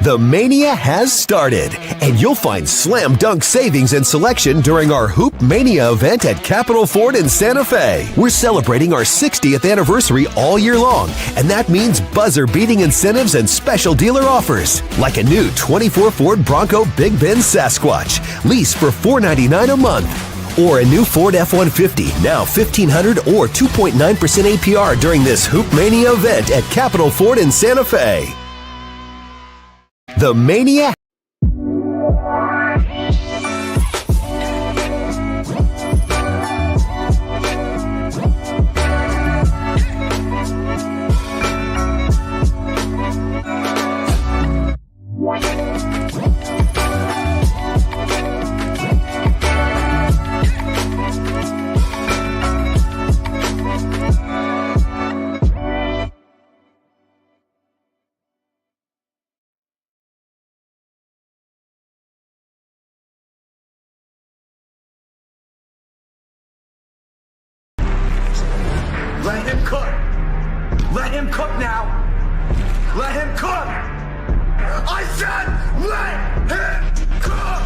The Mania has started, and you'll find slam dunk savings and selection during our Hoop Mania event at Capitol Ford in Santa Fe. We're celebrating our 60th anniversary all year long, and that means buzzer-beating incentives and special dealer offers, like a new 24 Ford Bronco Big Bend Sasquatch, lease for $499 a month. Or a new Ford F-150, now $1,500 or 2.9% APR during this Hoop Mania event at Capitol Ford in Santa Fe. The Mania. Let him cook. Let him cook now. Let him cook. I said let him cook.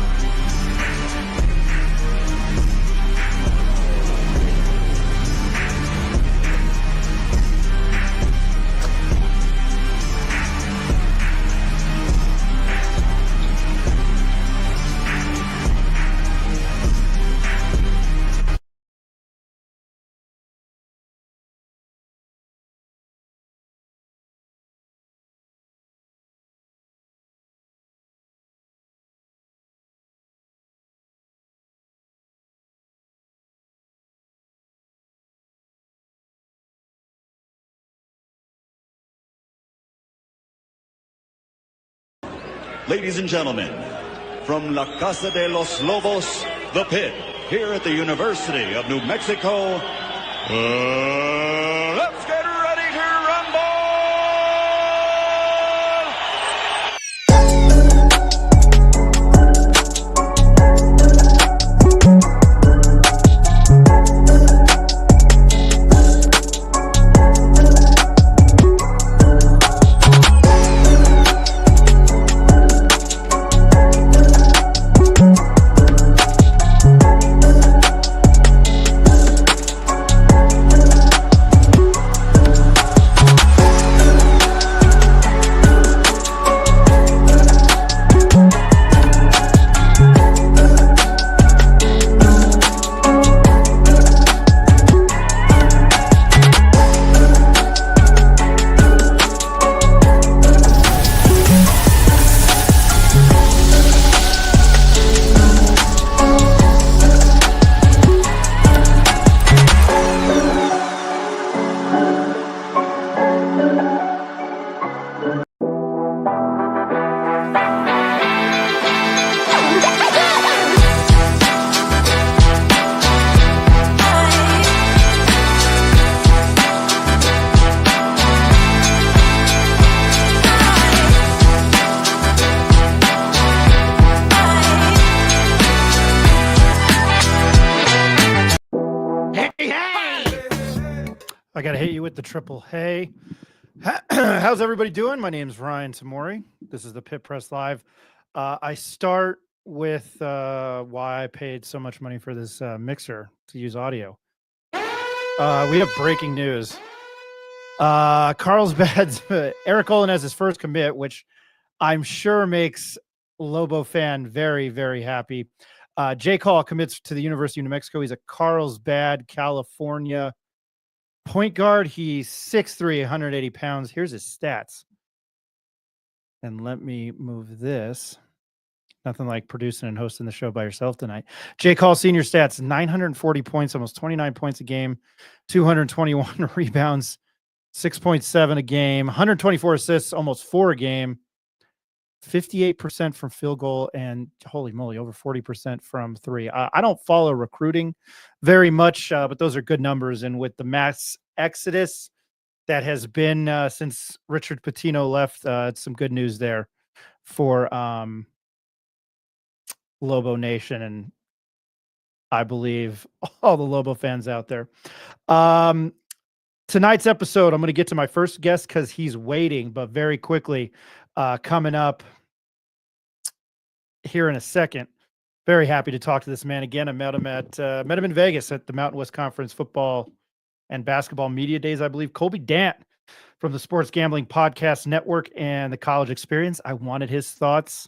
Ladies and gentlemen, from La Casa de los Lobos, the pit, here at the University of New Mexico, let's get ready to rumble! I gotta hit you with the triple hey. How's everybody doing? My name's Ryan Tamori. This is the Pit Press Live. I start with why I paid so much money for this mixer to use audio. We have breaking news. Carlsbad's Eric Olin has his first commit, which I'm sure makes Lobo fan very, very happy. Jay Call commits to the University of New Mexico. He's a Carlsbad, California point guard. He's 6'3", 180 pounds. Here's his stats. And let me move this. Nothing like producing and hosting the show by yourself tonight. Jay Call senior stats, 940 points, almost 29 points a game, 221 rebounds, 6.7 a game, 124 assists, almost 4 a game, 58% from field goal, and holy moly, over 40% from three. I don't follow recruiting very much, but those are good numbers. And with the mass exodus that has been since Richard Pitino left, it's some good news there for Lobo Nation, and I believe all the Lobo fans out there. Tonight's episode, I'm going to get to my first guest because he's waiting, but very quickly, coming up, here in a second. Very happy to talk to this man again. I met him in Vegas at the Mountain West Conference football and basketball media days, I believe. Kobe Dant from the Sports Gambling Podcast Network and the College Experience. I wanted his thoughts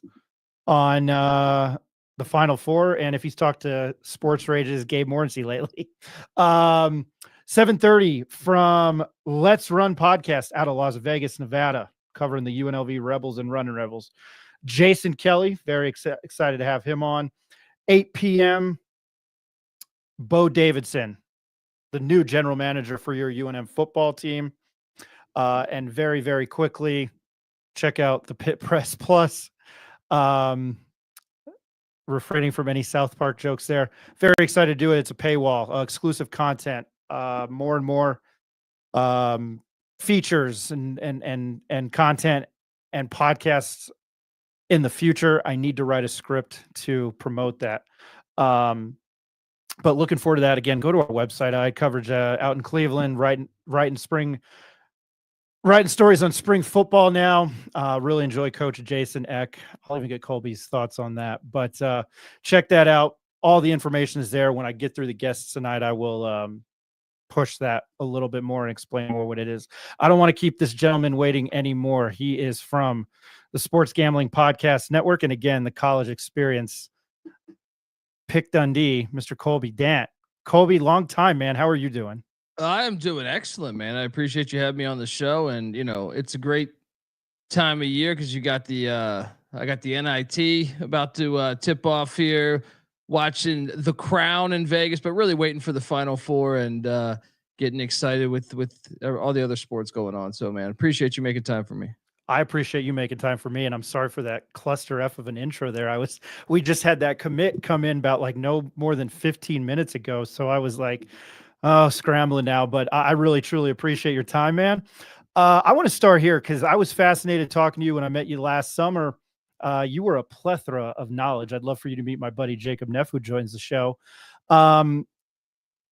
on the Final Four and if he's talked to Sports Rage's Gabe Morency lately. 7:30 from Let's Run Podcast out of Las Vegas, Nevada, covering the UNLV Rebels and Running Rebels. Jason Kelly, very excited to have him on. 8 p.m., Bo Davidson, the new general manager for your UNM football team. And very, very quickly, check out the Pit Press Plus. Refraining from any South Park jokes there. Very excited to do it. It's a paywall, exclusive content, more and more features and content and podcasts in the future. I need to write a script to promote that. But looking forward to that. Again, go to our website. I coverage out in Cleveland, writing stories on spring football now. Really enjoy Coach Jason Eck. I'll even get Colby's thoughts on that. But check that out. All the information is there. When I get through the guests tonight, I will push that a little bit more and explain more what it is. I don't want to keep this gentleman waiting anymore. He is from the Sports Gambling Podcast Network. And again, the College Experience. Pick Dundee, Mr. Kobe Dant. Kobe, long time, man. How are you doing? I am doing excellent, man. I appreciate you having me on the show, and it's a great time of year because you got the I got the NIT about to tip off here, watching The Crown in Vegas, but really waiting for the Final Four and getting excited with all the other sports going on. So, man, appreciate you making time for me. I appreciate you making time for me, and I'm sorry for that cluster F of an intro there. We just had that commit come in about like no more than 15 minutes ago, so I was like, oh, scrambling now. But I really truly appreciate your time, man. I want to start here because I was fascinated talking to you when I met you last summer. You were a plethora of knowledge. I'd love for you to meet my buddy Jacob Neff, who joins the show. And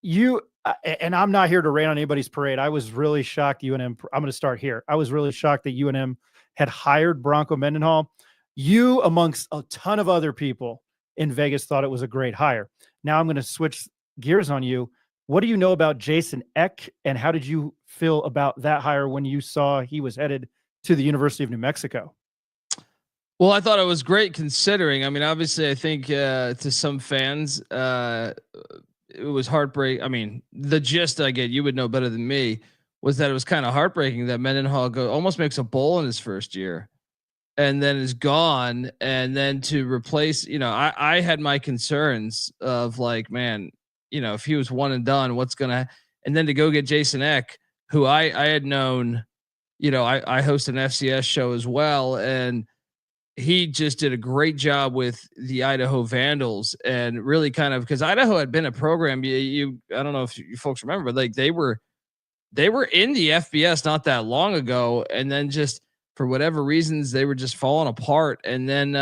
I'm not here to rain on anybody's parade. I was really shocked UNM. I'm going to start here. I was really shocked that UNM had hired Bronco Mendenhall. You, amongst a ton of other people in Vegas, thought it was a great hire. Now I'm going to switch gears on you. What do you know about Jason Eck, and how did you feel about that hire when you saw he was headed to the University of New Mexico? Well, I thought it was great considering. I mean, obviously, I think to some fans, it was heartbreaking. I mean, the gist I get, you would know better than me, was that it was kind of heartbreaking that Mendenhall almost makes a bowl in his first year and then is gone. And then to replace, I had my concerns of like, man, if he was one and done, and then to go get Jason Eck, who I had known, I host an FCS show as well. And he just did a great job with the Idaho Vandals and really kind of, because Idaho had been a program. I don't know if you folks remember, but like they were in the FBS not that long ago. And then just for whatever reasons, they were just falling apart. And then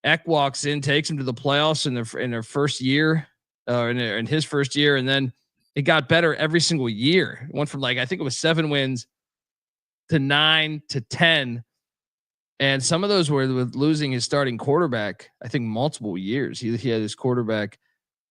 Eck walks in, takes him to the playoffs in their first year, in his first year. And then it got better every single year. It went from I think it was 7 wins to 9 to 10. And some of those were with losing his starting quarterback, I think multiple years. He had his quarterback,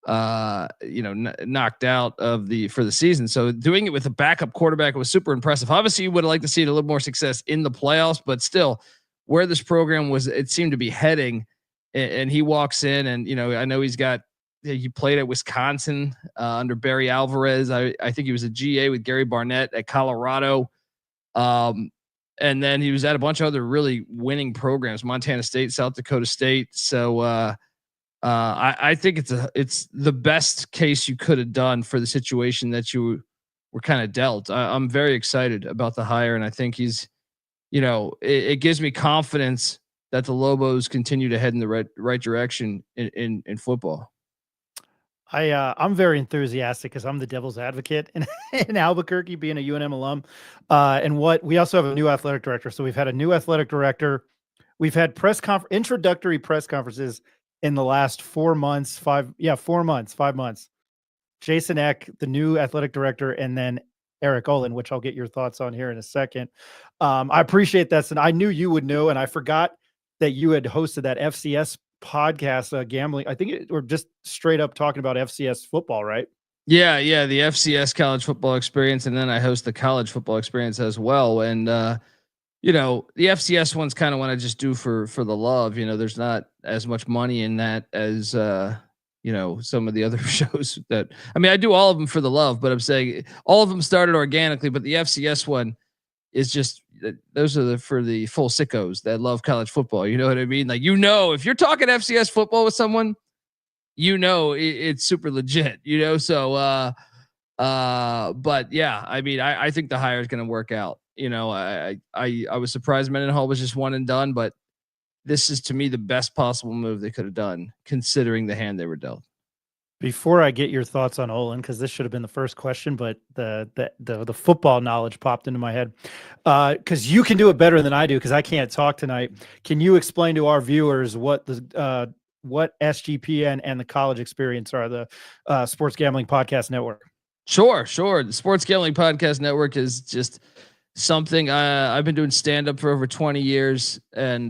knocked out for the season. So doing it with a backup quarterback was super impressive. Obviously you would have liked to see a little more success in the playoffs, but still where this program was, it seemed to be heading, and he walks in and, I know he played at Wisconsin under Barry Alvarez. I think he was a GA with Gary Barnett at Colorado. And then he was at a bunch of other really winning programs, Montana State, South Dakota State. So I think it's the best case you could have done for the situation that you were kind of dealt. I'm very excited about the hire, and I think he's, it gives me confidence that the Lobos continue to head in the right direction in football. I'm very enthusiastic because I'm the devil's advocate in Albuquerque, being a UNM alum. And we also have a new athletic director. So we've had a new athletic director. We've had introductory press conferences in the last 4 months, 5 months. Jason Eck, the new athletic director, and then Eric Olin, which I'll get your thoughts on here in a second. I appreciate that. And I knew you would know, and I forgot that you had hosted that FCS podcast, gambling. I think we're just straight up talking about FCS football, right? Yeah, the FCS college football experience, and then I host the college football experience as well. And the FCS one's kind of what I just do for the love. There's not as much money in that as some of the other shows that. I mean, I do all of them for the love, but I'm saying all of them started organically. But the FCS one is just those are for the full sickos that love college football. You know what I mean? Like if you're talking FCS football with someone, it's super legit. So but yeah, I mean, I think the hire is going to work out. I was surprised Mendenhall was just one and done, but this is to me the best possible move they could have done considering the hand they were dealt. Before I get your thoughts on Olin, because this should have been the first question, but the football knowledge popped into my head. Because you can do it better than I do, because I can't talk tonight. Can you explain to our viewers what SGPN and the college experience are, the Sports Gambling Podcast Network? Sure. The Sports Gambling Podcast Network is just something I've been doing stand up for over 20 years, and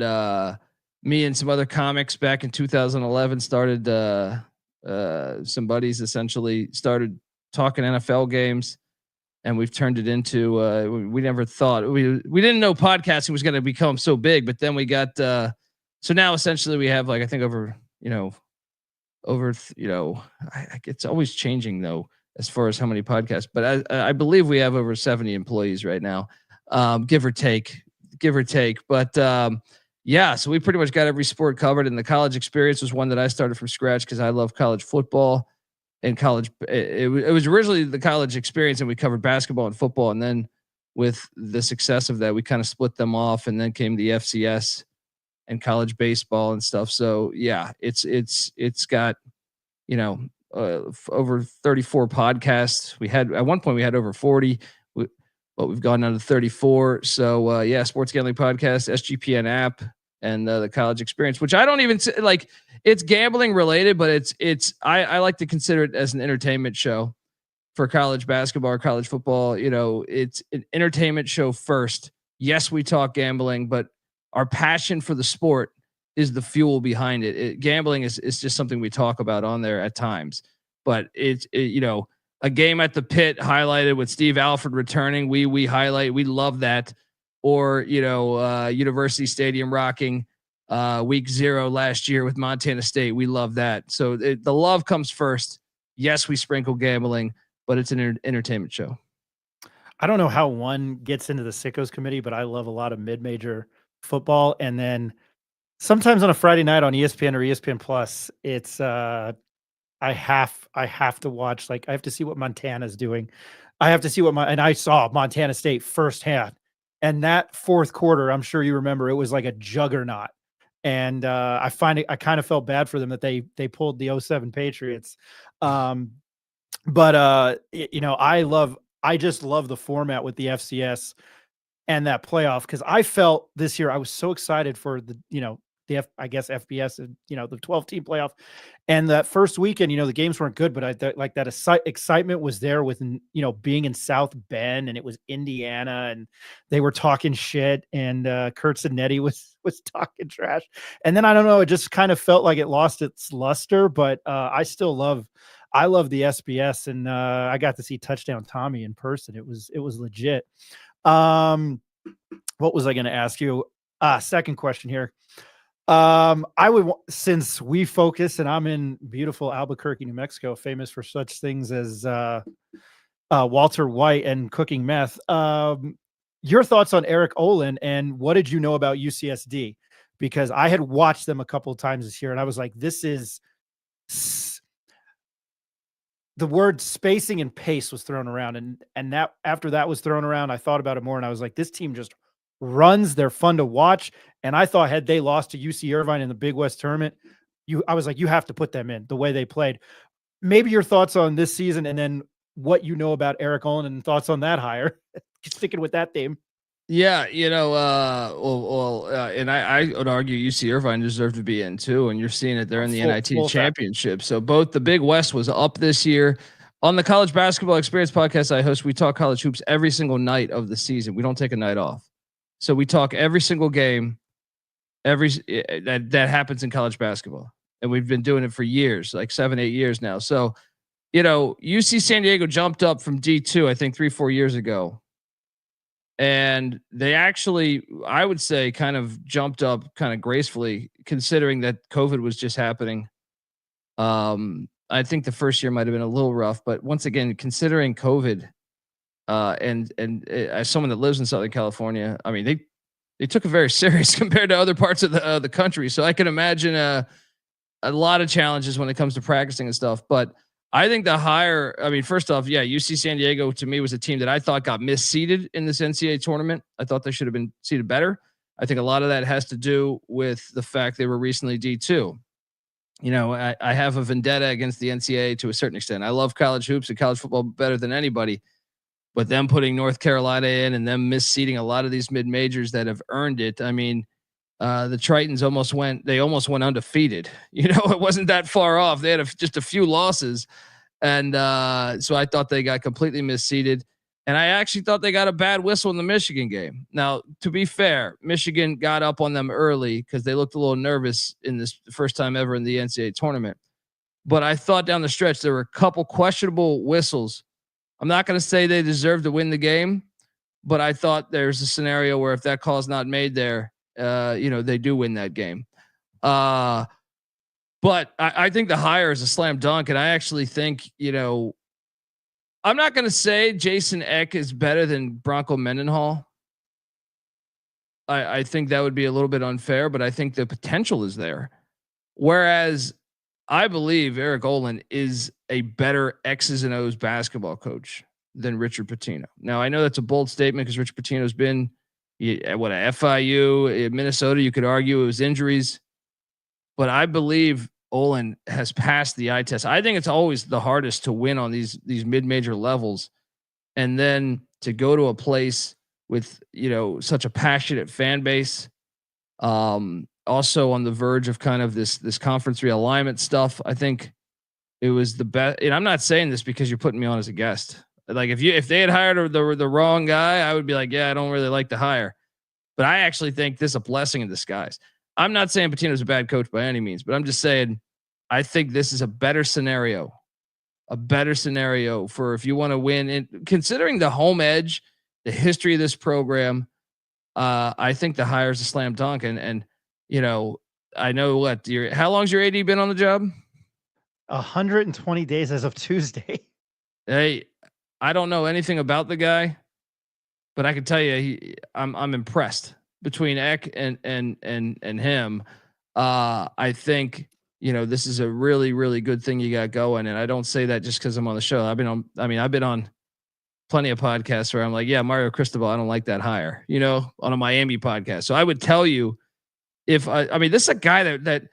me and some other comics back in 2011 started some buddies essentially started talking NFL games, and we've turned it into we never thought we didn't know podcasting was going to become so big, but then we got so now essentially we have I think over it's always changing though as far as how many podcasts, but I believe we have over 70 employees right now, give or take. But so we pretty much got every sport covered, and the college experience was one that I started from scratch because I love college football and college. It was originally the college experience, and we covered basketball and football, and then with the success of that, we kind of split them off, and then came the FCS and college baseball and stuff. So yeah, it's got over 34 podcasts. We had at one point we had over 40, but we've gone down to 34. So Sports Gambling Podcast, SGPN app, and the college experience, which I don't even like. It's gambling related, but I like to consider it as an entertainment show for college basketball or college football. It's an entertainment show first. Yes, we talk gambling, but our passion for the sport is the fuel behind it. Gambling is just something we talk about on there at times, but a game at the Pit highlighted with Steve Alford returning. We highlight, we love that. Or, University Stadium rocking week 0 last year with Montana State. We love that. So the love comes first. Yes, we sprinkle gambling, but it's an entertainment show. I don't know how one gets into the sickos committee, but I love a lot of mid-major football. And then sometimes on a Friday night on ESPN or ESPN Plus, it's I have to watch, I have to see what Montana's doing. I have to see and I saw Montana State firsthand. And that fourth quarter, I'm sure you remember, it was like a juggernaut. And I kind of felt bad for them that they pulled the 07 Patriots. But I just love the format with the FCS and that playoff, because I felt this year I was so excited for the FBS and the 12-team playoff, and that first weekend the games weren't good, but that excitement was there with being in South Bend, and it was Indiana, and they were talking shit, and Kurt Zanetti was talking trash, and then I don't know, it just kind of felt like it lost its luster, but I love the SBS, and I got to see Touchdown Tommy in person. It was legit. What was I going to ask you? Second question here. Since we focus, and I'm in beautiful Albuquerque, New Mexico, famous for such things as Walter White and cooking meth. Your thoughts on Eric Olin, and what did you know about UCSD? Because I had watched them a couple of times this year, and I was like, this is the word spacing and pace was thrown around, and that after that was thrown around, I thought about it more, and I was like, this team just runs. They're fun to watch. And I thought, had they lost to UC Irvine in the Big West tournament, I was like, you have to put them in the way they played. Maybe your thoughts on this season, and then what you know about Eric Olin and thoughts on that hire. Sticking with that theme. Yeah, and I would argue UC Irvine deserved to be in too, and you're seeing it. They're in the NIT championship. So both the Big West was up this year. On the College Basketball Experience podcast I host, we talk college hoops every single night of the season. We don't take a night off. So we talk every single game That happens in college basketball, and we've been doing it for years, like 7-8 years now. So, UC San Diego jumped up from D2, I think 3-4 years ago, and they actually, I would say, kind of jumped up kind of gracefully, considering that COVID was just happening. I think the first year might have been a little rough, but once again, considering COVID, and as someone that lives in Southern California, I mean, they took it very serious compared to other parts of the country. So I can imagine a lot of challenges when it comes to practicing and stuff. But I think first off, UC San Diego to me was a team that I thought got misseeded in this NCAA tournament. I thought they should have been seeded better. I think a lot of that has to do with the fact they were recently D2. I have a vendetta against the NCAA to a certain extent. I love college hoops and college football better than anybody. But them putting North Carolina in and them misseeding a lot of these mid majors that have earned it. I mean, the Tritons almost went undefeated. It wasn't that far off. They had just a few losses. And so I thought they got completely misseeded. And I actually thought they got a bad whistle in the Michigan game. Now, to be fair, Michigan got up on them early because they looked a little nervous in this first time ever in the NCAA tournament. But I thought down the stretch, there were a couple questionable whistles. I'm not going to say they deserve to win the game, but I thought there's a scenario where if that call is not made there, they do win that game. But I think the hire is a slam dunk. And I actually think, I'm not going to say Jason Eck is better than Bronco Mendenhall. I think that would be a little bit unfair, but I think the potential is there. Whereas I believe Eric Olin is a better X's and O's basketball coach than Richard Pitino. Now, I know that's a bold statement because Richard Pitino's been at FIU, in Minnesota. You could argue it was injuries, but I believe Olin has passed the eye test. I think it's always the hardest to win on these mid-major levels, and then to go to a place with such a passionate fan base. Also on the verge of kind of this conference realignment stuff. I think it was the best. And I'm not saying this because you're putting me on as a guest. Like if they had hired the wrong guy, I would be like, yeah, I don't really like the hire. But I actually think this is a blessing in disguise. I'm not saying Pitino's a bad coach by any means, but I'm just saying I think this is a better scenario for if you want to win. And considering the home edge, the history of this program, I think the hire is a slam dunk. And I know how long's your AD been on the job? 120 days as of Tuesday. Hey, I don't know anything about the guy, but I can tell you, I'm impressed between Eck and him. I think, this is a really, really good thing you got going. And I don't say that just cause I'm on the show. I've been on plenty of podcasts where I'm like, yeah, Mario Cristobal, I don't like that hire, on a Miami podcast. So I would tell you, if this is a guy that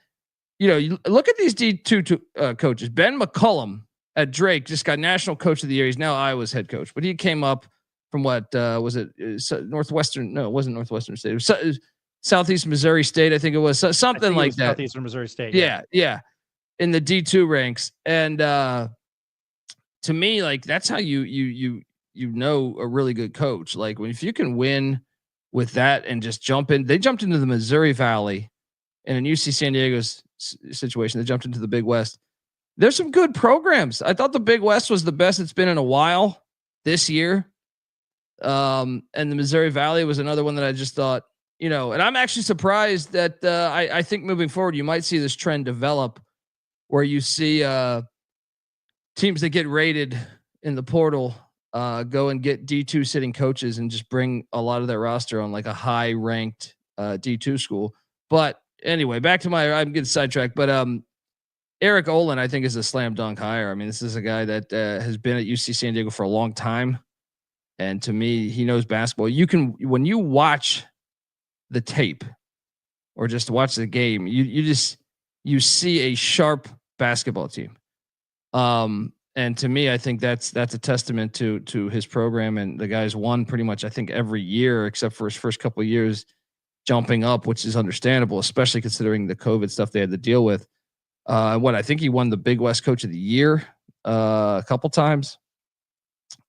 you look at these D2 coaches. Ben McCullum at Drake just got National Coach of the Year. He's now Iowa's head coach, but he came up from what was it? Northwestern? No, it wasn't Northwestern State. It was Southeast Missouri State, I think it was something like that. Southeastern Missouri State. Yeah, in the D2 ranks, and to me, like that's how you a really good coach. Like if you can win with that and just jump in. They jumped into the Missouri Valley, and in UC San Diego's situation, they jumped into the Big West. There's some good programs. I thought the Big West was the best it's been in a while this year. And the Missouri Valley was another one that I just thought, and I'm actually surprised that I think moving forward, you might see this trend develop where you see teams that get rated in the portal go and get D2 sitting coaches and just bring a lot of their roster on like a high ranked D2 school. But anyway, back to I'm getting sidetracked, but Eric Olin, I think, is a slam dunk hire. I mean, this is a guy that has been at UC San Diego for a long time. And to me, he knows basketball. When you watch the tape or just watch the game, you see a sharp basketball team. And to me, I think that's a testament to his program, and the guy's won pretty much, I think, every year except for his first couple of years jumping up, which is understandable, especially considering the COVID stuff they had to deal with. I think he won the Big West Coach of the Year a couple times.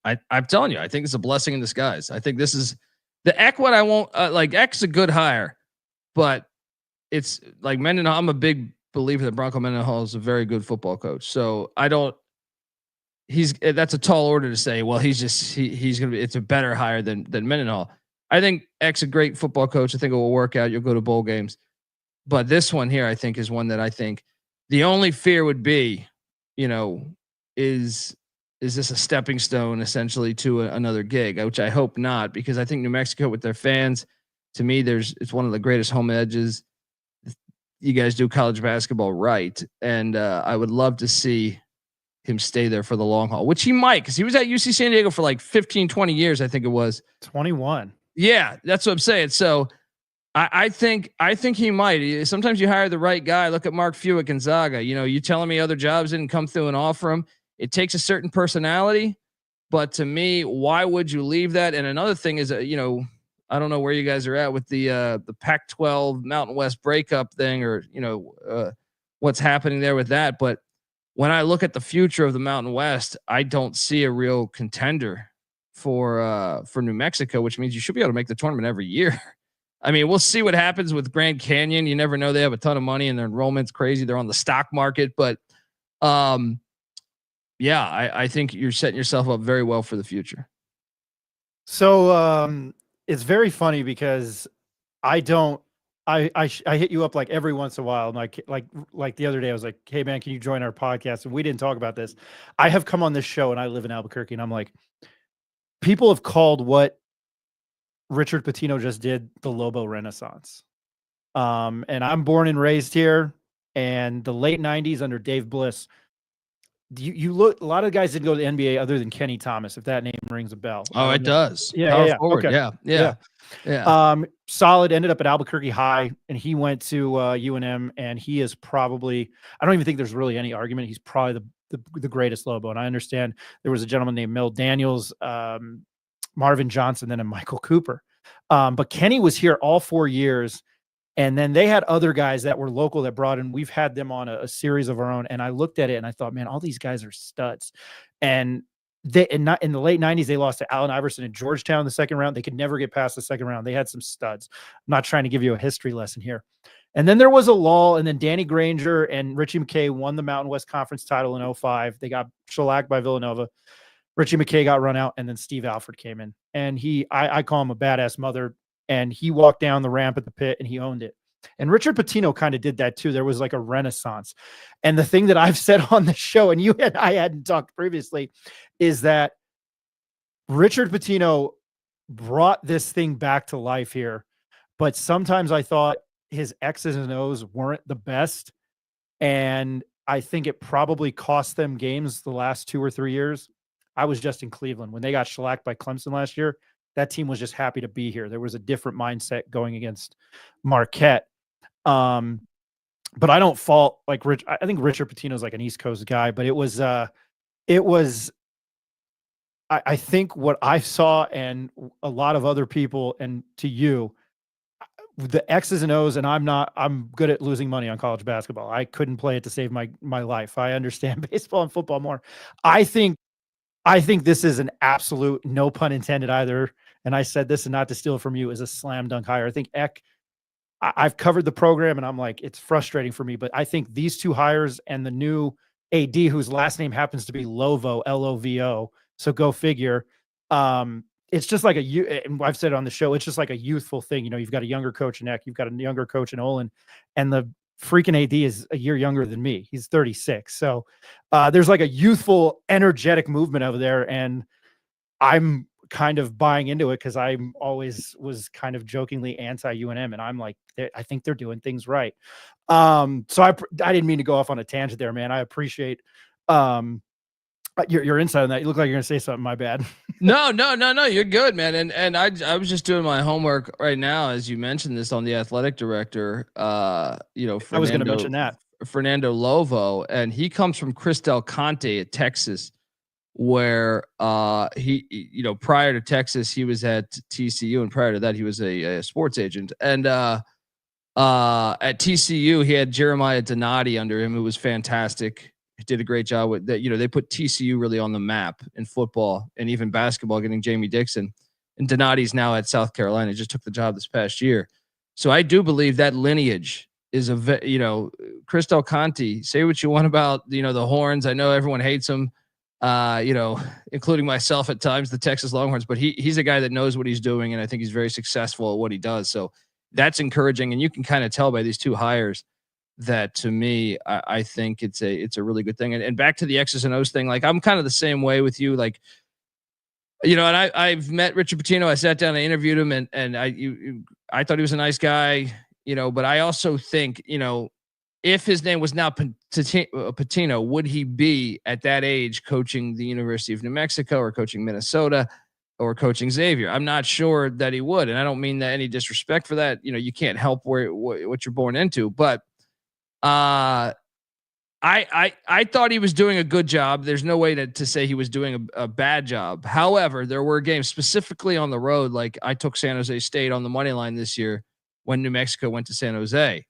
I'm telling you, I think it's a blessing in disguise. I think this is the Eck one. I won't Eck's a good hire, but it's like Mendenhall. I'm a big believer that Bronco Mendenhall is a very good football coach. So that's a tall order to say, well, he's going to be, it's a better hire than Mendenhall. I think Eck's a great football coach. I think it will work out. You'll go to bowl games. But this one here, I think, is one that I think the only fear would be, is this a stepping stone essentially to another gig, which I hope not, because I think New Mexico with their fans, to me, it's one of the greatest home edges. You guys do college basketball right. And I would love to see him stay there for the long haul, which he might, because he was at UC San Diego for like 15, 20 years. I think it was 21. Yeah, that's what I'm saying. So I think he might. Sometimes you hire the right guy. Look at Mark Few at Gonzaga. You telling me other jobs didn't come through and offer him. It takes a certain personality, but to me, why would you leave that? And another thing is, I don't know where you guys are at with the Pac-12 Mountain West breakup thing, or what's happening there with that. But when I look at the future of the Mountain West, I don't see a real contender for New Mexico, which means you should be able to make the tournament every year. I mean, we'll see what happens with Grand Canyon. You never know. They have a ton of money and their enrollment's crazy. They're on the stock market, but yeah, I think you're setting yourself up very well for the future. So it's very funny because I hit you up like every once in a while. And like the other day, I was like, hey man, can you join our podcast? And we didn't talk about this. I have come on this show and I live in Albuquerque, and I'm like, people have called what Richard Pitino just did the Lobo Renaissance. And I'm born and raised here, and the late 90s under Dave Bliss, you look, a lot of guys didn't go to the NBA other than Kenny Thomas, if that name rings a bell. Oh, it does. Yeah. Forward. Okay. Yeah. Solid, ended up at Albuquerque High, and he went to UNM, and he is probably, I don't even think there's really any argument, he's probably the greatest Lobo. And I understand there was a gentleman named Mel Daniels, Marvin Johnson, then a Michael Cooper. But Kenny was here all 4 years. And then they had other guys that were local that brought in. We've had them on a series of our own. And I looked at it and I thought, man, all these guys are studs. And in the late 90s, they lost to Allen Iverson in Georgetown in the second round. They could never get past the second round. They had some studs. I'm not trying to give you a history lesson here. And then there was a lull, and then Danny Granger and Richie McKay won the Mountain West Conference title in 2005. They got shellacked by Villanova. Richie McKay got run out, and then Steve Alford came in. And I call him a badass mother. And he walked down the ramp at the pit and he owned it. And Richard Pitino kind of did that too. There was like a renaissance. And the thing that I've said on the show, and you and I hadn't talked previously, is that Richard Pitino brought this thing back to life here. But sometimes I thought his X's and O's weren't the best. And I think it probably cost them games the last 2 or 3 years. I was just in Cleveland when they got shellacked by Clemson last year. That team was just happy to be here. There was a different mindset going against Marquette. But I don't fault like Rich. I think Richard Pitino's like an East Coast guy, but it was I think what I saw, and a lot of other people, and to you, the X's and O's, and I'm good at losing money on college basketball. I couldn't play it to save my life. I understand baseball and football more. I think this is an absolute, no pun intended either, and I said this and not to steal from you, is a slam dunk hire. I think Eck, I've covered the program and I'm like, it's frustrating for me, but I think these two hires and the new AD, whose last name happens to be Lovo, L-O-V-O, so go figure. It's just like and I've said it on the show, it's just like a youthful thing. You know, you've got a younger coach in Eck, you've got a younger coach in Olin, and the freaking AD is a year younger than me. He's 36. So there's like a youthful, energetic movement over there. And I'm kind of buying into it because I always was kind of jokingly anti-UNM. And I'm like, I think they're doing things right. So I didn't mean to go off on a tangent there, man. I appreciate your insight on that. You look like you're going to say something. My bad. No. You're good, man. And I was just doing my homework right now, as you mentioned this, on the athletic director. I was going to mention that Fernando Lovo, and he comes from Chris Del Conte at Texas, where he prior to Texas he was at TCU, and prior to that he was a sports agent. And at TCU he had Jeremiah Donati under him, who was fantastic. He did a great job with that. They put TCU really on the map in football and even basketball, getting Jamie Dixon. And Donati's now at South Carolina, just took the job this past year. So I do believe that lineage is Chris Del Conte. Say what you want about the Horns. I know everyone hates him, including myself at times, the Texas Longhorns. But he's a guy that knows what he's doing, and I think he's very successful at what he does. So that's encouraging, and you can kind of tell by these two hires that, to me, I think it's a really good thing. And back to the X's and O's thing, like I'm kind of the same way with you, like. And I've met Richard Pitino. I sat down, I interviewed him, and I thought he was a nice guy, but I also think, if his name was now Pitino, would he be at that age coaching the University of New Mexico or coaching Minnesota or coaching Xavier? I'm not sure that he would. And I don't mean that any disrespect for that. You can't help what you're born into, but I thought he was doing a good job. There's no way to say he was doing a bad job. However, there were games specifically on the road. Like I took San Jose State on the money line this year when New Mexico went to San Jose.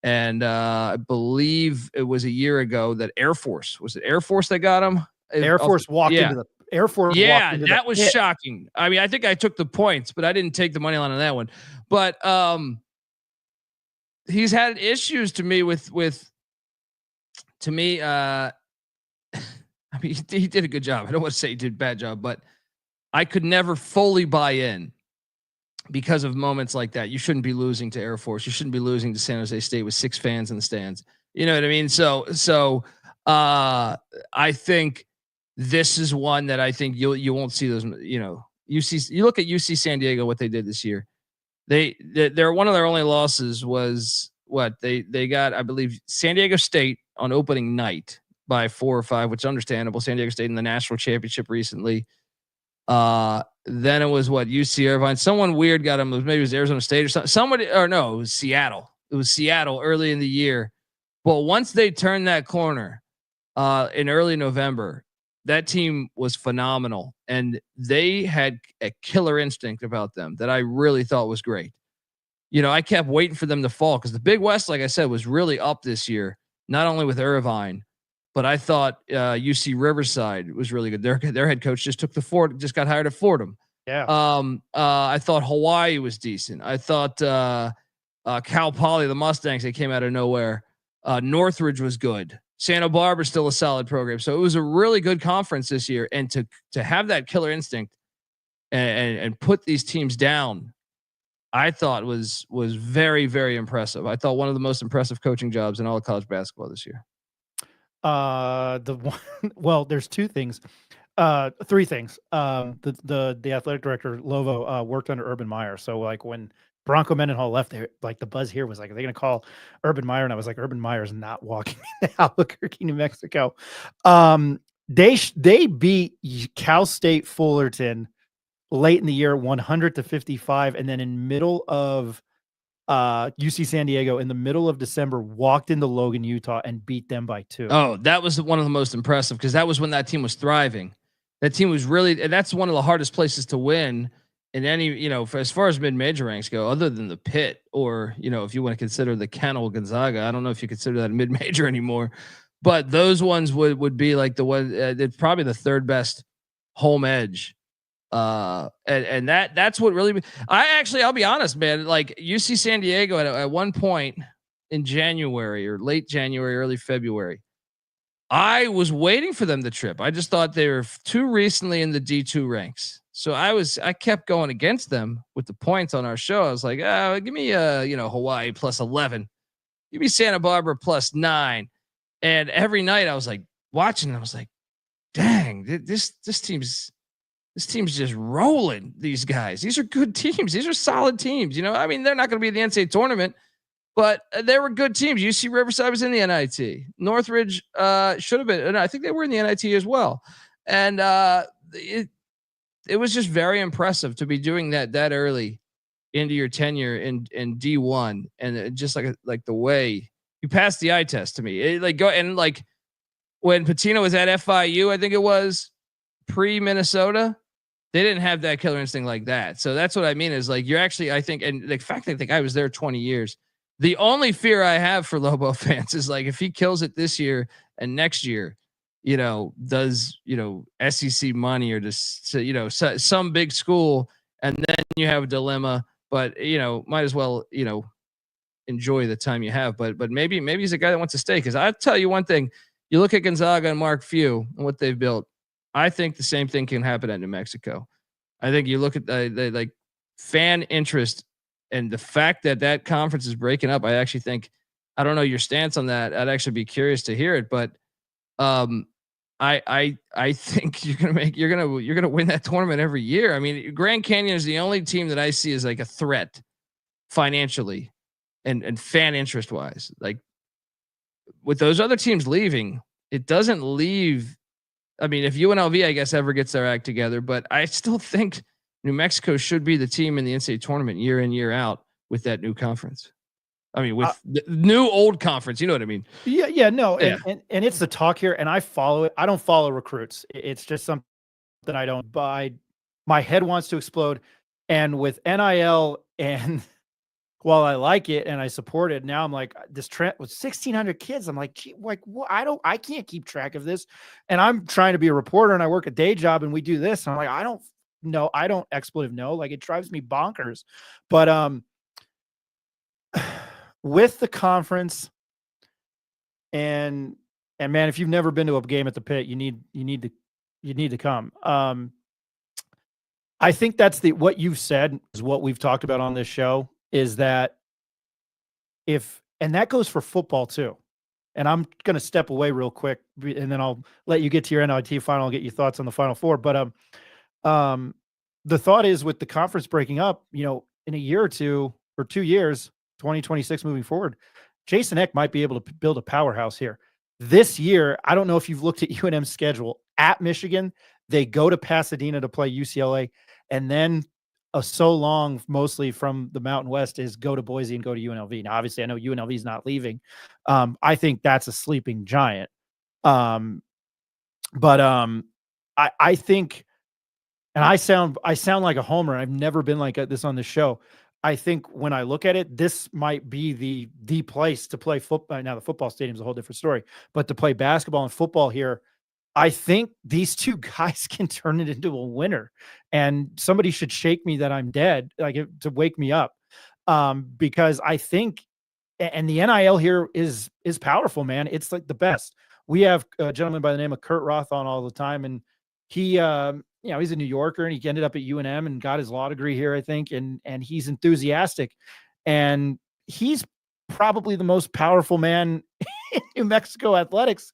And I believe it was a year ago that Air Force that got him. Air Force walked into the Air Force. Yeah, that was shocking. I mean, I think I took the points, but I didn't take the money line on that one. But he's had issues to me I mean, he did a good job. I don't want to say he did a bad job, but I could never fully buy in because of moments like that. You shouldn't be losing to Air Force. You shouldn't be losing to San Jose State with 6 fans in the stands. You know what I mean? So I think this is one that I think you won't see those, you look at UC San Diego, what they did this year. They're one of their only losses was what they got, I believe, San Diego State on opening night by 4 or 5, which is understandable. San Diego State in the national championship recently. Then it was UC Irvine. Someone weird got them. Maybe it was Arizona State or something. It was Seattle. It was Seattle early in the year. But once they turned that corner in early November, that team was phenomenal. And they had a killer instinct about them that I really thought was great. I kept waiting for them to fall because the Big West, like I said, was really up this year. Not only with Irvine, but I thought UC Riverside was really good. Their head coach just got hired at Fordham. Yeah. I thought Hawaii was decent. I thought Cal Poly, the Mustangs, they came out of nowhere. Northridge was good. Santa Barbara still a solid program. So it was a really good conference this year. And to have that killer instinct and put these teams down, I thought was very, very impressive. I thought one of the most impressive coaching jobs in all of college basketball this year. There's 2 things. 3 things. The athletic director Lobo worked under Urban Meyer. So like when Bronco Mendenhall left, there, like the buzz here was like, are they going to call Urban Meyer? And I was like, Urban Meyer's not walking to Albuquerque, New Mexico. They beat Cal State Fullerton late in the year, 100-55, and then in middle of UC San Diego in the middle of December, walked into Logan, Utah, and beat them by 2. Oh, that was one of the most impressive because that was when that team was thriving. That team was really, and that's one of the hardest places to win in any, as far as mid-major ranks go, other than the Pitt or, if you want to consider the Kennel Gonzaga. I don't know if you consider that a mid-major anymore, but those ones would be like the one, it's probably the 3rd best home edge. And that's what really, I'll be honest, man, like UC San Diego at one point in January or late January, early February, I was waiting for them to trip. I just thought they were too recently in the D2 ranks. So I kept going against them with the points on our show. I was like, give me Hawaii plus 11, give me Santa Barbara plus 9. And every night I was like watching, I was like, dang, this team's just rolling these guys. These are good teams. These are solid teams. I mean, they're not going to be in the NCAA tournament, but they were good teams. UC Riverside was in the NIT. Northridge should have been, and I think they were in the NIT as well. And it was just very impressive to be doing that early into your tenure in D1, and just like the way you passed the eye test to me. When Pitino was at FIU, I think it was pre-Minnesota, they didn't have that killer instinct like that. So that's what I mean is like, you're actually, I think, and the fact that the guy was there 20 years, the only fear I have for Lobo fans is like, if he kills it this year and next year, does, SEC money or just, some big school, and then you have a dilemma, but, might as well, enjoy the time you have. But maybe he's a guy that wants to stay. Because I'll tell you one thing: you look at Gonzaga and Mark Few and what they've built. I think the same thing can happen at New Mexico. I think you look at the like fan interest and the fact that conference is breaking up. I actually think, I don't know your stance on that. I'd actually be curious to hear it, but I think you're gonna win that tournament every year. I mean, Grand Canyon is the only team that I see as like a threat financially and fan interest wise. Like with those other teams leaving, it doesn't leave. I mean, if UNLV, I guess, ever gets their act together, but I still think New Mexico should be the team in the NCAA tournament year in, year out with that new conference. I mean, with the new old conference, you know what I mean? Yeah, no. Yeah. And it's the talk here, and I follow it. I don't follow recruits. It's just something that I don't buy. My head wants to explode. And with NIL, and while I like it and I support it, now I'm like, this trend with 1,600 kids. I'm like, gee, like, what? I can't keep track of this. And I'm trying to be a reporter and I work a day job and we do this. And I'm like, I don't expletive know. Like, it drives me bonkers. But with the conference and man, if you've never been to a game at the Pit, you need to come. I think that's what you've said is what we've talked about on this show, is that and that goes for football too. And I'm going to step away real quick and then I'll let you get to your NIT final, I'll get your thoughts on the Final Four. But the thought is, with the conference breaking up, in a year or 2 or 2 years, 2026 moving forward, Jason Eck might be able to build a powerhouse here. This year, I don't know if you've looked at UNM's schedule. At Michigan, they go to Pasadena to play UCLA, and then so long, mostly from the Mountain West, is go to Boise and go to UNLV. Now, obviously, I know UNLV is not leaving. I think that's a sleeping giant. I think, and I sound like a homer. I've never been like this on the show. I think when I look at it, this might be the place to play football. Now, the football stadium is a whole different story, but to play basketball and football here, I think these two guys can turn it into a winner. And somebody should shake me that I'm dead, to wake me up, because I think, and the NIL here is powerful, man. It's like the best. We have a gentleman by the name of Kurt Roth on all the time, and he, he's a New Yorker, and he ended up at UNM and got his law degree here, I think. And he's enthusiastic, and he's probably the most powerful man in New Mexico athletics.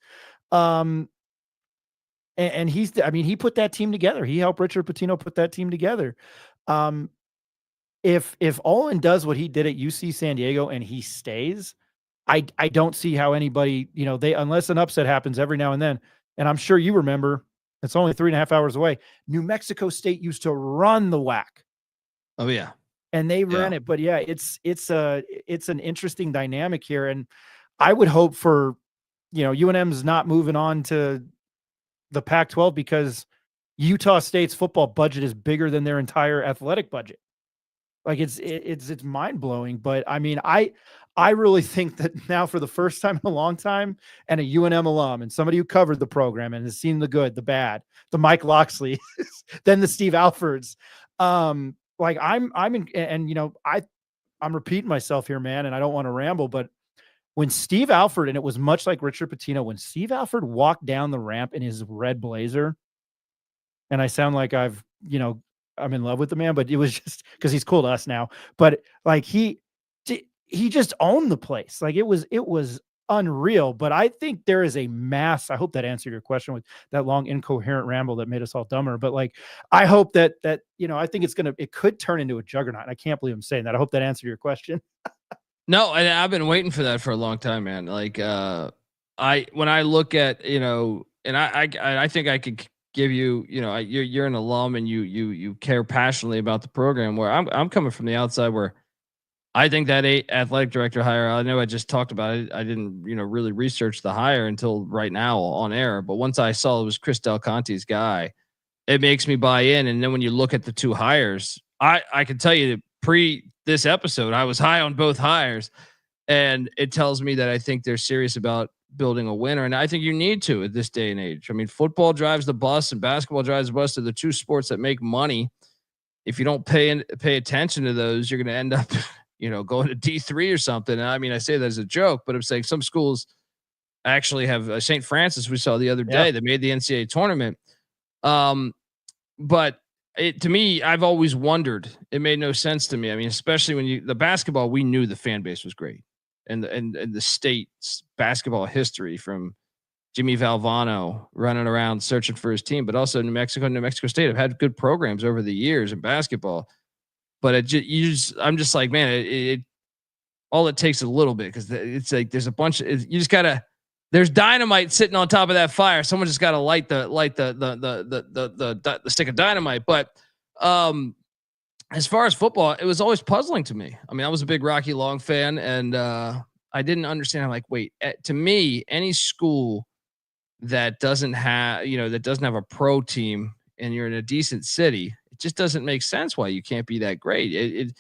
And he put that team together. He helped Richard Pitino put that team together. If Olin does what he did at UC San Diego and he stays, I don't see how anybody, unless an upset happens every now and then. And I'm sure you remember, it's only 3.5 hours away. New Mexico State used to run the WAC. Oh yeah. And they ran it. But yeah, it's an interesting dynamic here. And I would hope for, UNM's not moving on to the Pac-12, because Utah State's football budget is bigger than their entire athletic budget. Like, it's mind-blowing. But I mean, I really think that now, for the first time in a long time, and a UNM alum and somebody who covered the program and has seen the good, the bad, the Mike Loxley, then the Steve Alfords, I'm repeating myself here, man, and I don't want to ramble, but when Steve Alford, and it was much like Richard Pitino, when Steve Alford walked down the ramp in his red blazer, and I sound like I'm in love with the man, but it was just because he's cool to us now. But like, he just owned the place. Like, it was unreal. But I think there is a mass. I hope that answered your question with that long incoherent ramble that made us all dumber. But like, I hope that I think it could turn into a juggernaut. I can't believe I'm saying that. I hope that answered your question. No, and I've been waiting for that for a long time, man. Like, when I look at, and I think I could give you, you're an alum and you care passionately about the program, where I'm coming from the outside, where I think that athletic director hire, I know I just talked about it. I didn't, really research the hire until right now on air. But once I saw it was Chris Del Conte's guy, it makes me buy in. And then when you look at the two hires, I can tell you that pre this episode, I was high on both hires, and it tells me that I think they're serious about building a winner. And I think you need to at this day and age. I mean, football drives the bus and basketball drives the bus. They're the two sports that make money. If you don't pay attention to those, you're going to end up going to D3 or something. And I mean, I say that as a joke, but I'm saying some schools actually have St. Francis. We saw the other day that made the NCAA tournament. But to me, I've always wondered. It made no sense to me. I mean, especially when the basketball, we knew the fan base was great, and the state's basketball history from Jimmy Valvano running around searching for his team, but also New Mexico State have had good programs over the years in basketball. But I'm just like, man, it all it takes is a little bit, because it's like there's a bunch of, you just gotta, there's dynamite sitting on top of that fire. Someone just gotta light the stick of dynamite. But as far as football, it was always puzzling to me. I mean, I was a big Rocky Long fan, and I didn't understand. I'm like, wait, to me, any school that doesn't have a pro team and you're in a decent city, it just doesn't make sense why you can't be that great.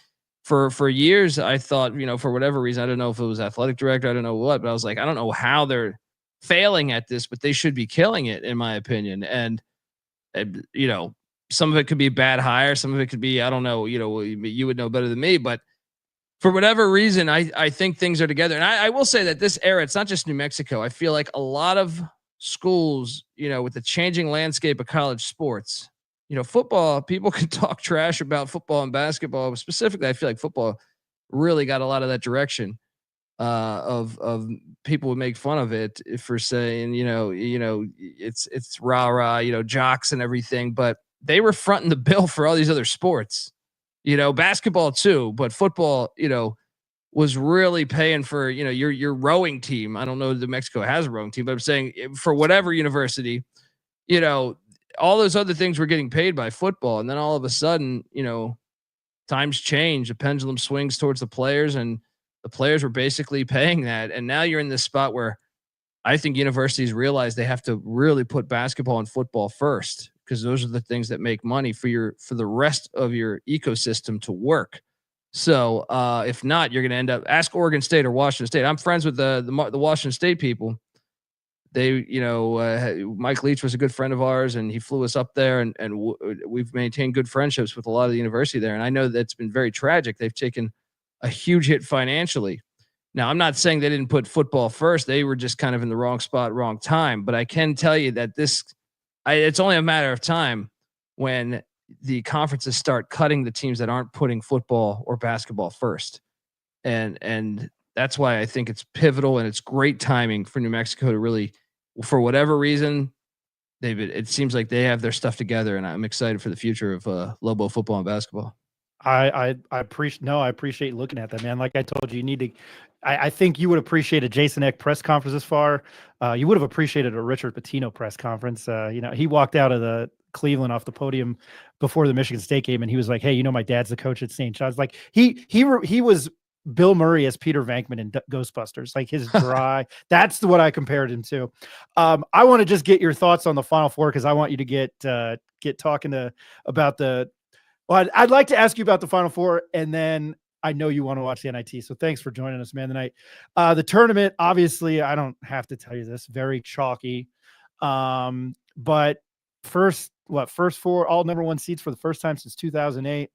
For years, I thought, for whatever reason, I don't know if it was athletic director, I don't know what, but I was like, I don't know how they're failing at this, but they should be killing it, in my opinion. And, some of it could be a bad hire. Some of it could be, I don't know, you would know better than me, but for whatever reason, I think things are together. And I will say that this era, it's not just New Mexico. I feel like a lot of schools, with the changing landscape of college sports, football, people can talk trash about football and basketball, but specifically, I feel like football really got a lot of that direction of people would make fun of it for saying, it's rah-rah, jocks and everything, but they were fronting the bill for all these other sports, basketball too, but football, was really paying for, your rowing team. I don't know if New Mexico has a rowing team, but I'm saying for whatever university, all those other things were getting paid by football. And then all of a sudden, times change, the pendulum swings towards the players, and the players were basically paying that. And now you're in this spot where I think universities realize they have to really put basketball and football first, because those are the things that make money for the rest of your ecosystem to work. So if not, you're going to end up, ask Oregon State or Washington State. I'm friends with the Washington State people. They, Mike Leach was a good friend of ours, and he flew us up there, and we've maintained good friendships with a lot of the university there. And I know that's been very tragic. They've taken a huge hit financially. Now, I'm not saying they didn't put football first. They were just kind of in the wrong spot, wrong time. But I can tell you that it's only a matter of time when the conferences start cutting the teams that aren't putting football or basketball first. And that's why I think it's pivotal, and it's great timing for New Mexico to really, for whatever reason, it seems like they have their stuff together, and I'm excited for the future of Lobo football and basketball. I appreciate looking at that, man. Like I told you, you need to, I think you would appreciate a Jason Eck press conference this far. You would have appreciated a Richard Pitino press conference. He walked out of the Cleveland off the podium before the Michigan State game, and he was like, "Hey, my dad's the coach at St. John's." Like he was Bill Murray as Peter Venkman in Ghostbusters. Like his dry. That's what I compared him to. I want to just get your thoughts on the Final Four, because I want you to get talking about the. Well, I'd like to ask you about the Final Four, and then I know you want to watch the NIT. So thanks for joining us, man, tonight. The tournament, obviously, I don't have to tell you this, very chalky. But first four, all number one seeds for the first time since 2008.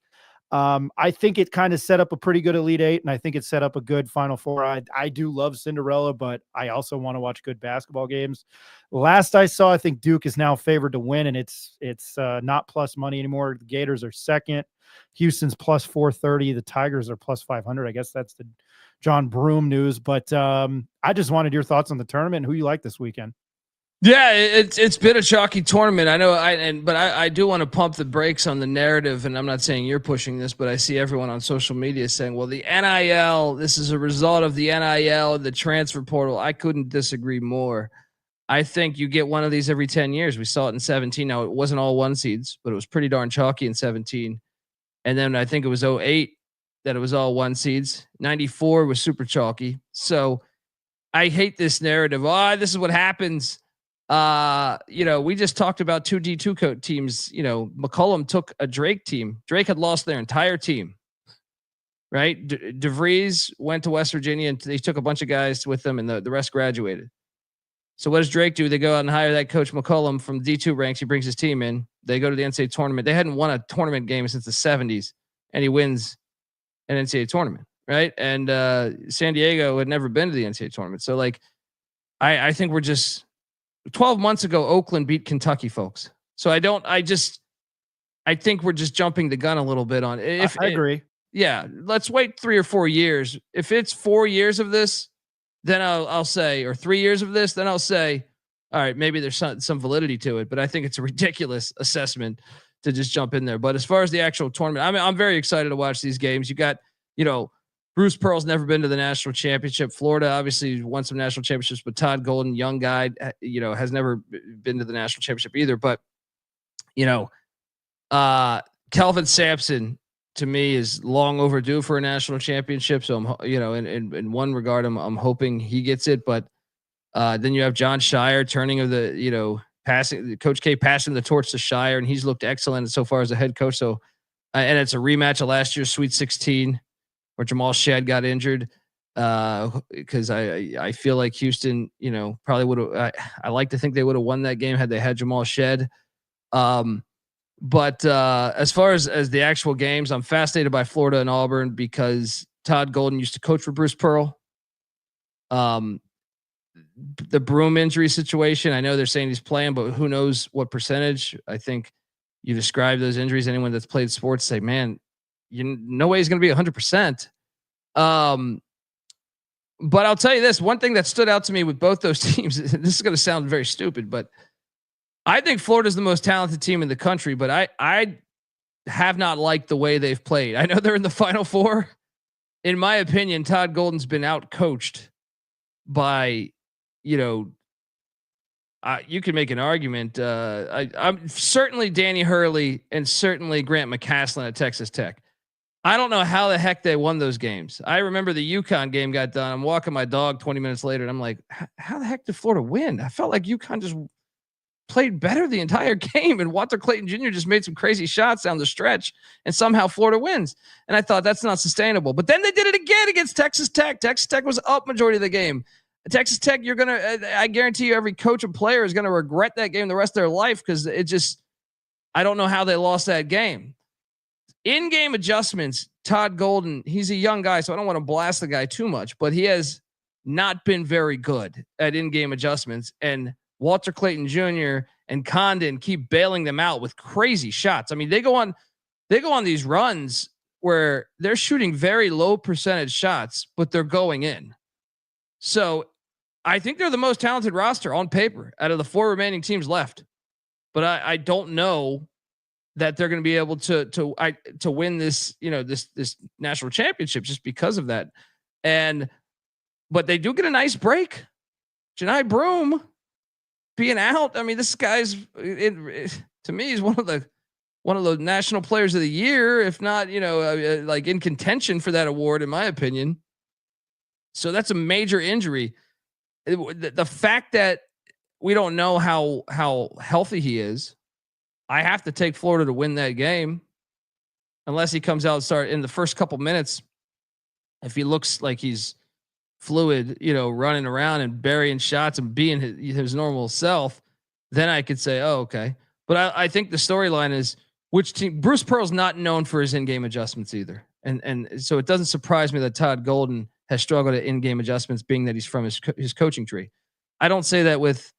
I think it kind of set up a pretty good Elite Eight, and I think it set up a good Final Four. I do love Cinderella, but I also want to watch good basketball games. Last I saw, I think Duke is now favored to win, and it's not plus money anymore. The Gators are second. Houston's plus 430. The Tigers are plus 500. I guess that's the John Broome news. But I just wanted your thoughts on the tournament and who you like this weekend. Yeah, it's been a chalky tournament. I know, but I do want to pump the brakes on the narrative, and I'm not saying you're pushing this, but I see everyone on social media saying, well, the NIL, this is a result of the NIL, the transfer portal. I couldn't disagree more. I think you get one of these every 10 years. We saw it in 17. Now, it wasn't all one seeds, but it was pretty darn chalky in 17. And then I think it was 08 that it was all one seeds. 94 was super chalky. So I hate this narrative. This is what happens. We just talked about two D2 teams. McCollum took a Drake team. Drake had lost their entire team, right? DeVries went to West Virginia, and they took a bunch of guys with them, and the rest graduated. So what does Drake do? They go out and hire that coach McCollum from D2 ranks. He brings his team in. They go to the NCAA tournament. They hadn't won a tournament game since the 70s, and he wins an NCAA tournament, right? And San Diego had never been to the NCAA tournament. So like, I think we're just 12 months ago, Oakland beat Kentucky, folks. So I think we're just jumping the gun a little bit on it. I agree. Yeah, let's wait 3 or 4 years. If it's 4 years of this, then I'll say, or 3 years of this, then I'll say, all right, maybe there's some validity to it. But I think it's a ridiculous assessment to just jump in there. But as far as the actual tournament, I mean, I'm very excited to watch these games. You got, Bruce Pearl's never been to the national championship. Florida obviously won some national championships, but Todd Golden, young guy, has never been to the national championship either. But, Kelvin Sampson to me is long overdue for a national championship. So I'm, in one regard, I'm hoping he gets it. But then you have John Shire turning of the, passing Coach K passing the torch to Shire, and he's looked excellent so far as a head coach. So, and it's a rematch of last year's Sweet 16 where Jamal Shedd got injured. Because I feel like Houston, probably would have. I like to think they would have won that game had they had Jamal Shedd. But as far as the actual games, I'm fascinated by Florida and Auburn because Todd Golden used to coach for Bruce Pearl. The Broom injury situation, I know they're saying he's playing, but who knows what percentage. I think you describe those injuries. Anyone that's played sports say, man, no way he's going to be 100%. But I'll tell you this, one thing that stood out to me with both those teams, this is going to sound very stupid, but I think Florida's the most talented team in the country, but I have not liked the way they've played. I know they're in the Final Four. In my opinion, Todd Golden's been out coached by, you can make an argument. I'm certainly Danny Hurley and certainly Grant McCaslin at Texas Tech. I don't know how the heck they won those games. I remember the UConn game got done. I'm walking my dog 20 minutes later, and I'm like, how the heck did Florida win? I felt like UConn just played better the entire game, and Walter Clayton Jr. just made some crazy shots down the stretch, and somehow Florida wins. And I thought that's not sustainable. But then they did it again against Texas Tech. Texas Tech was up majority of the game. Texas Tech, I guarantee you every coach and player is going to regret that game the rest of their life because I don't know how they lost that game. In-game adjustments, Todd Golden, he's a young guy, so I don't want to blast the guy too much, but he has not been very good at in-game adjustments. And Walter Clayton Jr. and Condon keep bailing them out with crazy shots. I mean, they go on these runs where they're shooting very low percentage shots, but they're going in. So I think they're the most talented roster on paper out of the 4 remaining teams left. But I don't know that they're going to be able to win this, this national championship just because of that. But they do get a nice break. Janai Broom being out. I mean, this guy's to me, he's one of the national players of the year, if not, like in contention for that award, in my opinion. So that's a major injury. The fact that we don't know how healthy he is, I have to take Florida to win that game, unless he comes out and start in the first couple minutes. If he looks like he's fluid, running around and burying shots and being his normal self, then I could say, oh, okay. But I think the storyline is which team. Bruce Pearl's not known for his in-game adjustments either, and so it doesn't surprise me that Todd Golden has struggled at in-game adjustments, being that he's from his coaching tree. I don't say that with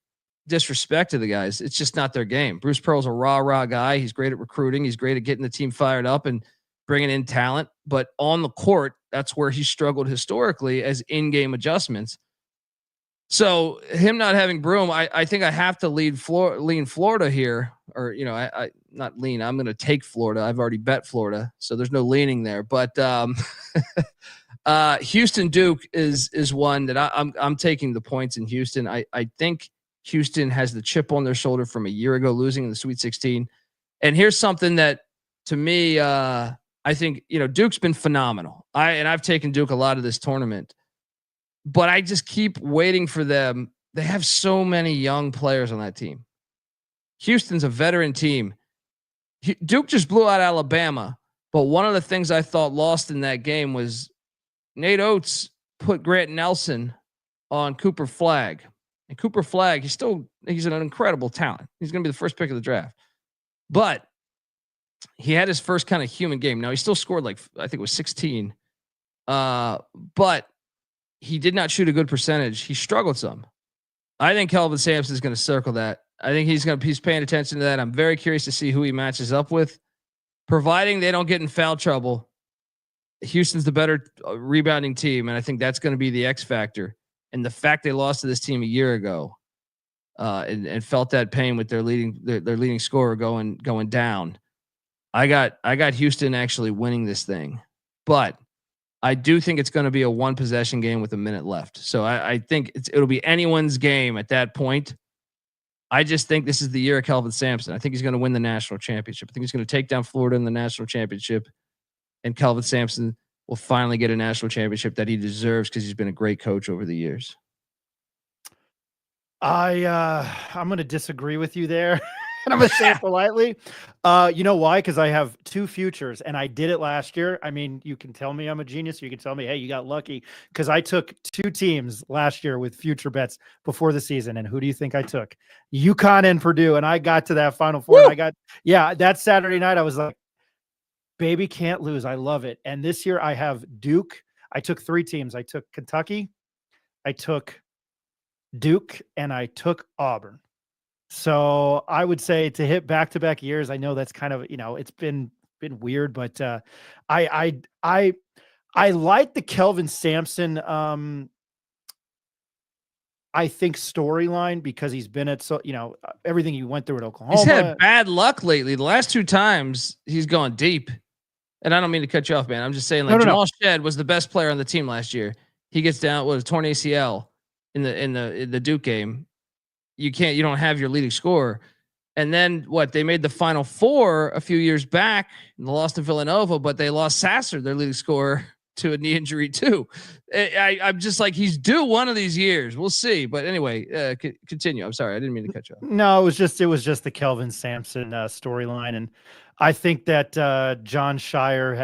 disrespect to the guys. It's just not their game. Bruce Pearl's a rah guy. He's great at recruiting. He's great at getting the team fired up and bringing in talent. But on the court, that's where he struggled historically as in-game adjustments. So him not having Broom, I think I have to lean Florida here, or I not lean. I'm going to take Florida. I've already bet Florida, so there's no leaning there. But Houston Duke is one that I'm taking the points in Houston. I think Houston has the chip on their shoulder from a year ago, losing in the Sweet 16. And here's something that to me, I think, Duke's been phenomenal. I've taken Duke a lot of this tournament, but I just keep waiting for them. They have so many young players on that team. Houston's a veteran team. Duke just blew out Alabama. But one of the things I thought lost in that game was Nate Oates put Grant Nelson on Cooper Flagg. And Cooper Flagg, he's an incredible talent. He's going to be the first pick of the draft. But he had his first kind of human game. Now, he still scored I think it was 16. But he did not shoot a good percentage. He struggled some. I think Kelvin Sampson is going to circle that. I think he's paying attention to that. I'm very curious to see who he matches up with, providing they don't get in foul trouble. Houston's the better rebounding team, and I think that's going to be the X factor. And the fact they lost to this team a year ago, and felt that pain with their leading scorer going down. I got Houston actually winning this thing, but I do think it's going to be a 1 possession game with a minute left. So I think it'll be anyone's game at that point. I just think this is the year of Kelvin Sampson. I think he's going to win the national championship. I think he's going to take down Florida in the national championship, and Kelvin Sampson will finally get a national championship that he deserves because he's been a great coach over the years. I'm going to disagree with you there. And I'm going to say it politely. You know why? Because I have 2 futures, and I did it last year. I mean, you can tell me I'm a genius. You can tell me, hey, you got lucky, because I took 2 teams last year with future bets before the season. And who do you think I took? UConn and Purdue. And I got to that Final Four. And that Saturday night, I was like, baby can't lose. I love it. And this year I have Duke. I took 3 teams. I took Kentucky, I took Duke, and I took Auburn. So I would say to hit back-to-back years, I know that's kind of, it's been weird, but I like the Kelvin Sampson I think storyline, because he's been at everything he went through at Oklahoma. He's had bad luck lately. The last 2 times he's gone deep. And I don't mean to cut you off, man. I'm just saying, Jamal Shedd was the best player on the team last year. He gets down with a torn ACL in the Duke game. You don't have your leading scorer. And then they made the Final Four a few years back and lost to Villanova, but they lost Sasser, their leading scorer, to a knee injury too. I'm just like, he's due one of these years. We'll see. But anyway, continue. I'm sorry. I didn't mean to cut you off. No, it was just the Kelvin Sampson storyline. And I think that John Shire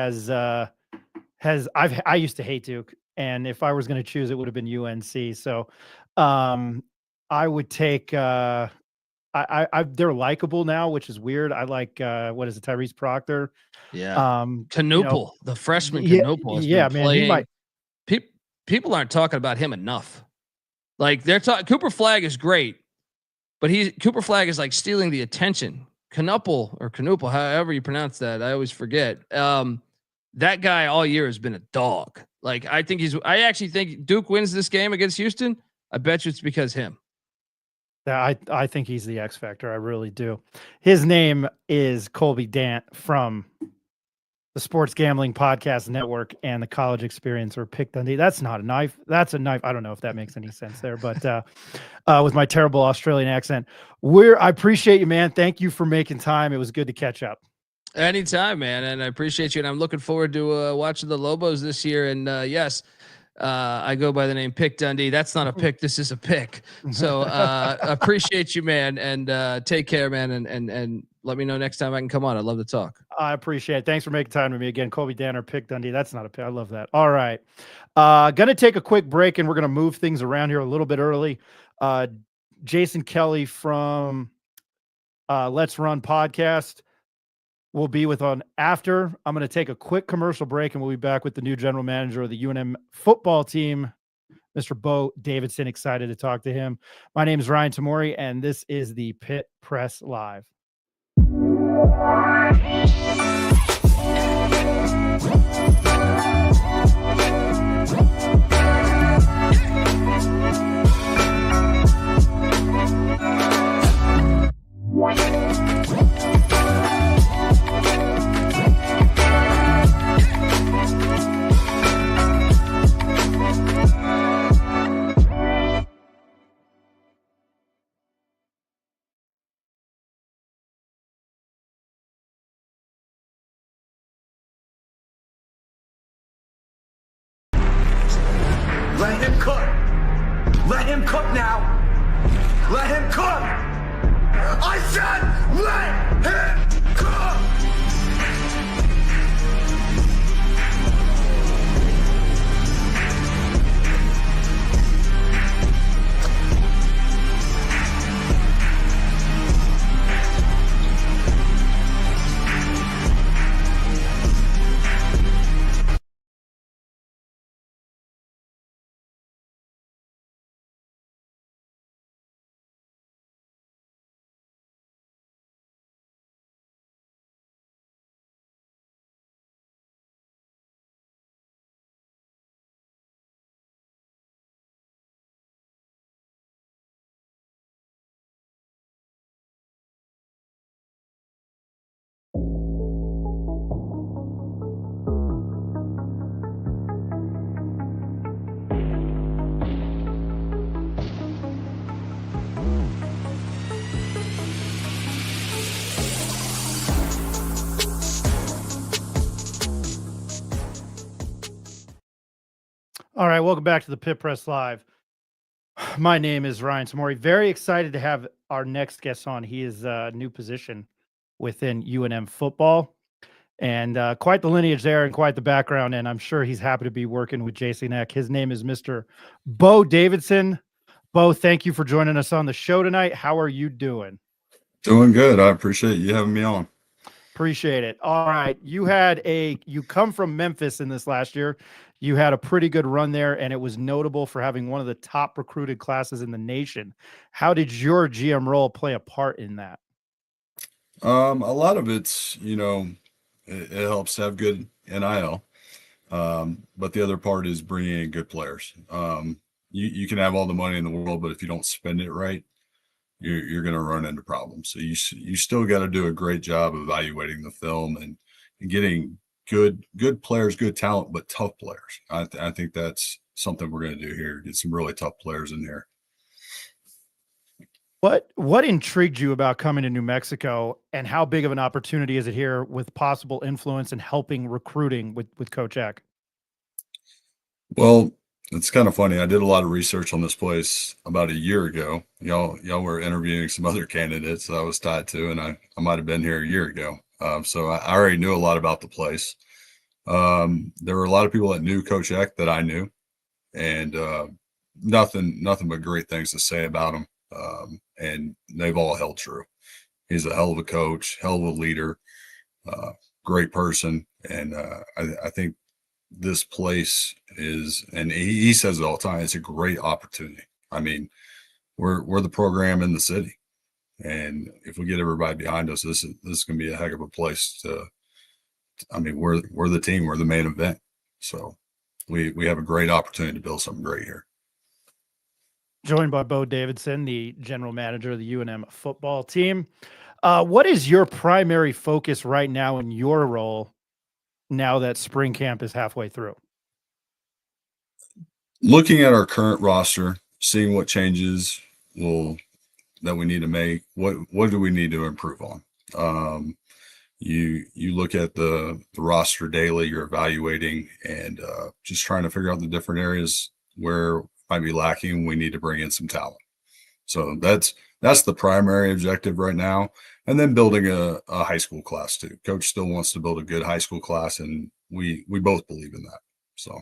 I used to hate Duke. And if I was going to choose, it would have been UNC. So I would take they're likable now, which is weird. I like what is it, Tyrese Proctor? Yeah. Canople, the freshman Canople. Yeah, man. He might. People aren't talking about him enough. Like they're talking. Cooper Flagg is great, but Cooper Flagg is like stealing the attention. Canople, however you pronounce that, I always forget. That guy all year has been a dog. Like I actually think Duke wins this game against Houston. I bet you it's because him. Yeah, I think he's the X factor. I really do. His name is Kobe Dant from the Sports Gambling Podcast Network and the College Experience, or Pick Dundee. That's not a knife. That's a knife. I don't know if that makes any sense there, but with my terrible Australian accent, I appreciate you, man. Thank you for making time. It was good to catch up. Anytime, man. And I appreciate you. And I'm looking forward to watching the Lobos this year. And yes, I go by the name Pick Dundee. That's not a pick. This is a pick. So appreciate you, man. And take care, man. And let me know next time I can come on. I'd love to talk. I appreciate it. Thanks for making time with me again. Kobe Dant or Pick Dundee. That's not a pick. I love that. All right. Going to take a quick break, and we're going to move things around here a little bit early. Jason Kelly from Let's Run podcast will be with on after. I'm going to take a quick commercial break, and we'll be back with the new general manager of the UNM football team, Mr. Bo Davidson. Excited to talk to him. My name is Ryan Tamori, and this is the Pit Press Live. Let him cook. Let him cook now. Let him cook. I said let him cook. All right, welcome back to the Pit Press Live. My name is Ryan Tamori. Very excited to have our next guest on. He is a new position within UNM football, and quite the lineage there and quite the background. And I'm sure he's happy to be working with Jason Eck. His name is Mr. Bo Davidson. Bo, thank you for joining us on the show tonight. How are you doing? Doing good. I appreciate you having me on. Appreciate it. All right. You come from Memphis in this last year. You had a pretty good run there, and it was notable for having one of the top recruited classes in the nation. How did your GM role play a part in that? A lot of it's, it helps to have good NIL. But the other part is bringing in good players. You can have all the money in the world, but if you don't spend it right, you're going to run into problems. So you still got to do a great job evaluating the film and getting good players, good talent, but tough players. I think that's something we're going to do here. Get some really tough players in here. What intrigued you about coming to New Mexico, and how big of an opportunity is it here with possible influence in helping recruiting with Coach Eck? Well, it's kind of funny. I did a lot of research on this place about a year ago. Y'all were interviewing some other candidates that I was tied to, and I might have been here a year ago. So I already knew a lot about the place. There were a lot of people that knew Coach Eck that I knew, and nothing but great things to say about him. And they've all held true. He's a hell of a coach, hell of a leader, great person, and I think this place is, and he says it all the time, it's a great opportunity. I mean, we're the program in the city, and if we get everybody behind us, this is going to be a heck of a place to. I mean, we're the team, we're the main event, so we have a great opportunity to build something great here. Joined by Bo Davidson, the general manager of the UNM football team. What is your primary focus right now in your role, now that spring camp is halfway through? Looking at our current roster, seeing what changes that we need to make. What do we need to improve on? You look at the roster daily, you're evaluating, and just trying to figure out the different areas where might be lacking. We need to bring in some talent. So that's the primary objective right now. And then building a high school class too. Coach still wants to build a good high school class, and we both believe in that. So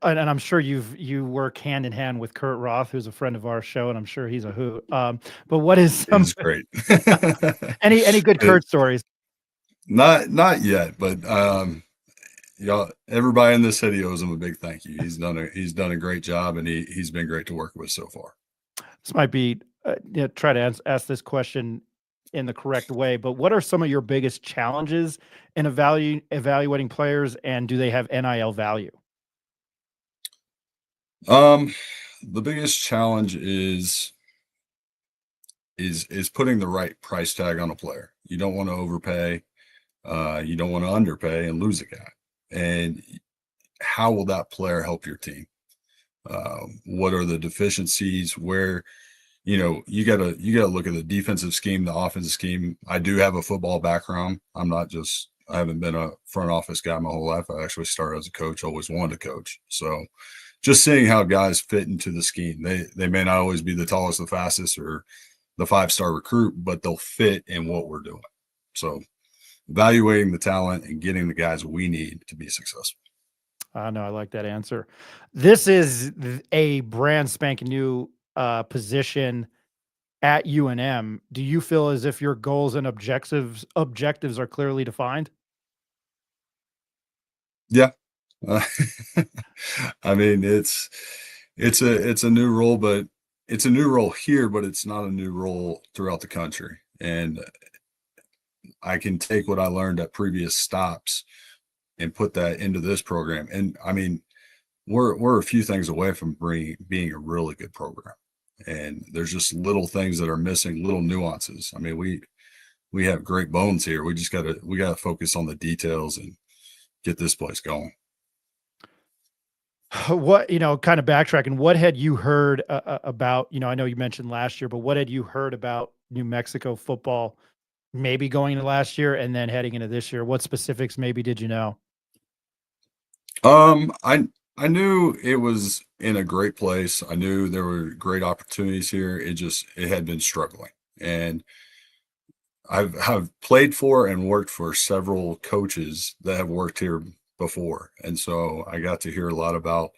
and I'm sure you work hand in hand with Kurt Roth, who's a friend of our show, and I'm sure he's a hoot. But what is some great. any good Kurt stories? Not yet, but everybody in this city owes him a big thank you. He's done a great job, and he's been great to work with so far. This might be try to ask this question in the correct way, but what are some of your biggest challenges in evaluating players, and do they have NIL value? The biggest challenge is putting the right price tag on a player. You don't want to overpay, you don't want to underpay and lose a guy. And how will that player help your team? What are the deficiencies? Where you gotta look at the defensive scheme, the offensive scheme. I do have a football background. I haven't been a front office guy my whole life. I actually started as a coach, always wanted to coach. So just seeing how guys fit into the scheme. They may not always be the tallest, the fastest, or the 5-star recruit, but they'll fit in what we're doing. So evaluating the talent and getting the guys we need to be successful. No, I like that answer. This is a brand spanking new position at UNM. Do you feel as if your goals and objectives are clearly defined? Yeah. I mean, it's a new role, but it's a new role here, but it's not a new role throughout the country. And I can take what I learned at previous stops and put that into this program. And I mean, we're a few things away from being a really good program. And there's just little things that are missing, little nuances. I mean, we have great bones here. We gotta focus on the details and get this place going. What, kind of backtracking, what had you heard about, I know you mentioned last year, but what had you heard about New Mexico football maybe going into last year and then heading into this year? What specifics maybe did you know? I knew it was in a great place. I knew there were great opportunities here. It had been struggling. And have played for and worked for several coaches that have worked here before. And so I got to hear a lot about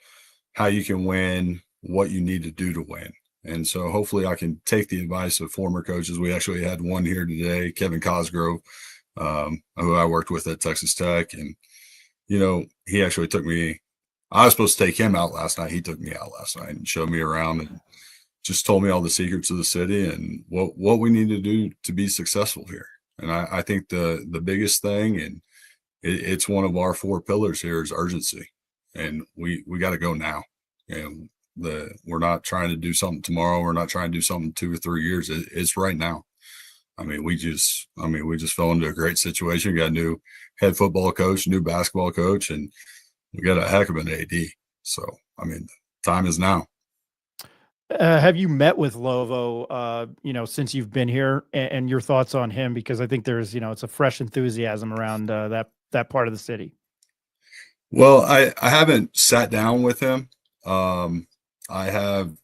how you can win, what you need to do to win. And so hopefully I can take the advice of former coaches. We actually had one here today, Kevin Cosgrove, who I worked with at Texas Tech. And, he actually took me, I was supposed to take him out last night. He took me out last night and showed me around and just told me all the secrets of the city and what we need to do to be successful here. And I think the biggest thing, and it's one of our 4 pillars here, is urgency. And we got to go now. And we're not trying to do something tomorrow. We're not trying to do something 2 or 3 years. It's right now. We just fell into a great situation. We got a new head football coach, new basketball coach, and we got a heck of an AD. So, time is now. Have you met with Lobo, since you've been here, and your thoughts on him? Because I think there's, it's a fresh enthusiasm around that part of the city. Well, I haven't sat down with him. I have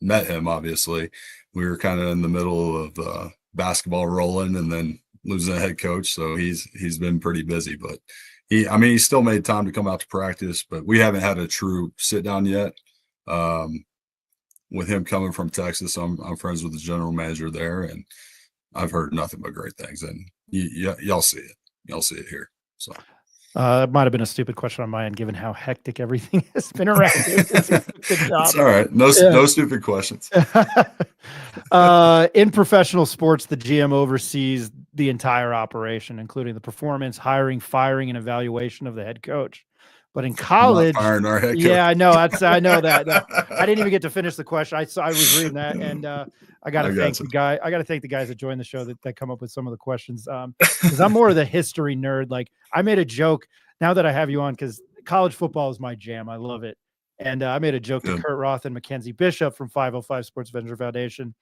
met him. Obviously, we were kind of in the middle of basketball rolling, and then losing a head coach, so he's been pretty busy. But he still made time to come out to practice. But we haven't had a true sit down yet. With him coming from Texas, I'm friends with the general manager there, and I've heard nothing but great things. And y'all see it. Y'all see it here. So. It might have been a stupid question on my end, given how hectic everything has been around here. It's all right. No stupid questions. In professional sports, the GM oversees the entire operation, including the performance, hiring, firing, and evaluation of the head coach. But in college, firing our head coach. Yeah, I know. I know that. No, I didn't even get to finish the question. I was reading that, and I got to thank the guy. I got to thank the guys that joined the show that come up with some of the questions. Because I'm more of the history nerd. Like, I made a joke now that I have you on, because college football is my jam. I love it. And I made a joke to Kurt Roth and Mackenzie Bishop from 505 Sports Venture Foundation.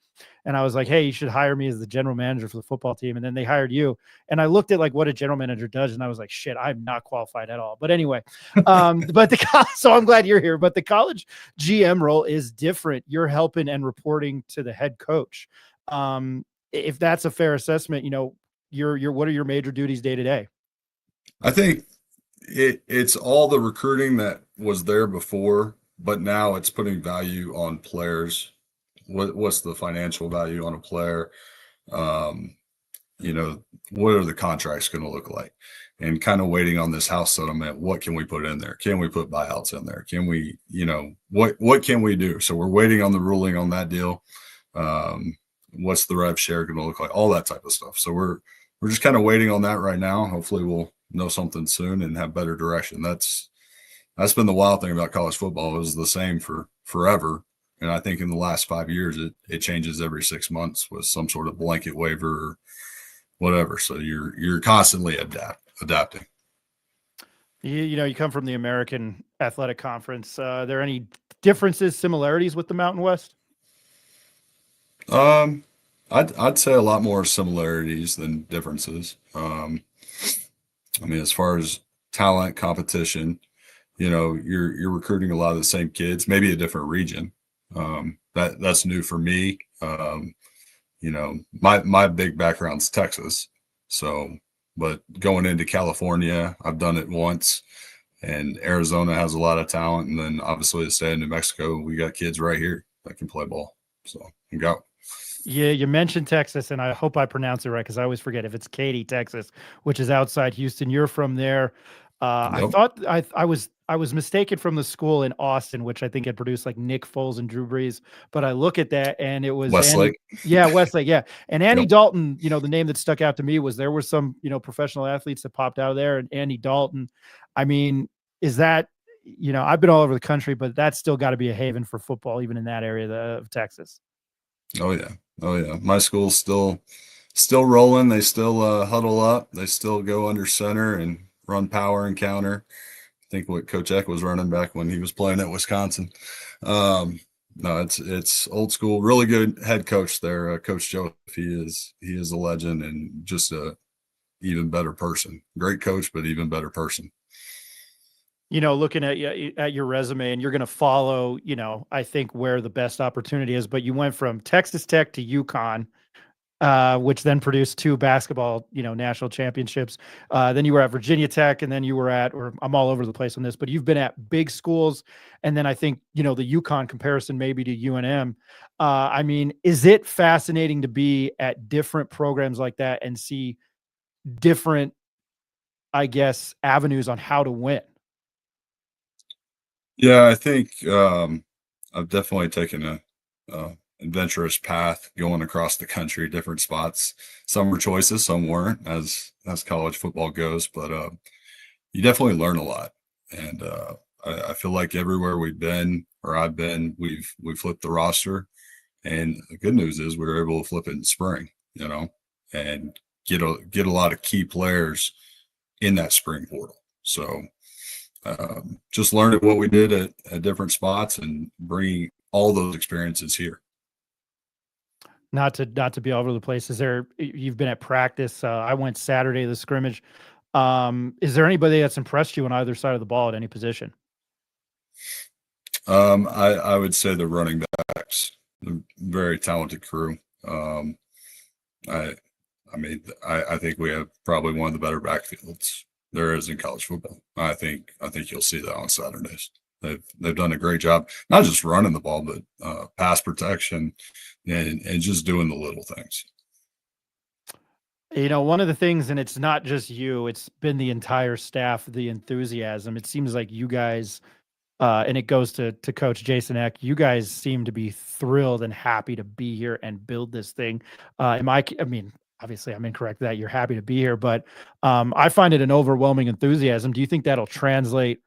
And I was like, hey, you should hire me as the general manager for the football team. And then they hired you. And I looked at like what a general manager does. And I was like, shit, I'm not qualified at all. But anyway, so I'm glad you're here. But the college GM role is different. You're helping and reporting to the head coach. If that's a fair assessment, what are your major duties day to day? I think it's all the recruiting that was there before, but now it's putting value on players. What's the financial value on a player? What are the contracts going to look like? And kind of waiting on this house settlement. What can we put in there? Can we put buyouts in there? Can we, what can we do? So we're waiting on the ruling on that deal. What's the rev share going to look like? All that type of stuff. So we're just kind of waiting on that right now. Hopefully we'll know something soon and have better direction. That's been the wild thing about college football. It was the same for forever. And I think in the last 5 years, it changes every 6 months with some sort of blanket waiver or whatever. So you're constantly adapting. You come from the American Athletic Conference. Are there any differences, similarities with the Mountain West? I'd say a lot more similarities than differences. As far as talent, competition, you're recruiting a lot of the same kids, maybe a different region. That's new for me. My big background's Texas. So, but going into California, I've done it once, and Arizona has a lot of talent. And then obviously the state of New Mexico, we got kids right here that can play ball. So go. Yeah, you mentioned Texas, and I hope I pronounce it right, because I always forget. If it's Katy, Texas, which is outside Houston, you're from there. Nope. I thought I was mistaken from the school in Austin, which I think had produced like Nick Foles and Drew Brees. But I look at that, and it was Westlake. Westlake. Yeah, and Andy Dalton. The name that stuck out to me was there were some professional athletes that popped out of there, and Andy Dalton. Is that I've been all over the country, but that's still got to be a haven for football, even in that area of Texas. Oh yeah. My school's still rolling. They still huddle up. They still go under center and run power and counter. I think what Coach Eck was running back when he was playing at Wisconsin. No, it's old school. Really good head coach there, Coach Joseph. He is a legend and just a even better person. Great coach, but even better person. Looking at your resume, and you're going to follow, I think where the best opportunity is, but you went from Texas Tech to UConn, which then produced 2 basketball, national championships. Then you were at Virginia Tech, and then you were or I'm all over the place on this, but you've been at big schools. And then I think, the UConn comparison maybe to UNM. I mean, is it fascinating to be at different programs like that and see different, I guess, avenues on how to win? Yeah, I think I've definitely taken a adventurous path going across the country, different spots. Some were choices, some weren't, as college football goes. But you definitely learn a lot, and I feel like everywhere we've been or I've been, we've flipped the roster. And the good news is we were able to flip it in spring, and get a lot of key players in that spring portal. So just learning what we did at different spots and bringing all those experiences here. Not to be all over the place. You've been at practice. I went Saturday to the scrimmage. Is there anybody that's impressed you on either side of the ball at any position? I would say the running backs, the very talented crew. I think we have probably one of the better backfields there is in college football. I think you'll see that on Saturdays. They've done a great job, not just running the ball, but pass protection and just doing the little things. One of the things, and it's not just you, it's been the entire staff, the enthusiasm. It seems like you guys, and it goes to Coach Jason Eck, you guys seem to be thrilled and happy to be here and build this thing. I mean, obviously I'm incorrect that you're happy to be here, but I find it an overwhelming enthusiasm. Do you think that'll translate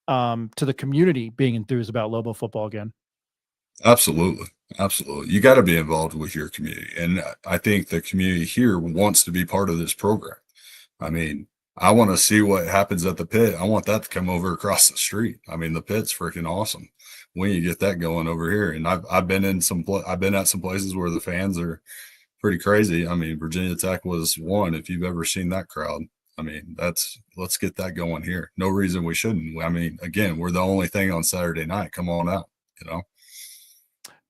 to the community being enthused about Lobo football again? Absolutely. Absolutely. You got to be involved with your community. And I think the community here wants to be part of this program. I mean, I want to see what happens at the pit. I want that to come over across the street. I mean, the pit's freaking awesome when you get that going over here. And I've been at some places where the fans are pretty crazy. I mean, Virginia Tech was one, if you've ever seen that crowd. I mean, let's get that going here. No reason we shouldn't. I mean, again, we're the only thing on Saturday night. Come on out,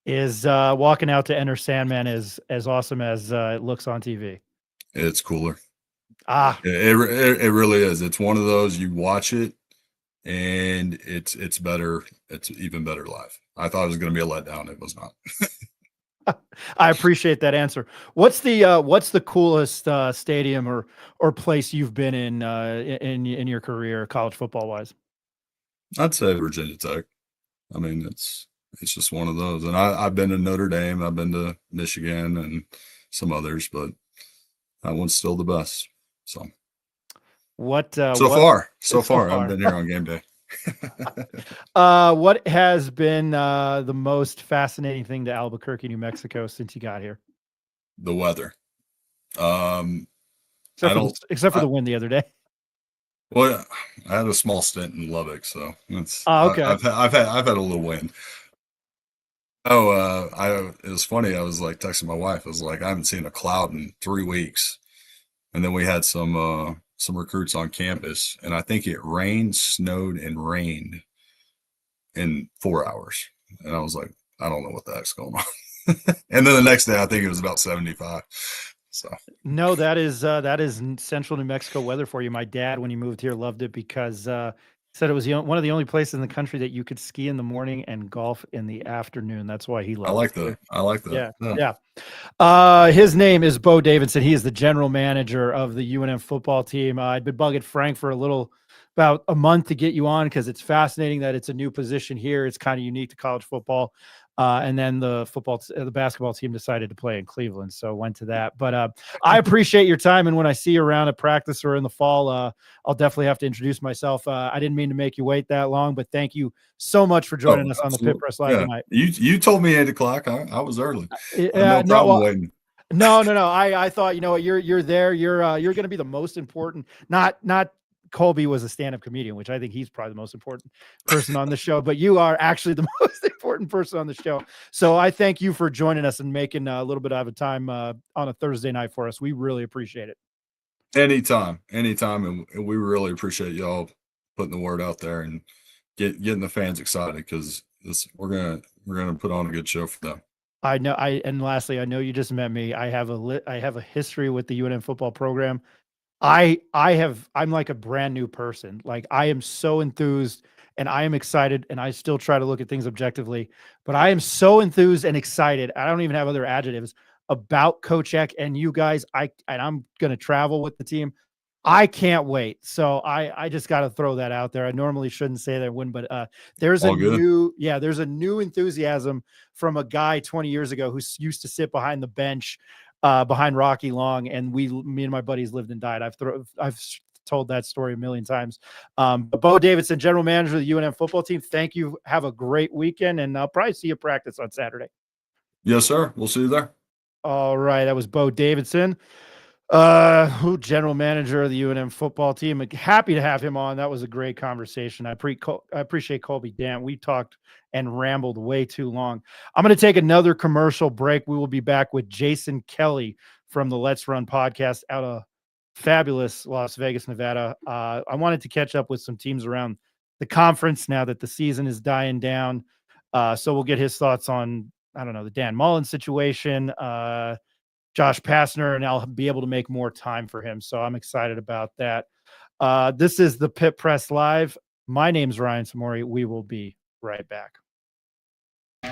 Is walking out to Enter Sandman as awesome as it looks on TV? It's cooler. It really is. It's one of those, you watch it and it's better. It's even better live. I thought it was going to be a letdown. It was not. I appreciate that answer. What's the coolest stadium or place you've been in your career, college football wise? I'd say Virginia Tech. I mean, it's just one of those. And I've been to Notre Dame, I've been to Michigan and some others, but that one's still the best. So so far I've been here on game day. What has been the most fascinating thing to Albuquerque, New Mexico since you got here? The weather. Except for the win the other day. Well, I had a small stint in Lubbock, so it's okay. I've had a little wind. It was funny. I was like texting my wife. I was like, I haven't seen a cloud in 3 weeks. And then we had some recruits on campus, and I think it rained, snowed, and rained in 4 hours. And I was like, I don't know what the heck's going on. And then the next day, I think it was about 75. So no, that is central New Mexico weather for you. My dad, when he moved here, loved it because said it was one of the only places in the country that you could ski in the morning and golf in the afternoon. That's why he loved it. I like that. Yeah. His name is Bo Davidson. He is the general manager of the UNM football team. I'd been bugging Frank for about a month to get you on because it's fascinating that it's a new position here. It's kind of unique to college football. And then the basketball team decided to play in Cleveland, so went to that. But I appreciate your time, and when I see you around at practice or in the fall, I'll definitely have to introduce myself. I didn't mean to make you wait that long, but thank you so much for joining us on the Pit Press Live tonight. You told me 8 o'clock. I was early. No problem waiting. No. I thought, you're there. You're going to be the most important. Not Kobe was a stand-up comedian, which I think he's probably the most important person on the show, but you are actually the most important person on the show. So I thank you for joining us and making a little bit of a time on a Thursday night for us. We really appreciate it. Anytime. And we really appreciate y'all putting the word out there and getting the fans excited, because we're gonna put on a good show for them. I know. And lastly, I know you just met me. I have a history with the UNM football program. I'm like a brand new person. Like, I am so enthused and I am excited, and I still try to look at things objectively, but I am so enthused and excited. I don't even have other adjectives about Coach Eck and you guys. I'm going to travel with the team. I can't wait. So I just got to throw that out there. I normally shouldn't say that I wouldn't, but there's All good. there's a new enthusiasm from a guy 20 years ago who used to sit behind the bench behind Rocky Long, and me and my buddies lived and died. I've told that story a million times. But Bo Davidson, general manager of the UNM football team, thank you. Have a great weekend, and I'll probably see you practice on Saturday. Yes, sir. We'll see you there. All right. That was Beau Davidson, general manager of the UNM football team. Happy to have him on. That was a great conversation. I appreciate Kobe Dant. We talked and rambled way too long. I'm going to take another commercial break. We will be back with Jason Kelly from the Let's Run podcast out of fabulous Las Vegas, Nevada. I wanted to catch up with some teams around the conference now that the season is dying down. So we'll get his thoughts on, I don't know, the Dan Mullen situation, Josh Pastner, and I'll be able to make more time for him. So I'm excited about that. This is the Pit Press Live. My name's Ryan Samori. We will be right back.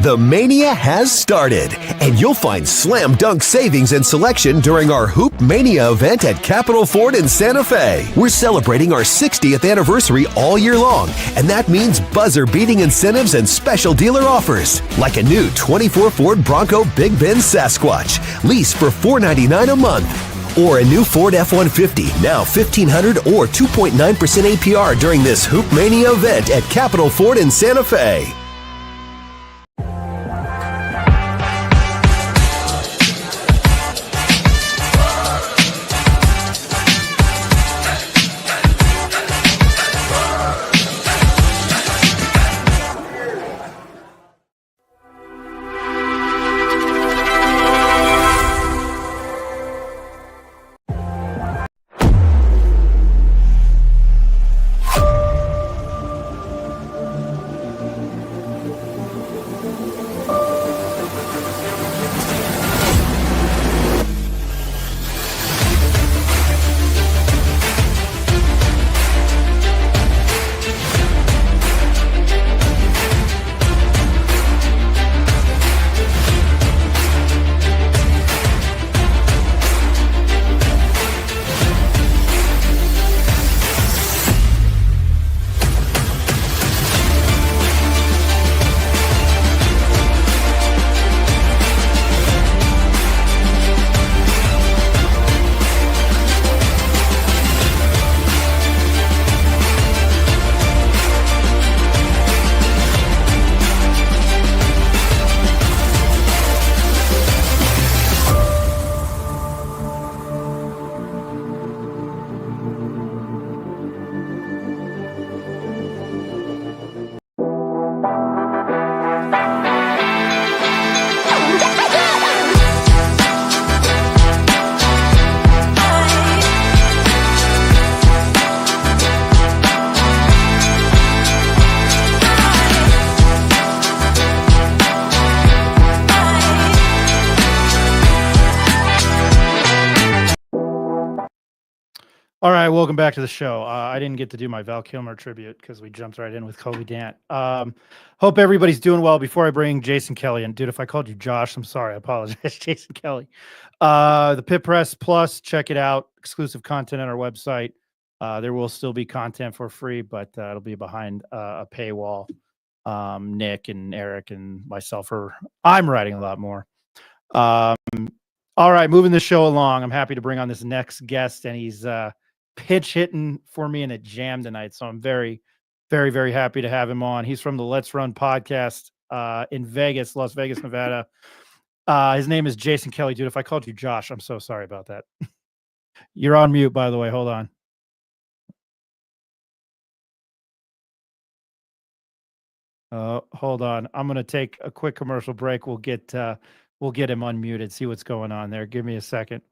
The Mania has started, and you'll find slam dunk savings and selection during our Hoop Mania event at Capitol Ford in Santa Fe. We're celebrating our 60th anniversary all year long, and that means buzzer-beating incentives and special dealer offers, like a new 24 Ford Bronco Big Bend Sasquatch, lease for $499 a month. Or a new Ford F-150, now $1,500 or 2.9% APR during this Hoop Mania event at Capitol Ford in Santa Fe. All right, welcome back to the show. I didn't get to do my Val Kilmer tribute because we jumped right in with Kobe Dant. Hope everybody's doing well. Before I bring Jason Kelly in, dude, if I called you Josh, I'm sorry. I apologize, Jason Kelly. The Pit Press Plus, check it out. Exclusive content on our website. There will still be content for free, but it'll be behind a paywall. Nick and Eric and myself I'm writing a lot more. All right, moving the show along. I'm happy to bring on this next guest, and he's pitch hitting for me in a jam tonight. So I'm very, very, very happy to have him on. He's from the Let's Run podcast in Vegas, Las Vegas, Nevada. His name is Jason Kelly. Dude, if I called you Josh, I'm so sorry about that. You're on mute, by the way. Hold on. Hold on. I'm going to take a quick commercial break. We'll get him unmuted, see what's going on there. Give me a second.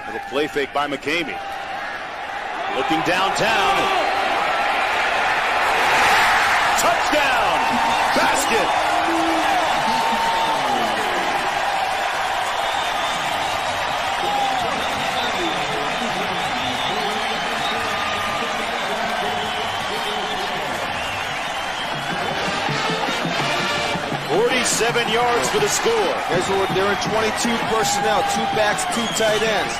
Little play fake by McCamey. Looking downtown. Touchdown. Basket. 47 yards for the score. Here's what they're in 22 personnel, 2 backs, 2 tight ends.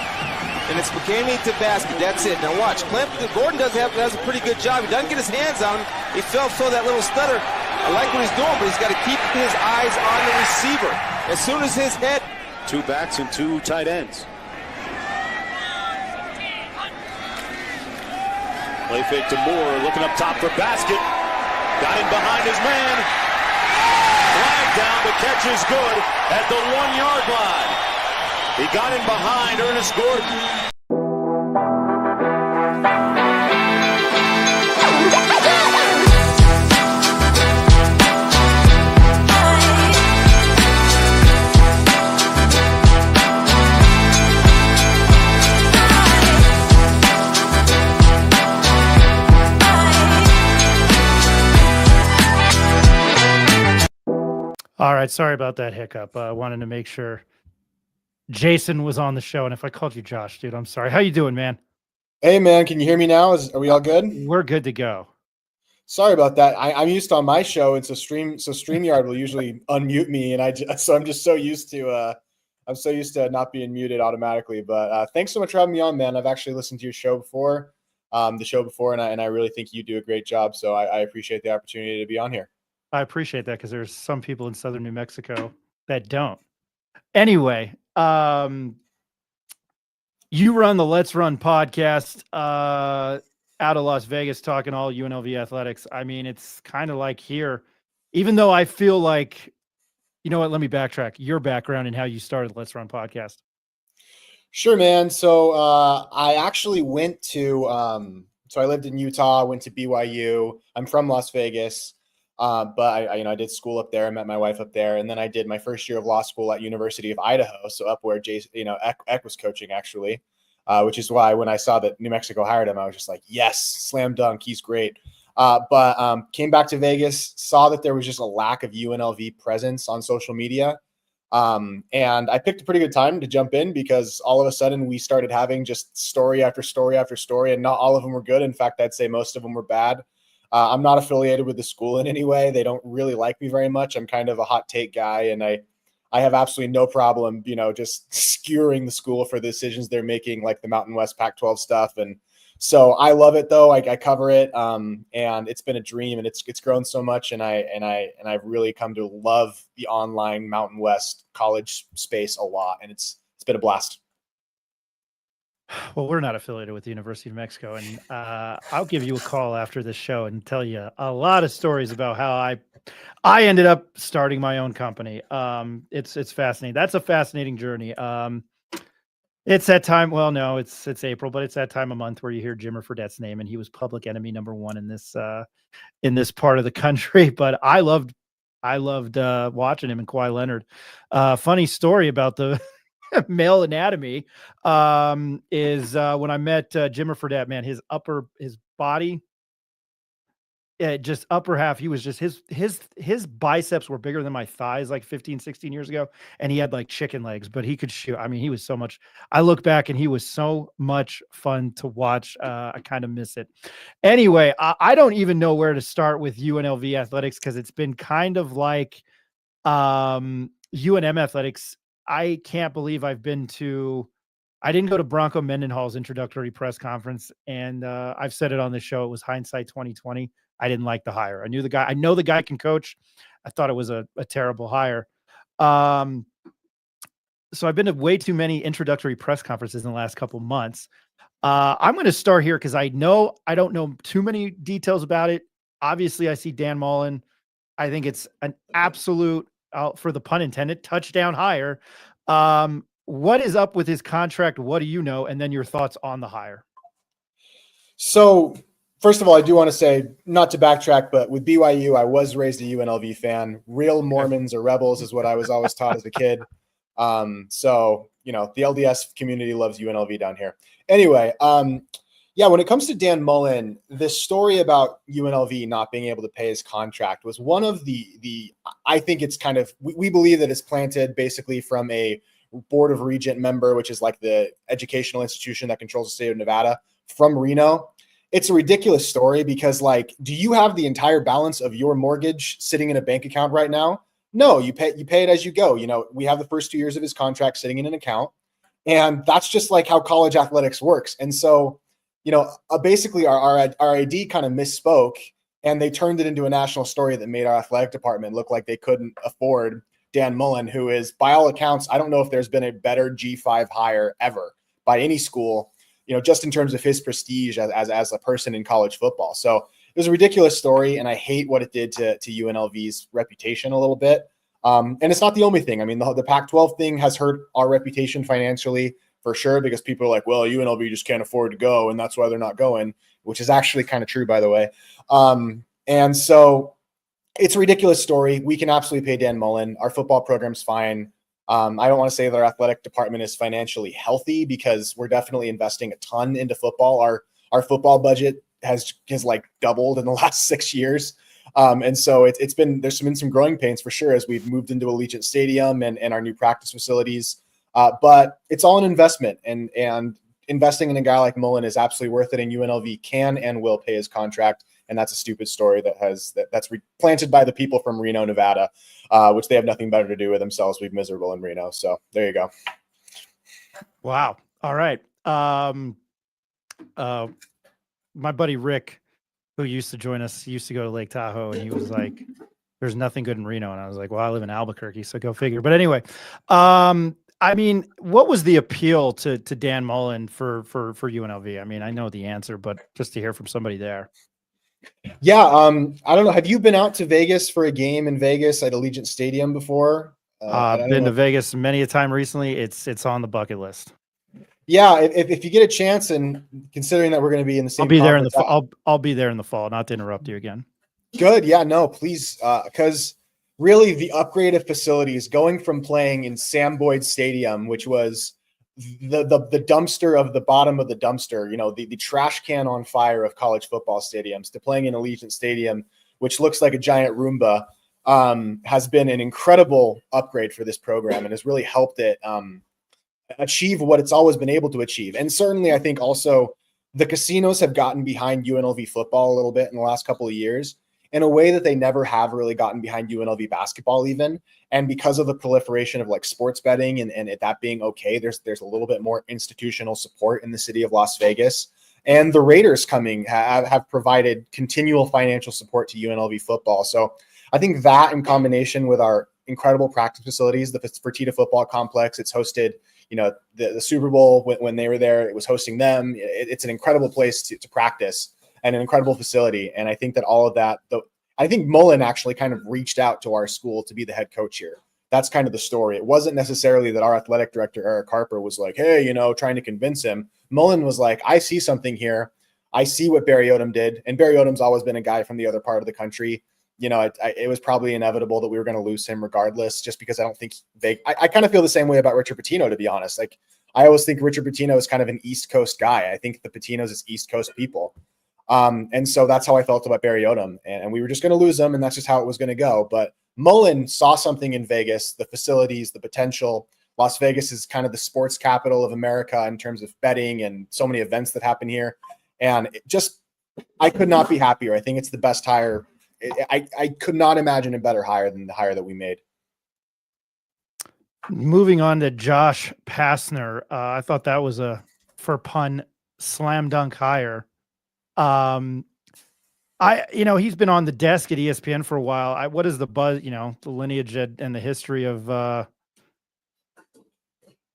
And it's McKamey to basket. That's it. Now watch. Gordon does a pretty good job. He doesn't get his hands on him. He saw that little stutter. I like what he's doing, but he's got to keep his eyes on the receiver. As soon as his head. 2 backs and 2 tight ends. Play fake to Moore, looking up top for basket. Got him behind his man. Flag down, the catch is good at the 1-yard line. He got him behind Ernest Gordon. All right, sorry about that hiccup. I wanted to make sure Jason was on the show, and if I called you Josh, dude, I'm sorry. How you doing, man? Hey, man, can you hear me now? Are we all good? We're good to go. Sorry about that. I'm used to on my show, and so StreamYard will usually unmute me, and I'm just so used to not being muted automatically. But thanks so much for having me on, man. I've actually listened to your show before, and I really think you do a great job. So I appreciate the opportunity to be on here. I appreciate that because there's some people in southern New Mexico that don't. Anyway, you run the Let's Run podcast out of Las Vegas, talking all UNLV athletics. I mean, it's kind of like here, even though I feel like, you know what, let me backtrack. Your background and how you started the Let's Run podcast. Sure, man. So I actually went to, so I lived in Utah, went to BYU. I'm from Las Vegas. But I did school up there. I met my wife up there, and then I did my first year of law school at University of Idaho. So up where Eck was coaching, actually, which is why when I saw that New Mexico hired him, I was just like, yes, slam dunk. He's great. But came back to Vegas, saw that there was just a lack of UNLV presence on social media. And I picked a pretty good time to jump in because all of a sudden we started having just story after story after story, and not all of them were good. In fact, I'd say most of them were bad. I'm not affiliated with the school in any way. They don't really like me very much. I'm kind of a hot take guy, and I have absolutely no problem, just skewering the school for the decisions they're making, like the Mountain West Pac-12 stuff. And so I love it, though. I cover it, and it's been a dream, and it's grown so much. And I've really come to love the online Mountain West college space a lot, and it's been a blast. Well, we're not affiliated with the University of Mexico, and I'll give you a call after this show and tell you a lot of stories about how I ended up starting my own company. It's fascinating. That's a fascinating journey. It's that time. Well, no, it's April, but it's that time of month where you hear Jimmer Fredette's name, and he was public enemy #1 in this part of the country. But I loved watching him and Kawhi Leonard. Funny story about the male anatomy is when I met Jimmer Fredette, man, his body, just upper half, he was just his biceps were bigger than my thighs like 15, 16 years ago, and he had like chicken legs, but he could shoot. I mean, he was so much, I look back and he was so much fun to watch. I kind of miss it. Anyway, I don't even know where to start with UNLV athletics because it's been kind of like UNM athletics. I can't believe I didn't go to Bronco Mendenhall's introductory press conference. And I've said it on the show. It was hindsight 2020. I didn't like the hire. I knew the guy. I know the guy can coach. I thought it was a terrible hire. So I've been to way too many introductory press conferences in the last couple months. I'm going to start here because I don't know too many details about it. Obviously, I see Dan Mullen. I think it's an absolute, for the pun intended, touchdown hire. What is up with his contract? What do you know? And then your thoughts on the hire. So first of all, I do want to say, not to backtrack, but with BYU, I was raised a UNLV fan. Real Mormons or rebels is what I was always taught as a kid. So, the LDS community loves UNLV down here. Anyway, Yeah, when it comes to Dan Mullen, this story about UNLV not being able to pay his contract was one of the I think it's kind of we believe that it's planted basically from a Board of Regent member, which is like the educational institution that controls the state of Nevada, from Reno. It's a ridiculous story because, like, do you have the entire balance of your mortgage sitting in a bank account right now? No, you pay it as you go. You know, we have the first 2 years of his contract sitting in an account, and that's just like how college athletics works. And so, you know, basically our AD kind of misspoke, and they turned it into a national story that made our athletic department look like they couldn't afford Dan Mullen, who is, by all accounts, I don't know if there's been a better G5 hire ever by any school, you know, just in terms of his prestige as a person in college football. So it was a ridiculous story, and I hate what it did to UNLV's reputation a little bit. And it's not the only thing. I mean, the Pac-12 thing has hurt our reputation financially for sure, because people are like, well, UNLV just can't afford to go, and that's why they're not going, which is actually kind of true, by the way. And so it's a ridiculous story. We can absolutely pay Dan Mullen. Our football program's fine. I don't want to say that our athletic department is financially healthy, because we're definitely investing a ton into football. Our football budget has like doubled in the last 6 years. And so there's been some growing pains for sure as we've moved into Allegiant Stadium and our new practice facilities. But it's all an investment, and investing in a guy like Mullen is absolutely worth it. And UNLV can and will pay his contract. And that's a stupid story that's planted by the people from Reno, Nevada, which they have nothing better to do with themselves. We're miserable in Reno. So there you go. Wow. All right. My buddy Rick, who used to join us, used to go to Lake Tahoe, and he was like, there's nothing good in Reno. And I was like, well, I live in Albuquerque, so go figure. But anyway, I mean, what was the appeal to Dan Mullen for UNLV? I mean, I know the answer, but just to hear from somebody there. Yeah, I don't know. Have you been out to Vegas for a game in Vegas at Allegiant Stadium before? I've been to Vegas many a time recently. It's on the bucket list. Yeah, if you get a chance, and considering that we're going to be in the same, I'll be there in the fall. I'll be there in the fall. Not to interrupt you again. Good. Yeah. No. Please, because really the upgrade of facilities, going from playing in Sam Boyd Stadium, which was the dumpster of the bottom of the dumpster, you know, the trash can on fire of college football stadiums, to playing in Allegiant Stadium, which looks like a giant Roomba, has been an incredible upgrade for this program and has really helped it achieve what it's always been able to achieve. And certainly I think also the casinos have gotten behind UNLV football a little bit in the last couple of years, in a way that they never have really gotten behind UNLV basketball even. And because of the proliferation of like sports betting and it, that being okay, there's a little bit more institutional support in the city of Las Vegas. And the Raiders coming have provided continual financial support to UNLV football. So I think that, in combination with our incredible practice facilities, the Fertitta football complex, it's hosted, you know, the Super Bowl when they were there, it was hosting them. It's an incredible place to practice, and an incredible facility. And I think that all of that, I think Mullen actually kind of reached out to our school to be the head coach here. That's kind of the story. It wasn't necessarily that our athletic director, Eric Harper, was like, hey, you know, trying to convince him. Mullen was like, I see something here. I see what Barry Odom did. And Barry Odom's always been a guy from the other part of the country. You know, it was probably inevitable that we were going to lose him regardless, just because I don't think I kind of feel the same way about Richard Pitino, to be honest. Like, I always think Richard Pitino is kind of an East Coast guy. I think the Patinos is East Coast people. And so that's how I felt about Barry Odom, and we were just going to lose him, and that's just how it was going to go. But Mullen saw something in Vegas, the facilities, the potential. Las Vegas is kind of the sports capital of America in terms of betting and so many events that happen here. And I could not be happier. I think it's the best hire. I could not imagine a better hire than the hire that we made. Moving on to Josh Pastner. I thought that was for pun, slam dunk hire. He's been on the desk at ESPN for a while. What is the buzz, the lineage and the history of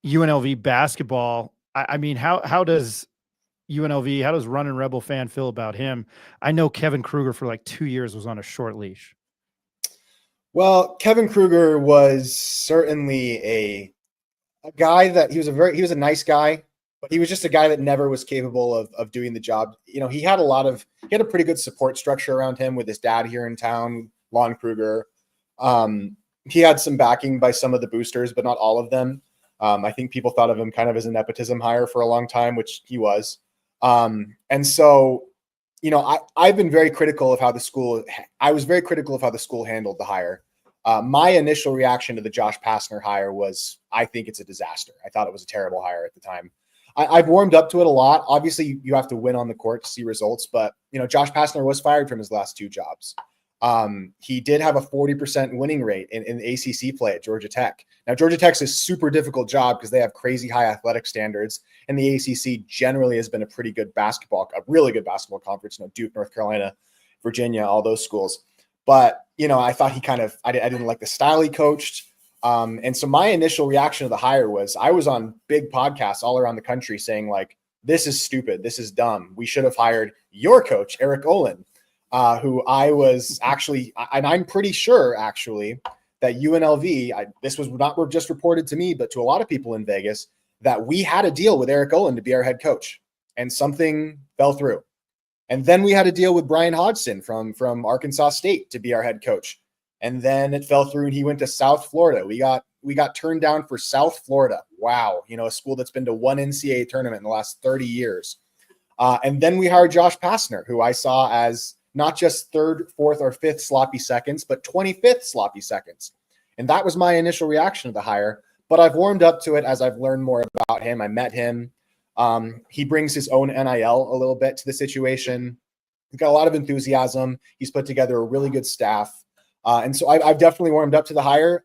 UNLV basketball? I mean, how does UNLV, how does Runnin' Rebel fan feel about him? I know Kevin Kruger for like 2 years was on a short leash. Well, Kevin Kruger was certainly a guy that he was a nice guy, but he was just a guy that never was capable of doing the job. You know, he had a pretty good support structure around him with his dad here in town, Lon Kruger. He had some backing by some of the boosters, but not all of them. I think people thought of him kind of as a nepotism hire for a long time, which he was. And so, I've been very critical of how I was very critical of how the school handled the hire. My initial reaction to the Josh Pastner hire was, I think it's a disaster. I thought it was a terrible hire at the time. I've warmed up to it a lot. Obviously, you have to win on the court to see results, but Josh Pastner was fired from his last 2 jobs. He did have a 40% winning rate in the ACC play at Georgia Tech. Now, Georgia Tech's a super difficult job because they have crazy high athletic standards, and the ACC generally has been a really good basketball conference. Duke, North Carolina, Virginia, all those schools. But I thought I didn't like the style he coached. And so my initial reaction to the hire was, I was on big podcasts all around the country saying, like, this is stupid. This is dumb. We should have hired your coach, Eric Olin, who I was actually, and I'm pretty sure actually that UNLV, this was not just reported to me, but to a lot of people in Vegas, that we had a deal with Eric Olin to be our head coach, and something fell through. And then we had a deal with Brian Hodgson from Arkansas State to be our head coach. And then it fell through and he went to South Florida. We got turned down for South Florida. Wow. A school that's been to one NCAA tournament in the last 30 years. And then we hired Josh Pastner, who I saw as not just 3rd, 4th, or 5th sloppy seconds, but 25th sloppy seconds. And that was my initial reaction to the hire. But I've warmed up to it as I've learned more about him. I met him. He brings his own NIL a little bit to the situation. He's got a lot of enthusiasm. He's put together a really good staff. And so I've definitely warmed up to the hire.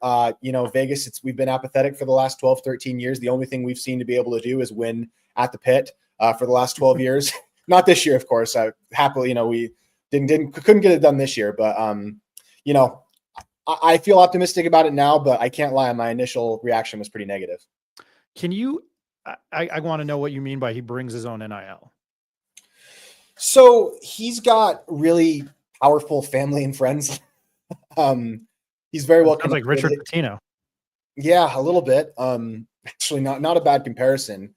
Vegas, we've been apathetic for the last 12, 13 years. The only thing we've seen to be able to do is win at the pit for the last 12 years. Not this year, of course. Happily, we couldn't get it done this year. But, I feel optimistic about it now, but I can't lie. My initial reaction was pretty negative. I want to know what you mean by he brings his own NIL. So he's got really powerful family and friends. He's very well connected. Like Richard Pitino. Yeah, a little bit. Actually, not a bad comparison,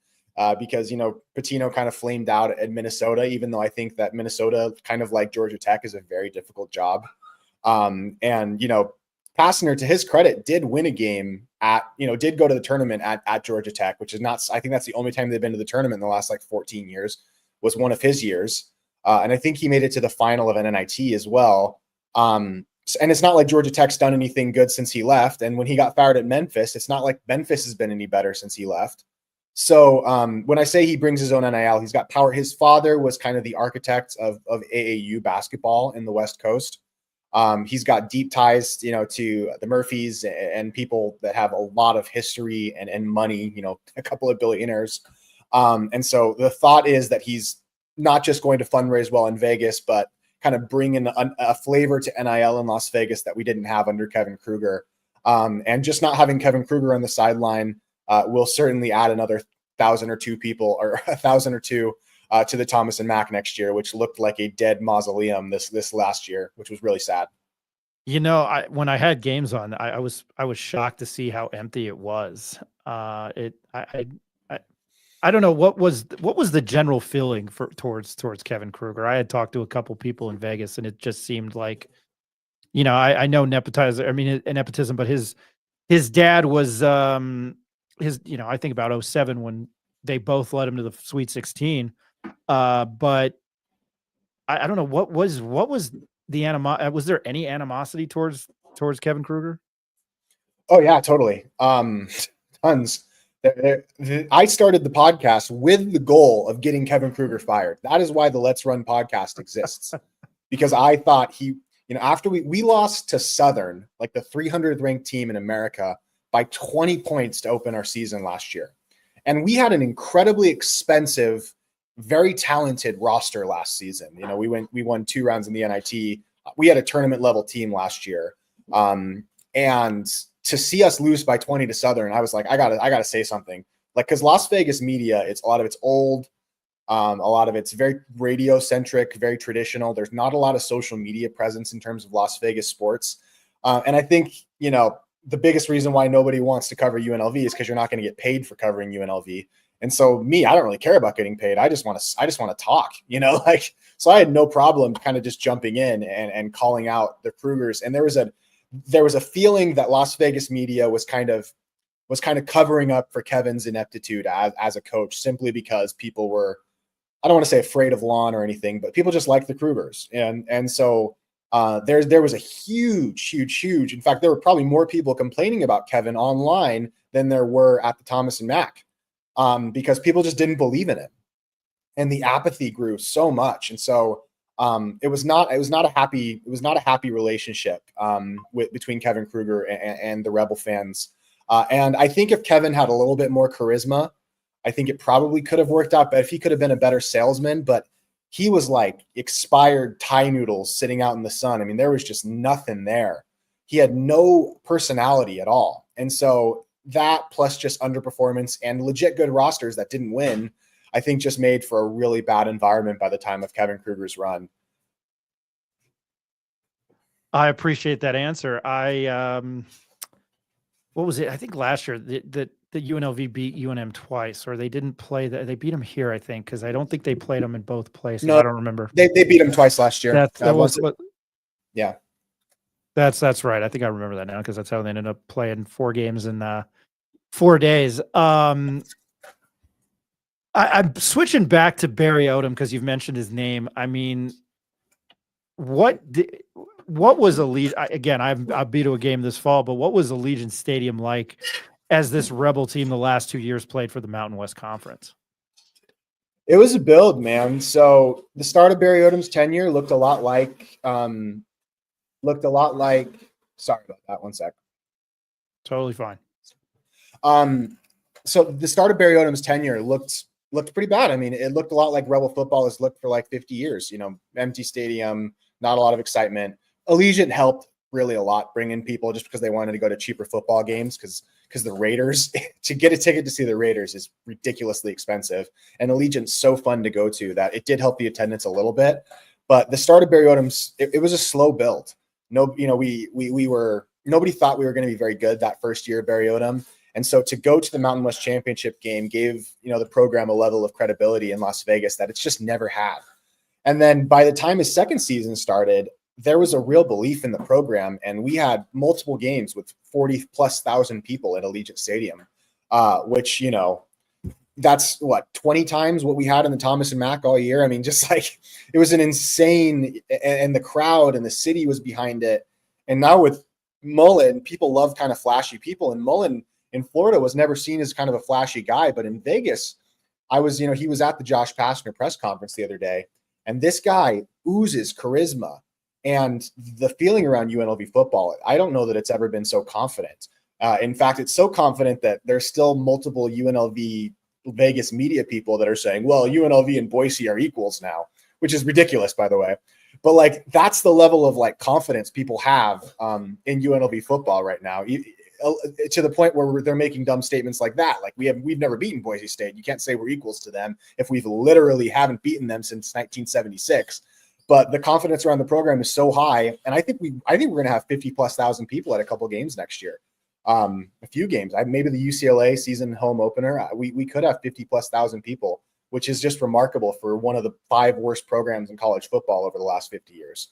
because Pitino kind of flamed out at Minnesota, even though I think that Minnesota, kind of like Georgia Tech, is a very difficult job. And Pastner, to his credit, did win a game did go to the tournament at Georgia Tech, which is not, I think that's the only time they've been to the tournament in the last 14 years, was one of his years. And I think he made it to the final of NNIT as well. And it's not like Georgia Tech's done anything good since he left. And when he got fired at Memphis, it's not like Memphis has been any better since he left. So when I say he brings his own NIL, he's got power. His father was kind of the architect of AAU basketball in the West Coast. He's got deep ties, to the Murphys and people that have a lot of history and money, a couple of billionaires. And so the thought is that he's not just going to fundraise well in Vegas, but kind of bring in a flavor to NIL in Las Vegas that we didn't have under Kevin Kruger. And just not having Kevin Kruger on the sideline will certainly add another 1,000 or 2 people, or 1,000 or 2 to the Thomas and Mack next year, which looked like a dead mausoleum this last year, which was really sad. When I had games on, I was shocked to see how empty it was. I don't know what was the general feeling towards Kevin Kruger. I had talked to a couple people in Vegas, and it just seemed like, I know nepotism, but his dad was I think about 07 when they both led him to the Sweet 16. But I don't know what was the was there any animosity towards Kevin Kruger? Oh yeah, totally. Tons. I started the podcast with the goal of getting Kevin Kruger fired. That is why the Let's Run podcast exists, because I thought after we lost to Southern, like the 300th ranked team in America, by 20 points to open our season last year. And we had an incredibly expensive, very talented roster last season. We won 2 rounds in the NIT. We had a tournament level team last year. And to see us lose by 20 to Southern, I was like, I gotta say something. Because Las Vegas media, a lot of it's old. A lot of it's very radio centric, very traditional. There's not a lot of social media presence in terms of Las Vegas sports. And I think, the biggest reason why nobody wants to cover UNLV is because you're not going to get paid for covering UNLV. And so I don't really care about getting paid. I just want to talk, so I had no problem kind of just jumping in and calling out the Krugers. And there was a feeling that Las Vegas media was kind of covering up for Kevin's ineptitude as a coach, simply because people were I don't want to say afraid of Lon or anything, but people just like the Krugers. And so there was a huge. In fact, there were probably more people complaining about Kevin online than there were at the Thomas and Mack, because people just didn't believe in him, and the apathy grew so much. And so it was not a happy relationship between Kevin Kruger and the Rebel fans. And I think if Kevin had a little bit more charisma, I think it probably could have worked out better if he could have been a better salesman. But he was like expired Thai noodles sitting out in the sun. I mean, there was just nothing there. He had no personality at all. And so that, plus just underperformance and legit good rosters that didn't win, I think just made for a really bad environment by the time of Kevin Kruger's run. I appreciate that answer. What was it? I think last year that UNLV beat UNM twice, or they didn't play that. They beat them here, I think, because I don't think they played them in both places. No, I don't remember. They beat them twice last year. That was what. Yeah, that's right. I think I remember that now, because that's how they ended up playing 4 games in 4 days. I'm switching back to Barry Odom because you've mentioned his name. I mean, what was Allegiant? Again, I've been to a game this fall, but what was Allegiant Stadium like as this Rebel team the last 2 years played for the Mountain West Conference? It was a build, man. So the start of Barry Odom's tenure looked a lot like. Sorry about that. 1 sec. Totally fine. So the start of Barry Odom's tenure looked pretty bad. I mean, it looked a lot like Rebel football has looked for like 50 years. You know, empty stadium, not a lot of excitement. Allegiant helped really a lot bring in people just because they wanted to go to cheaper football games, because the Raiders, to get a ticket to see the Raiders is ridiculously expensive, and Allegiant's so fun to go to that it did help the attendance a little bit. But the start of Barry Odom's, it was a slow build. No, you know, nobody thought we were going to be very good that first year of Barry Odom. And so to go to the Mountain West Championship game gave, you know, the program a level of credibility in Las Vegas that it's just never had. And then by the time his second season started, there was a real belief in the program, and we had multiple games with 40,000+ people at Allegiant Stadium, which, you know, that's what, 20 times what we had in the Thomas and Mack all year. I mean, just like, it was an insane, and the crowd and the city was behind it. And now with Mullen, people love kind of flashy people, and Mullen in Florida was never seen as kind of a flashy guy, but in Vegas, he was at the Josh Pastner press conference the other day, and this guy oozes charisma. And the feeling around UNLV football, I don't know that it's ever been so confident. In fact, it's so confident that there's still multiple UNLV Vegas media people that are saying, well, UNLV and Boise are equals now, which is ridiculous, by the way. But like, that's the level of like confidence people have in UNLV football right now, to the point where they're making dumb statements like that. Like, we've never beaten Boise State. You can't say we're equals to them if we've literally haven't beaten them since 1976. But the confidence around the program is so high, and I think we're going to have 50,000+ people at a couple games next year. A few games, maybe the UCLA season home opener. We could have 50,000+ people, which is just remarkable for one of the 5 worst programs in college football over the last 50 years.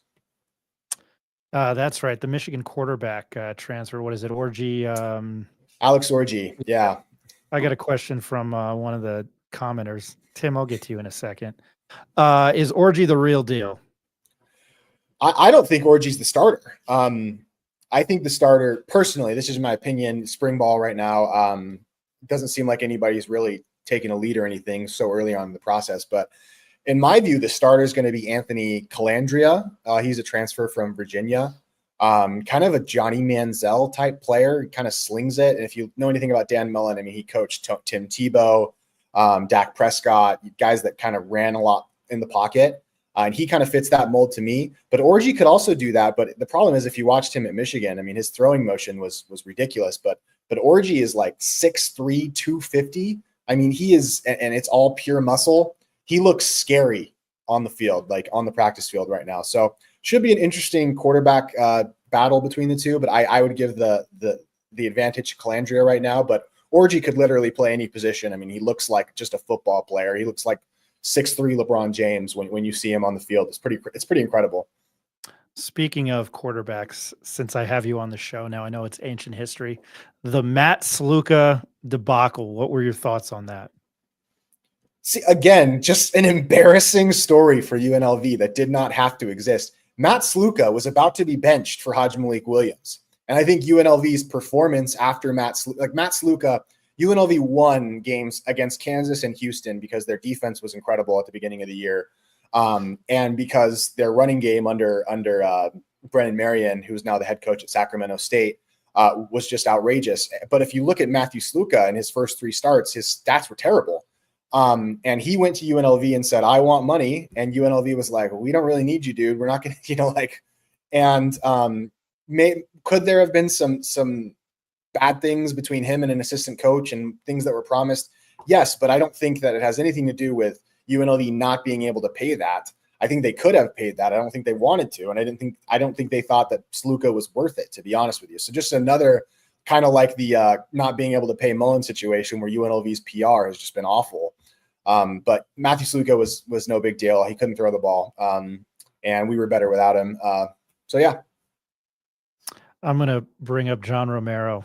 That's right. The Michigan quarterback transfer. What is it? Orji? Alex Orji. Yeah. I got a question from one of the commenters. Tim, I'll get to you in a second. Is Orji the real deal? I don't think Orji's the starter. I think the starter, personally, this is my opinion, spring ball right now, doesn't seem like anybody's really taking a lead or anything so early on in the process. But in my view, the starter is going to be Anthony Calandria. He's a transfer from Virginia. Kind of a Johnny Manziel type player. He kind of slings it. And if you know anything about Dan Mullen, I mean, he coached Tim Tebow, Dak Prescott, guys that kind of ran a lot in the pocket. And he kind of fits that mold to me. But Orji could also do that. But the problem is, if you watched him at Michigan, I mean, his throwing motion was ridiculous. But Orji is like 6'3", 250. I mean, he is, and it's all pure muscle. He looks scary on the field, like on the practice field right now. So should be an interesting quarterback battle between the two. But I would give the advantage to Calandria right now. But Orji could literally play any position. I mean, he looks like just a football player. He looks like 6'3" LeBron James when you see him on the field. It's pretty incredible. Speaking of quarterbacks, since I have you on the show now, I know it's ancient history. The Matt Sluka debacle. What were your thoughts on that? See, again, just an embarrassing story for UNLV that did not have to exist. Matt Sluka was about to be benched for Hajj Malik Williams. And I think UNLV's performance after Matt Sluka, UNLV won games against Kansas and Houston because their defense was incredible at the beginning of the year. And because their running game under Brennan Marion, who's now the head coach at Sacramento State, was just outrageous. But if you look at Matthew Sluka in his first 3 starts, his stats were terrible. And he went to UNLV and said, I want money. And UNLV was like, we don't really need you, dude. We're not going to, and could there have been some bad things between him and an assistant coach and things that were promised? Yes, but I don't think that it has anything to do with UNLV not being able to pay that. I think they could have paid that. I don't think they wanted to. And I don't think they thought that Sluka was worth it, to be honest with you. So just another kind of like the not being able to pay Mullen situation where UNLV's PR has just been awful. But Matthew Sluka was no big deal. He couldn't throw the ball. And we were better without him. So yeah. I'm going to bring up John Romero.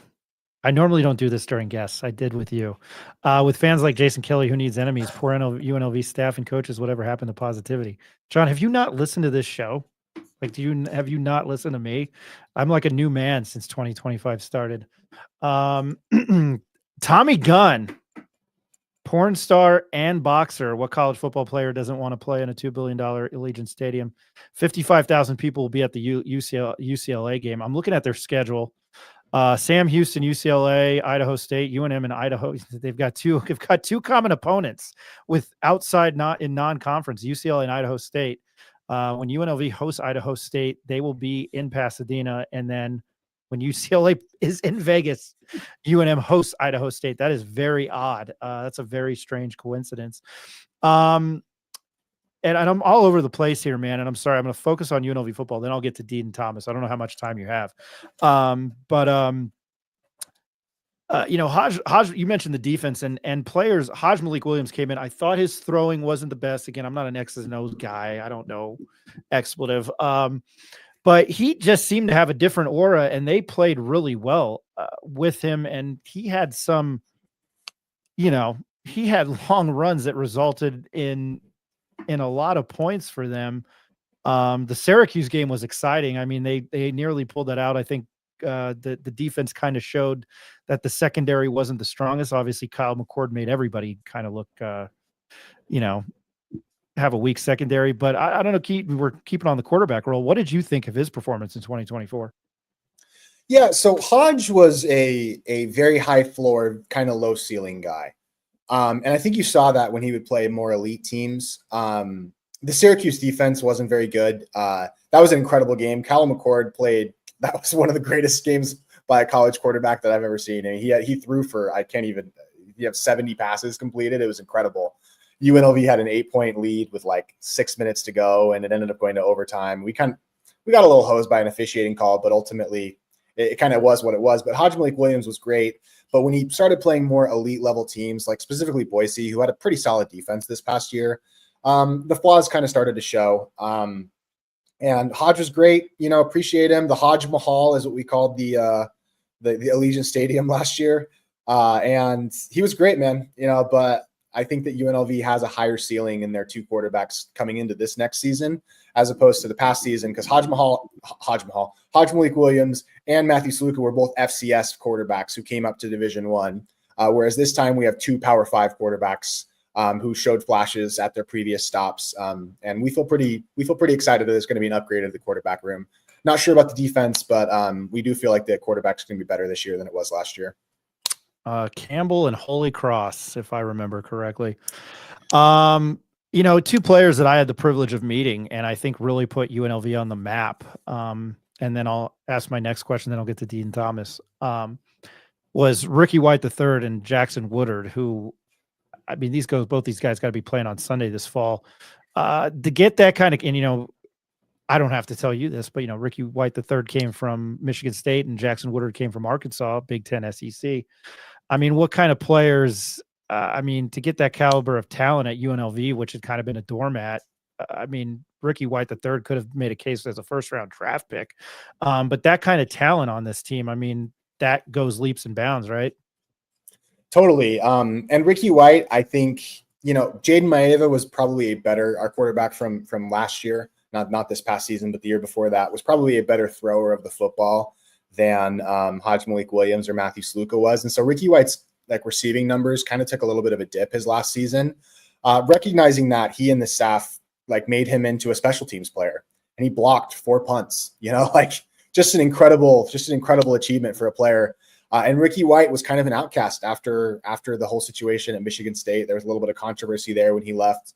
I normally don't do this during guests. I did with you. With fans like Jason Kelly, who needs enemies, poor UNLV staff and coaches, whatever happened to positivity. John, have you not listened to this show? Like, have you not listened to me? I'm like a new man since 2025 started. Tommy Gunn, porn star and boxer. What college football player doesn't want to play in a $2 billion Allegiant Stadium? 55,000 people will be at the UCLA game. I'm looking at their schedule. Sam Houston, UCLA, Idaho State, UNM, and Idaho. They've got two common opponents with outside not in non-conference, UCLA and Idaho State. When UNLV hosts Idaho State, they will be in Pasadena, and then when UCLA is in Vegas, UNM hosts Idaho State. That is very odd. That's a very strange coincidence. And I'm all over the place here, man. And I'm sorry, I'm going to focus on UNLV football. Then I'll get to Dean Thomas. I don't know how much time you have. Hajj, you mentioned the defense and players. Hajj Malik Williams came in. I thought his throwing wasn't the best. Again, I'm not an X's and O's guy. I don't know expletive. But he just seemed to have a different aura, and they played really well with him. And he had he had long runs that resulted in a lot of points for them. The Syracuse game was exciting. I mean, they nearly pulled that out. I think the defense kind of showed that the secondary wasn't the strongest. Obviously, Kyle McCord made everybody kind of look, have a weak secondary. But I don't know, we're keeping on the quarterback role. What did you think of his performance in 2024? Yeah, so Hodge was a very high floor, kind of low ceiling guy. And I think you saw that when he would play more elite teams. The Syracuse defense wasn't very good. That was an incredible game. Kyle McCord played. That was one of the greatest games by a college quarterback that I've ever seen. And he threw for, you have 70 passes completed. It was incredible. UNLV had an 8-point lead with like 6 minutes to go, and it ended up going to overtime. We got a little hosed by an officiating call, but ultimately it kind of was what it was. But Hajj Malik Williams was great. But when he started playing more elite level teams, like specifically Boise, who had a pretty solid defense this past year, the flaws kind of started to show. And Hodge was great, appreciate him. The Hodge Mahal is what we called the Allegiant Stadium last year. And he was great, man, but I think that UNLV has a higher ceiling in their 2 quarterbacks coming into this next season, as opposed to the past season, because Hajj Malik Williams and Matthew Sluka were both FCS quarterbacks who came up to Division I, whereas this time we have 2 Power 5 quarterbacks who showed flashes at their previous stops, and we feel pretty excited that there's going to be an upgrade of the quarterback room. Not sure about the defense, but we do feel like the quarterback's going to be better this year than it was last year. Campbell and Holy Cross, if I remember correctly. 2 players that I had the privilege of meeting and I think really put UNLV on the map. And then I'll ask my next question, then I'll get to Dean Thomas. Was Ricky White III and Jackson Woodard, who, I mean, both these guys got to be playing on Sunday this fall. To get that kind of, and I don't have to tell you this, but Ricky White III came from Michigan State and Jackson Woodard came from Arkansas, Big Ten SEC. I mean, what kind of players? To get that caliber of talent at UNLV, which had kind of been a doormat. Ricky White III could have made a case as a first-round draft pick, but that kind of talent on this team, that goes leaps and bounds, right? Totally. And Ricky White, I think Jaden Maeva was probably our quarterback from last year, not this past season, but the year before that, was probably a better thrower of the football than Hodge Malik Williams or Matthew Sluka was. And so Ricky White's like receiving numbers kind of took a little bit of a dip his last season. Recognizing that, he and the staff like made him into a special teams player, and he blocked 4 punts, like just an incredible achievement for a player. And Ricky White was kind of an outcast after the whole situation at Michigan State. There was a little bit of controversy there when he left.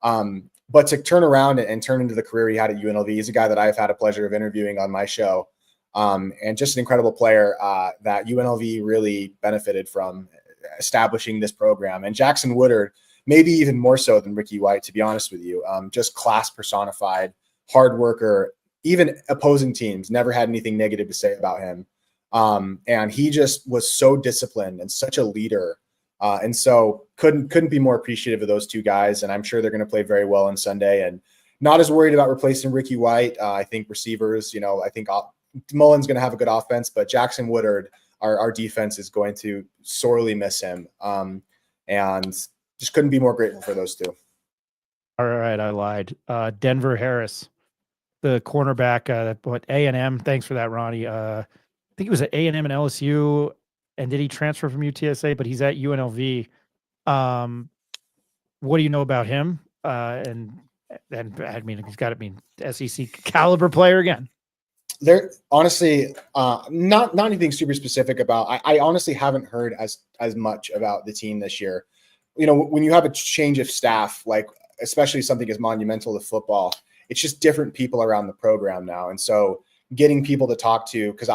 But to turn around and turn into the career he had at UNLV, he's a guy that I've had a pleasure of interviewing on my show. And just an incredible player that UNLV really benefited from establishing this program. And Jackson Woodard, maybe even more so than Ricky White, to be honest with you, just class personified, hard worker. Even opposing teams never had anything negative to say about him. And he just was so disciplined and such a leader. And so couldn't be more appreciative of those two guys. And I'm sure they're going to play very well on Sunday, and not as worried about replacing Ricky White. I think receivers, I think Mullen's going to have a good offense, but Jackson Woodard, our defense, is going to sorely miss him. And just couldn't be more grateful for those two. All right. I lied. Denver Harris, the cornerback, A&M. Thanks for that, Ronnie. I think he was at A&M and LSU, and did he transfer from UTSA? But he's at UNLV. What do you know about him? And I mean, he's got to be SEC caliber player again. There, honestly, not anything super specific about. I honestly haven't heard as much about the team this year. When you have a change of staff, like especially something as monumental to football, it's just different people around the program now, and so getting people to talk to, because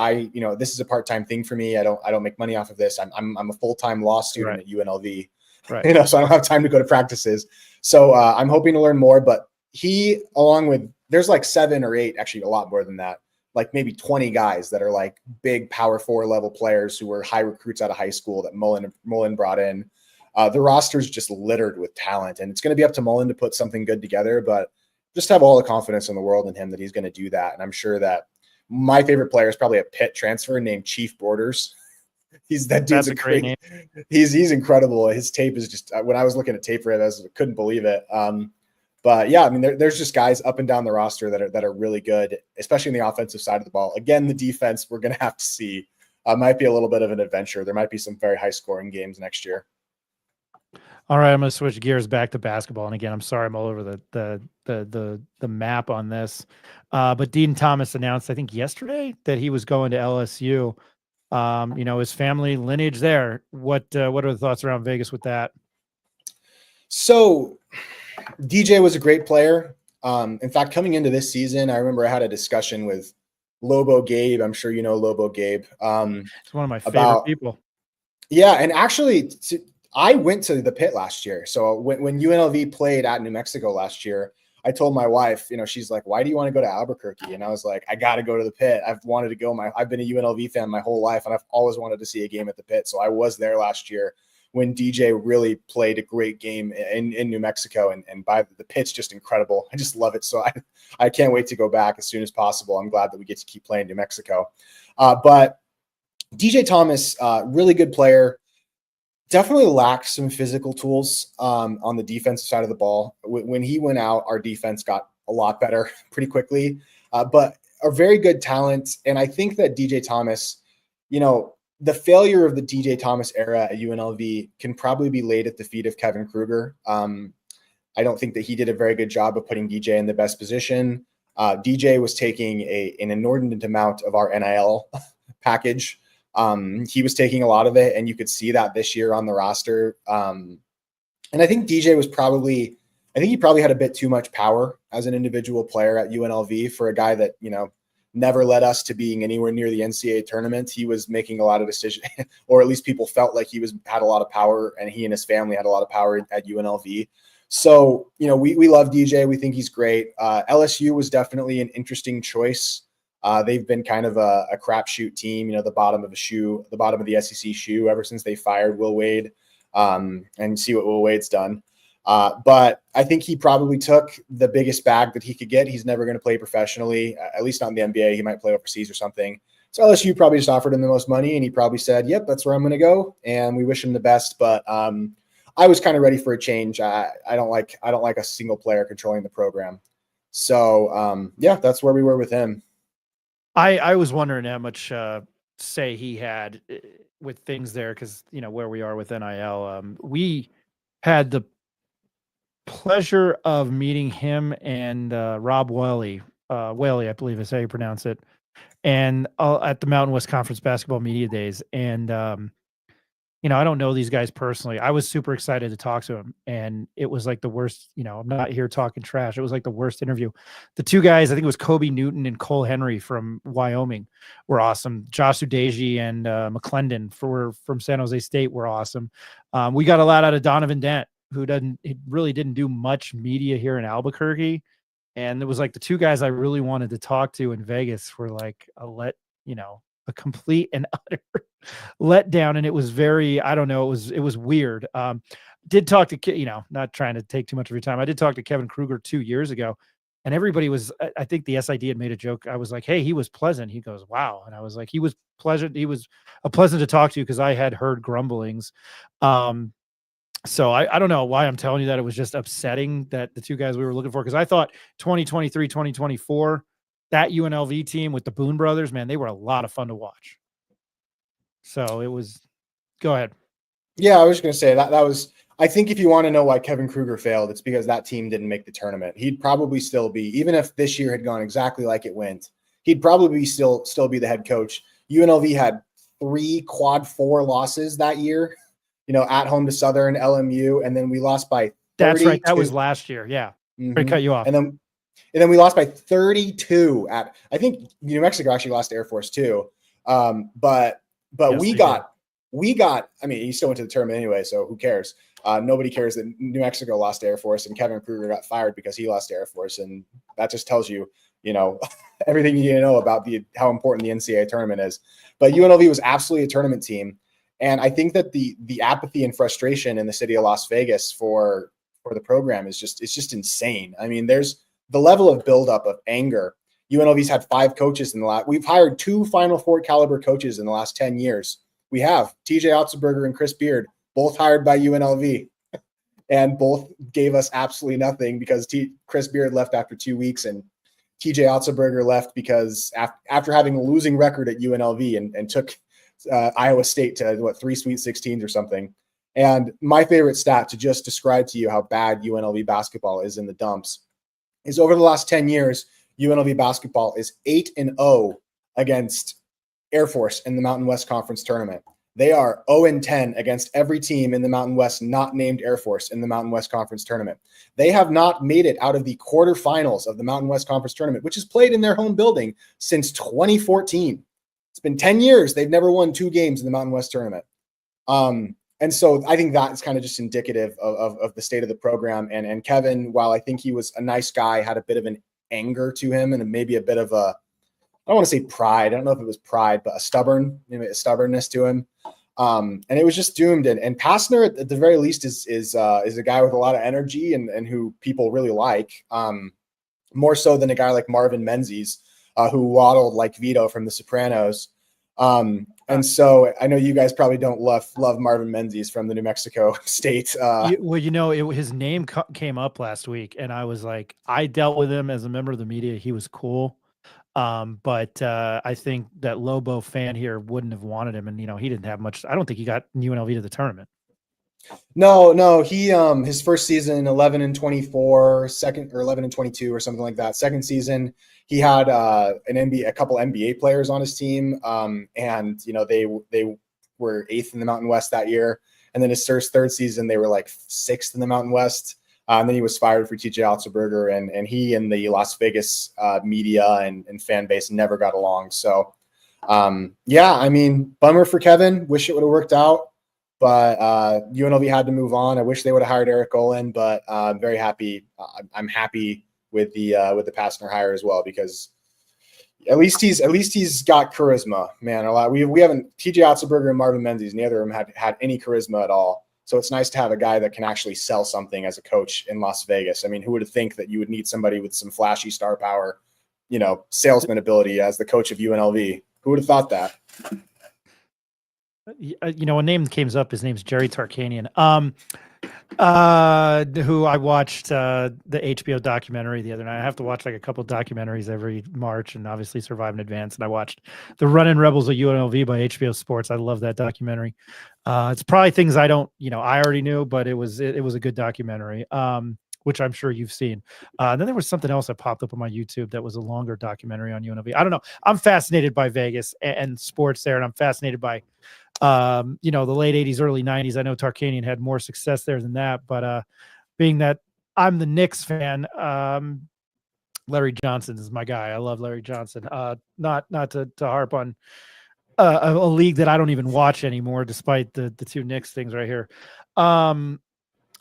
this is a part-time thing for me. I don't make money off of this. I'm a full-time law student at UNLV, right? So I don't have time to go to practices. So I'm hoping to learn more. But he, along with, there's like 7 or 8, actually a lot more than that, like maybe 20 guys that are like big Power 4 level players who were high recruits out of high school that Mullen brought in. The roster is just littered with talent, and it's going to be up to Mullen to put something good together. But just have all the confidence in the world in him that he's going to do that. And I'm sure that my favorite player is probably a Pitt transfer named Chief Borders. That dude's a great name. He's incredible. His tape is just, when I was looking at tape for it, I couldn't believe it. But yeah, I mean, there's just guys up and down the roster that are really good, especially in the offensive side of the ball. Again, the defense, we're going to have to see. Might be a little bit of an adventure. There might be some very high scoring games next year. All right, I'm going to switch gears back to basketball. And again, I'm sorry I'm all over the map on this. But Dean Thomas announced, I think yesterday, that he was going to LSU. His family lineage there. What are the thoughts around Vegas with that? So DJ was a great player. In fact, coming into this season, I remember I had a discussion with Lobo Gabe. I'm sure you know Lobo Gabe. It's one of my favorite people. Yeah, and actually, I went to the Pit last year. So when UNLV played at New Mexico last year, I told my wife, she's like, "Why do you want to go to Albuquerque?" And I was like, "I got to go to the Pit. I've wanted to go. I've been a UNLV fan my whole life, and I've always wanted to see a game at the Pit." So I was there last year when DJ really played a great game in New Mexico, and by the Pit's just incredible. I just love it. So I can't wait to go back as soon as possible. I'm glad that we get to keep playing New Mexico. But DJ Thomas, really good player. Definitely lacks some physical tools on the defensive side of the ball. When he went out, our defense got a lot better pretty quickly, but a very good talent. And I think that DJ Thomas, the failure of the DJ Thomas era at UNLV can probably be laid at the feet of Kevin Kruger. I don't think that he did a very good job of putting DJ in the best position. DJ was taking an inordinate amount of our NIL package. He was taking a lot of it, and you could see that this year on the roster. And I think DJ he probably had a bit too much power as an individual player at UNLV for a guy that, never led us to being anywhere near the NCAA tournament. He was making a lot of decisions, or at least people felt like had a lot of power, and he and his family had a lot of power at UNLV. So, we love DJ. We think he's great. LSU was definitely an interesting choice. They've been kind of a crapshoot team, the bottom of the SEC shoe ever since they fired Will Wade, and see what Will Wade's done. But I think he probably took the biggest bag that he could get. He's never going to play professionally, at least not in the NBA. He might play overseas or something. So LSU probably just offered him the most money, and he probably said, "Yep, that's where I'm going to go." And we wish him the best. But I was kind of ready for a change. I don't like a single player controlling the program. So yeah, that's where we were with him. I was wondering how much say he had with things there, because where we are with NIL. We had the pleasure of meeting him and Rob Whaley, Whaley, I believe is how you pronounce it, and at the Mountain West Conference Basketball Media Days. And I don't know these guys personally. I was super excited to talk to him, and it was like the worst. I'm not here talking trash. It was like the worst interview. The two guys, I think it was Kobe Newton and Cole Henry from Wyoming, were awesome. Josh Udeji and McClendon from San Jose State were awesome. We got a lot out of Donovan Dent, who really didn't do much media here in Albuquerque. And it was like the two guys I really wanted to talk to in Vegas were like a complete and utter letdown. And it was very, I don't know, it was weird. Did talk to, not trying to take too much of your time. I did talk to Kevin Kruger 2 years ago, and everybody was, I think the SID had made a joke. I was like, hey, he was pleasant. He goes, wow. And I was like, he was pleasant. He was a pleasant to talk to, because I had heard grumblings. So I don't know why I'm telling you that. It was just upsetting that the two guys we were looking for, because I thought 2023, 2024, that UNLV team with the Boone brothers, man, they were a lot of fun to watch. So it was, go ahead. Yeah, I was going to say that was, I think if you want to know why Kevin Kruger failed, it's because that team didn't make the tournament. He'd probably still be, even if this year had gone exactly like it went, he'd probably still be the head coach. UNLV had 3 quad 4 losses that year, at home to Southern, LMU, and then we lost by 32. That's right. That was last year. Yeah. Mm-hmm. I cut you off. And then we lost by 32 I think New Mexico actually lost to Air Force too. But yes, we got, I mean, he still went to the tournament anyway, so who cares? Nobody cares that New Mexico lost to Air Force and Kevin Kruger got fired because he lost to Air Force. And that just tells you, everything you need to know about how important the NCAA tournament is. But UNLV was absolutely a tournament team. And I think that the apathy and frustration in the city of Las Vegas for the program is just insane. I mean, there's the level of buildup of anger. UNLV's had 5 coaches we've hired 2 Final Four caliber coaches in the last 10 years. We have TJ Otzelberger and Chris Beard, both hired by UNLV, and both gave us absolutely nothing because Chris Beard left after 2 weeks and TJ Otzelberger left because after having a losing record at UNLV and took Iowa State to 3 Sweet 16s or something. And my favorite stat to just describe to you how bad UNLV basketball is in the dumps is over the last 10 years, UNLV basketball is 8-0 against Air Force in the Mountain West Conference tournament. They are 0-10 against every team in the Mountain West not named Air Force in the Mountain West Conference tournament. They have not made it out of the quarterfinals of the Mountain West Conference tournament, which is played in their home building since 2014. It's been 10 years. They've never won 2 games in the Mountain West tournament. And so I think that is kind of just indicative of the state of the program. And Kevin, while I think he was a nice guy, had a bit of an anger to him and maybe a bit of I don't want to say pride. I don't know if it was pride, but a stubbornness to him. And it was just doomed. And Pastner, at the very least, is a guy with a lot of energy and who people really like, more so than a guy like Marvin Menzies, who waddled like Vito from The Sopranos. And so I know you guys probably don't love Marvin Menzies from the New Mexico State. His name came up last week, and I was like, I dealt with him as a member of the media. He was cool. But I think that Lobo fan here wouldn't have wanted him, and he didn't have much. I don't think he got UNLV to the tournament. No, he his first season 11-24, second or 11-22 or something like that. Second season he had a couple NBA players on his team, and they were 8th in the Mountain West that year. And then his third season they were like 6th in the Mountain West. And then he was fired for TJ Otzelberger, and he and the Las Vegas media and fan base never got along. So, yeah, I mean, bummer for Kevin. Wish it would have worked out, but UNLV had to move on. I wish they would have hired Eric Olin, but I'm very happy. I'm happy with the Pastner hire as well, because at least he's got charisma, man. A lot. We haven't TJ Otzelberger and Marvin Menzies. Neither of them had any charisma at all. So it's nice to have a guy that can actually sell something as a coach in Las Vegas. I mean, who would have think that you would need somebody with some flashy star power, salesman ability as the coach of UNLV? Who would have thought that? A name that came up. His name's Jerry Tarkanian. Who I watched the HBO documentary the other night. I have to watch like a couple documentaries every March, and obviously Survive in Advance. And I watched The Running Rebels of UNLV by HBO Sports. I love that documentary. It's probably things I don't, I already knew, but it was a good documentary. Which I'm sure you've seen. Then there was something else that popped up on my YouTube that was a longer documentary on UNLV. I don't know. I'm fascinated by Vegas and sports there, and I'm fascinated by the late 80s, early 90s. I know Tarkanian had more success there than that, but being that I'm the Knicks fan, Larry Johnson is my guy. I love Larry Johnson. Not to harp on a league that I don't even watch anymore, despite the two Knicks things right here.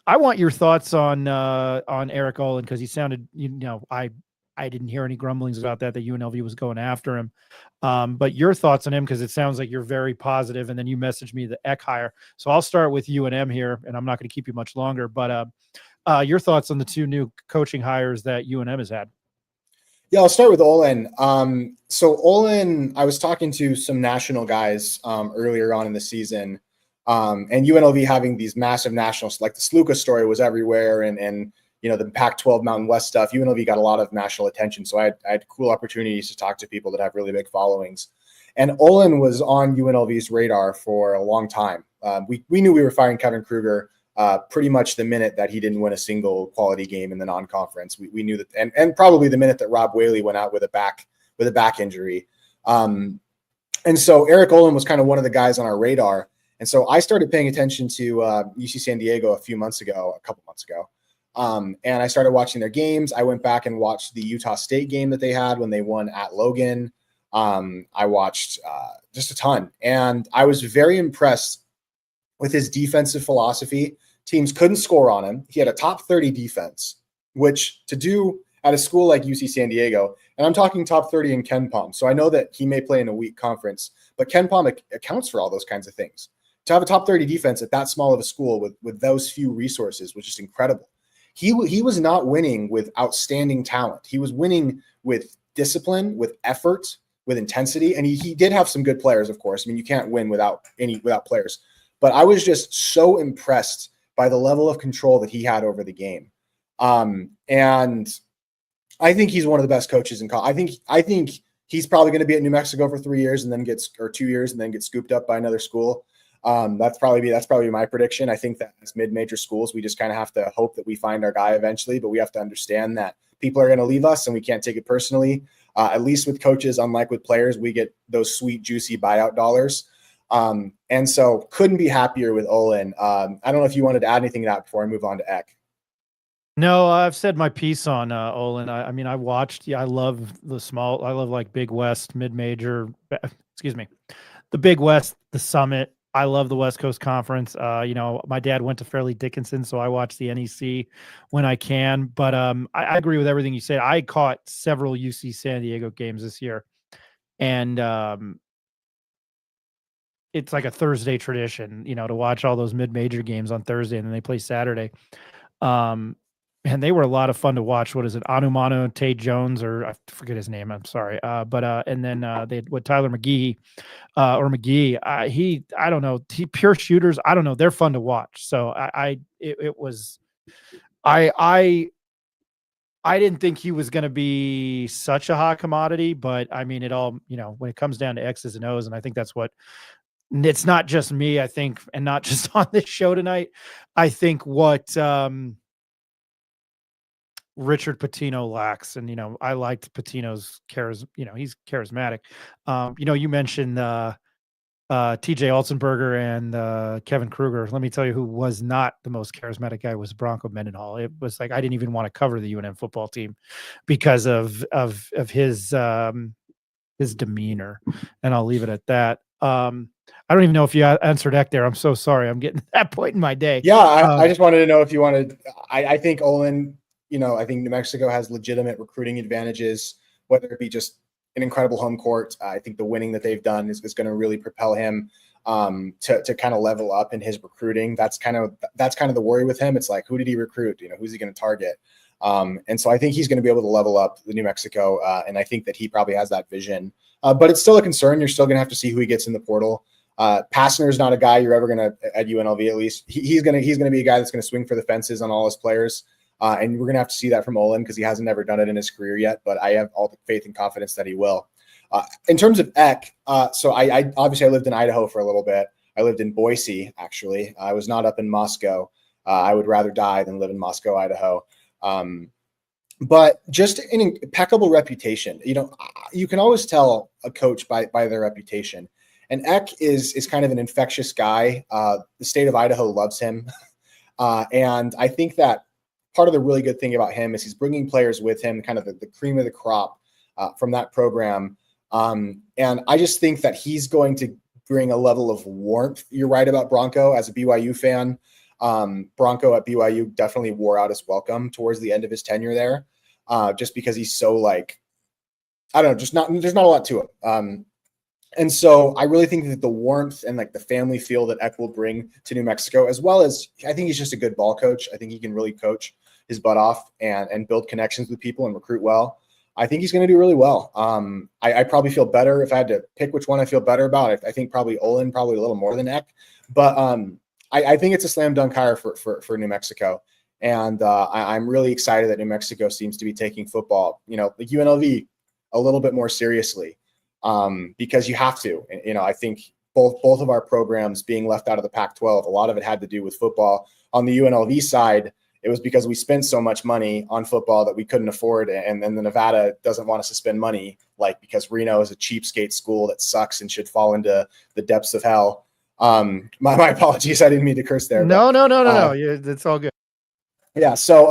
I want your thoughts on Eric Olin, because he sounded, I didn't hear any grumblings about that UNLV was going after him. But your thoughts on him, because it sounds like you're very positive, and then you messaged me the Eck hire. So I'll start with UNM here, and I'm not going to keep you much longer. But your thoughts on the two new coaching hires that UNM has had. Yeah, I'll start with Olin. So Olin, I was talking to some national guys earlier on in the season, and UNLV having these massive nationals, like the Sluka story was everywhere, and the Pac-12 Mountain West stuff. UNLV got a lot of national attention, so I had cool opportunities to talk to people that have really big followings. And Olin was on UNLV's radar for a long time. We knew we were firing Kevin Kruger pretty much the minute that he didn't win a single quality game in the non-conference. We knew that, and probably the minute that Rob Whaley went out with a back injury. And so Eric Olin was kind of one of the guys on our radar. And so I started paying attention to UC San Diego a couple months ago. And I started watching their games. I went back and watched the Utah State game that they had when they won at Logan. I watched just a ton, and I was very impressed with his defensive philosophy. Teams couldn't score on him. He had a top 30 defense, which to do at a school like UC San Diego, and I'm talking top 30 in KenPom. So I know that he may play in a weak conference, but KenPom accounts for all those kinds of things. To have a top 30 defense at that small of a school with those few resources was just incredible. He was not winning with outstanding talent. He was winning with discipline, with effort, with intensity. And he did have some good players, of course. I mean, you can't win without players. But I was just so impressed by the level of control that he had over the game. And I think he's one of the best coaches in college. I think he's probably going to be at New Mexico for 3 years and then 2 years and then get scooped up by another school. That's probably my prediction. I think that as mid-major schools, we just kind of have to hope that we find our guy eventually, but we have to understand that people are going to leave us and we can't take it personally. At least with coaches, unlike with players, we get those sweet, juicy buyout dollars. And so couldn't be happier with Olin. I don't know if you wanted to add anything to that before I move on to Eck. No, I've said my piece on Olin. I mean, I watched. Yeah, I love like Big West, mid-major. Excuse me, the Big West, the Summit. I love the West Coast Conference. My dad went to Fairleigh Dickinson, so I watch the NEC when I can. But I agree with everything you said. I caught several UC San Diego games this year, and it's like a Thursday tradition, to watch all those mid-major games on Thursday, and then they play Saturday. And they were a lot of fun to watch. What is it? Anumano Tate Jones, or I forget his name. I'm sorry. And then they had Tyler McGee, or McGee. I don't know. Pure shooters. I don't know. They're fun to watch. So it was, I didn't think he was going to be such a hot commodity, but I mean, it all, when it comes down to X's and O's, and I think that's what, it's not just me, I think, and not just on this show tonight. I think what, Richard Pitino lacks. And, I liked Pitino's he's charismatic. You mentioned TJ Altenberger and Kevin Kruger. Let me tell you who was not the most charismatic guy was Bronco Mendenhall. It was like I didn't even want to cover the UNM football team because of his demeanor. And I'll leave it at that. I don't even know if you answered Eck there. I'm so sorry. I'm getting to that point in my day. Yeah, I just wanted to know if you wanted. I think Olin, I think New Mexico has legitimate recruiting advantages, whether it be just an incredible home court. I think the winning that they've done is going to really propel him to kind of level up in his recruiting. That's kind of the worry with him. It's like, who did he recruit? Who's he going to target? And so I think he's going to be able to level up the New Mexico. And I think that he probably has that vision, but it's still a concern. You're still going to have to see who he gets in the portal. Passner is not a guy you're ever going to, at UNLV at least, he's going to be a guy that's going to swing for the fences on all his players. And we're going to have to see that from Olin because he hasn't ever done it in his career yet, but I have all the faith and confidence that he will. In terms of Eck, so I obviously I lived in Idaho for a little bit. I lived in Boise, actually. I was not up in Moscow. I would rather die than live in Moscow, Idaho. But just an impeccable reputation. You can always tell a coach by their reputation. And Eck is kind of an infectious guy. The state of Idaho loves him. And I think that part of the really good thing about him is he's bringing players with him, kind of the cream of the crop from that program. And I just think that he's going to bring a level of warmth. You're right about Bronco as a BYU fan. Bronco at BYU definitely wore out his welcome towards the end of his tenure there, just because he's so like, I don't know, there's not a lot to him. And so I really think that the warmth and like the family feel that Eck will bring to New Mexico, as well as I think he's just a good ball coach. I think he can really coach his butt off and build connections with people and recruit well. I think he's going to do really well. I probably feel better if I had to pick which one I feel better about. I think probably Olin, probably a little more than Eck, but I think it's a slam dunk hire for New Mexico. And I'm really excited that New Mexico seems to be taking football, like UNLV a little bit more seriously, because you have to. I think both of our programs being left out of the Pac-12, a lot of it had to do with football. On the UNLV side, it was because we spent so much money on football that we couldn't afford it. And then the Nevada doesn't want us to spend money, because Reno is a cheapskate school that sucks and should fall into the depths of hell. My apologies. I didn't mean to curse there. No. It's all good. Yeah. So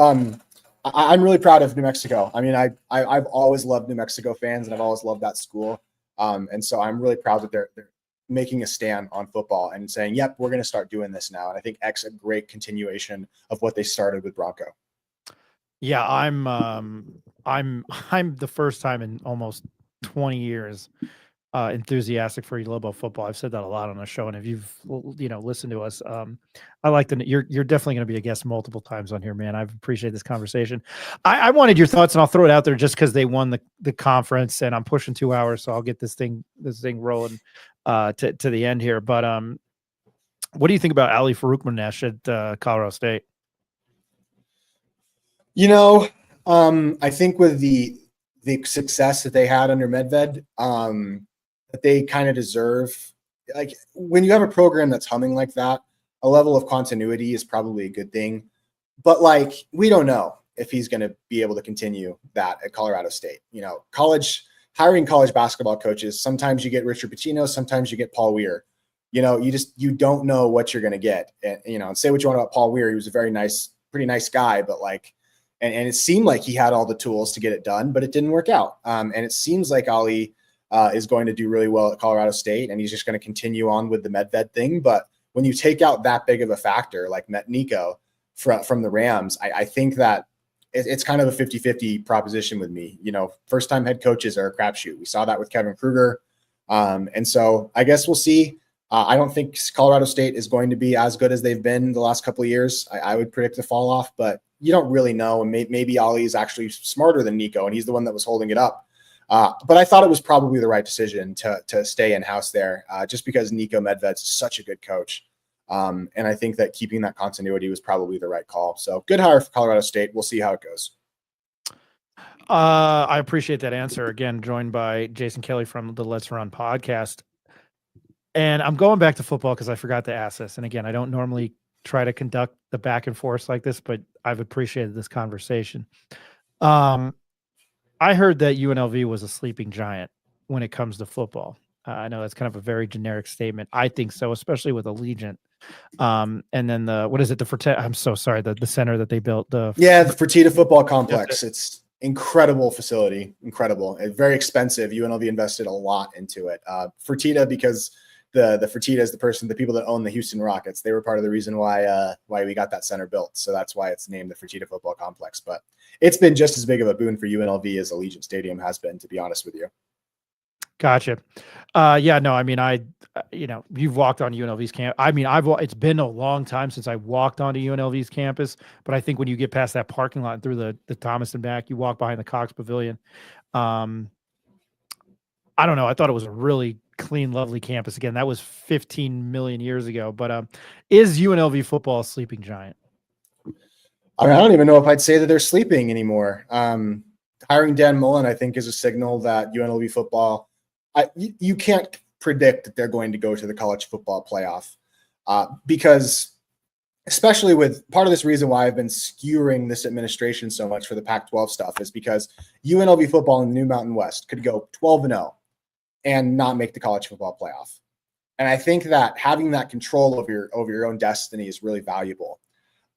I'm really proud of New Mexico. I mean, I've always loved New Mexico fans, and I've always loved that school. And so I'm really proud that they're making a stand on football and saying, yep, we're going to start doing this now. And I think Eck's a great continuation of what they started with Bronco. Yeah, I'm the first time in almost 20 years enthusiastic for Lobo football. I've said that a lot on the show, and if you've listened to us, I like you're definitely going to be a guest multiple times on here, man. I've appreciated this conversation. I wanted your thoughts, and I'll throw it out there just because they won the conference, and I'm pushing 2 hours, so I'll get this thing rolling to the end here. But what do you think about Ali Faroukmanesh at Colorado State? I think with the success that they had under Medved, that they kind of deserve, like, when you have a program that's humming like that, a level of continuity is probably a good thing. But we don't know if he's going to be able to continue that at Colorado State. Hiring college basketball coaches, sometimes you get Richard Pitino, sometimes you get Paul Weir. You don't know what you're going to get. And say what you want about Paul Weir. He was a pretty nice guy, but and it seemed like he had all the tools to get it done, but it didn't work out. And it seems like Ali is going to do really well at Colorado State, and he's just going to continue on with the Medved thing. But when you take out that big of a factor like Nico from the Rams, I think that it's kind of a 50-50 proposition with me. First-time head coaches are a crapshoot. We saw that with Kevin Kruger. And so I guess we'll see. I don't think Colorado State is going to be as good as they've been the last couple of years. I would predict a fall off, but you don't really know. And maybe Ali is actually smarter than Nico, and he's the one that was holding it up. But I thought it was probably the right decision to stay in-house there, just because Nico Medved's such a good coach. And I think that keeping that continuity was probably the right call. So good hire for Colorado State. We'll see how it goes. I appreciate that answer. Again, joined by Jason Kelly from the Let's Run podcast. And I'm going back to football because I forgot to ask this. And again, I don't normally try to conduct the back and forth like this, but I've appreciated this conversation. I heard that UNLV was a sleeping giant when it comes to football. I know that's kind of a very generic statement. I think so, especially with Allegiant. And then I'm so sorry, the center that they built. The Fertitta Football Complex. It's incredible facility, incredible. Very expensive. UNLV invested a lot into it. Fertitta, because the Fertitta is the people that own the Houston Rockets. They were part of the reason why we got that center built. So that's why it's named the Fertitta Football Complex. But it's been just as big of a boon for UNLV as Allegiant Stadium has been, to be honest with you. Gotcha. You've walked on UNLV's camp. It's been a long time since I walked onto UNLV's campus, but I think when you get past that parking lot and through the Thomas and back, you walk behind the Cox Pavilion. I don't know. I thought it was a really clean clean, lovely campus again. That was 15 million years ago. But is UNLV football a sleeping giant? I don't even know if I'd say that they're sleeping anymore. Hiring Dan Mullen, I think, is a signal that UNLV football, you can't predict that they're going to go to the college football playoff because especially with part of this reason why I've been skewering this administration so much for the Pac-12 stuff is because UNLV football in the New Mountain West could go 12-0 and not make the college football playoff. And I think that having that control over your own destiny is really valuable.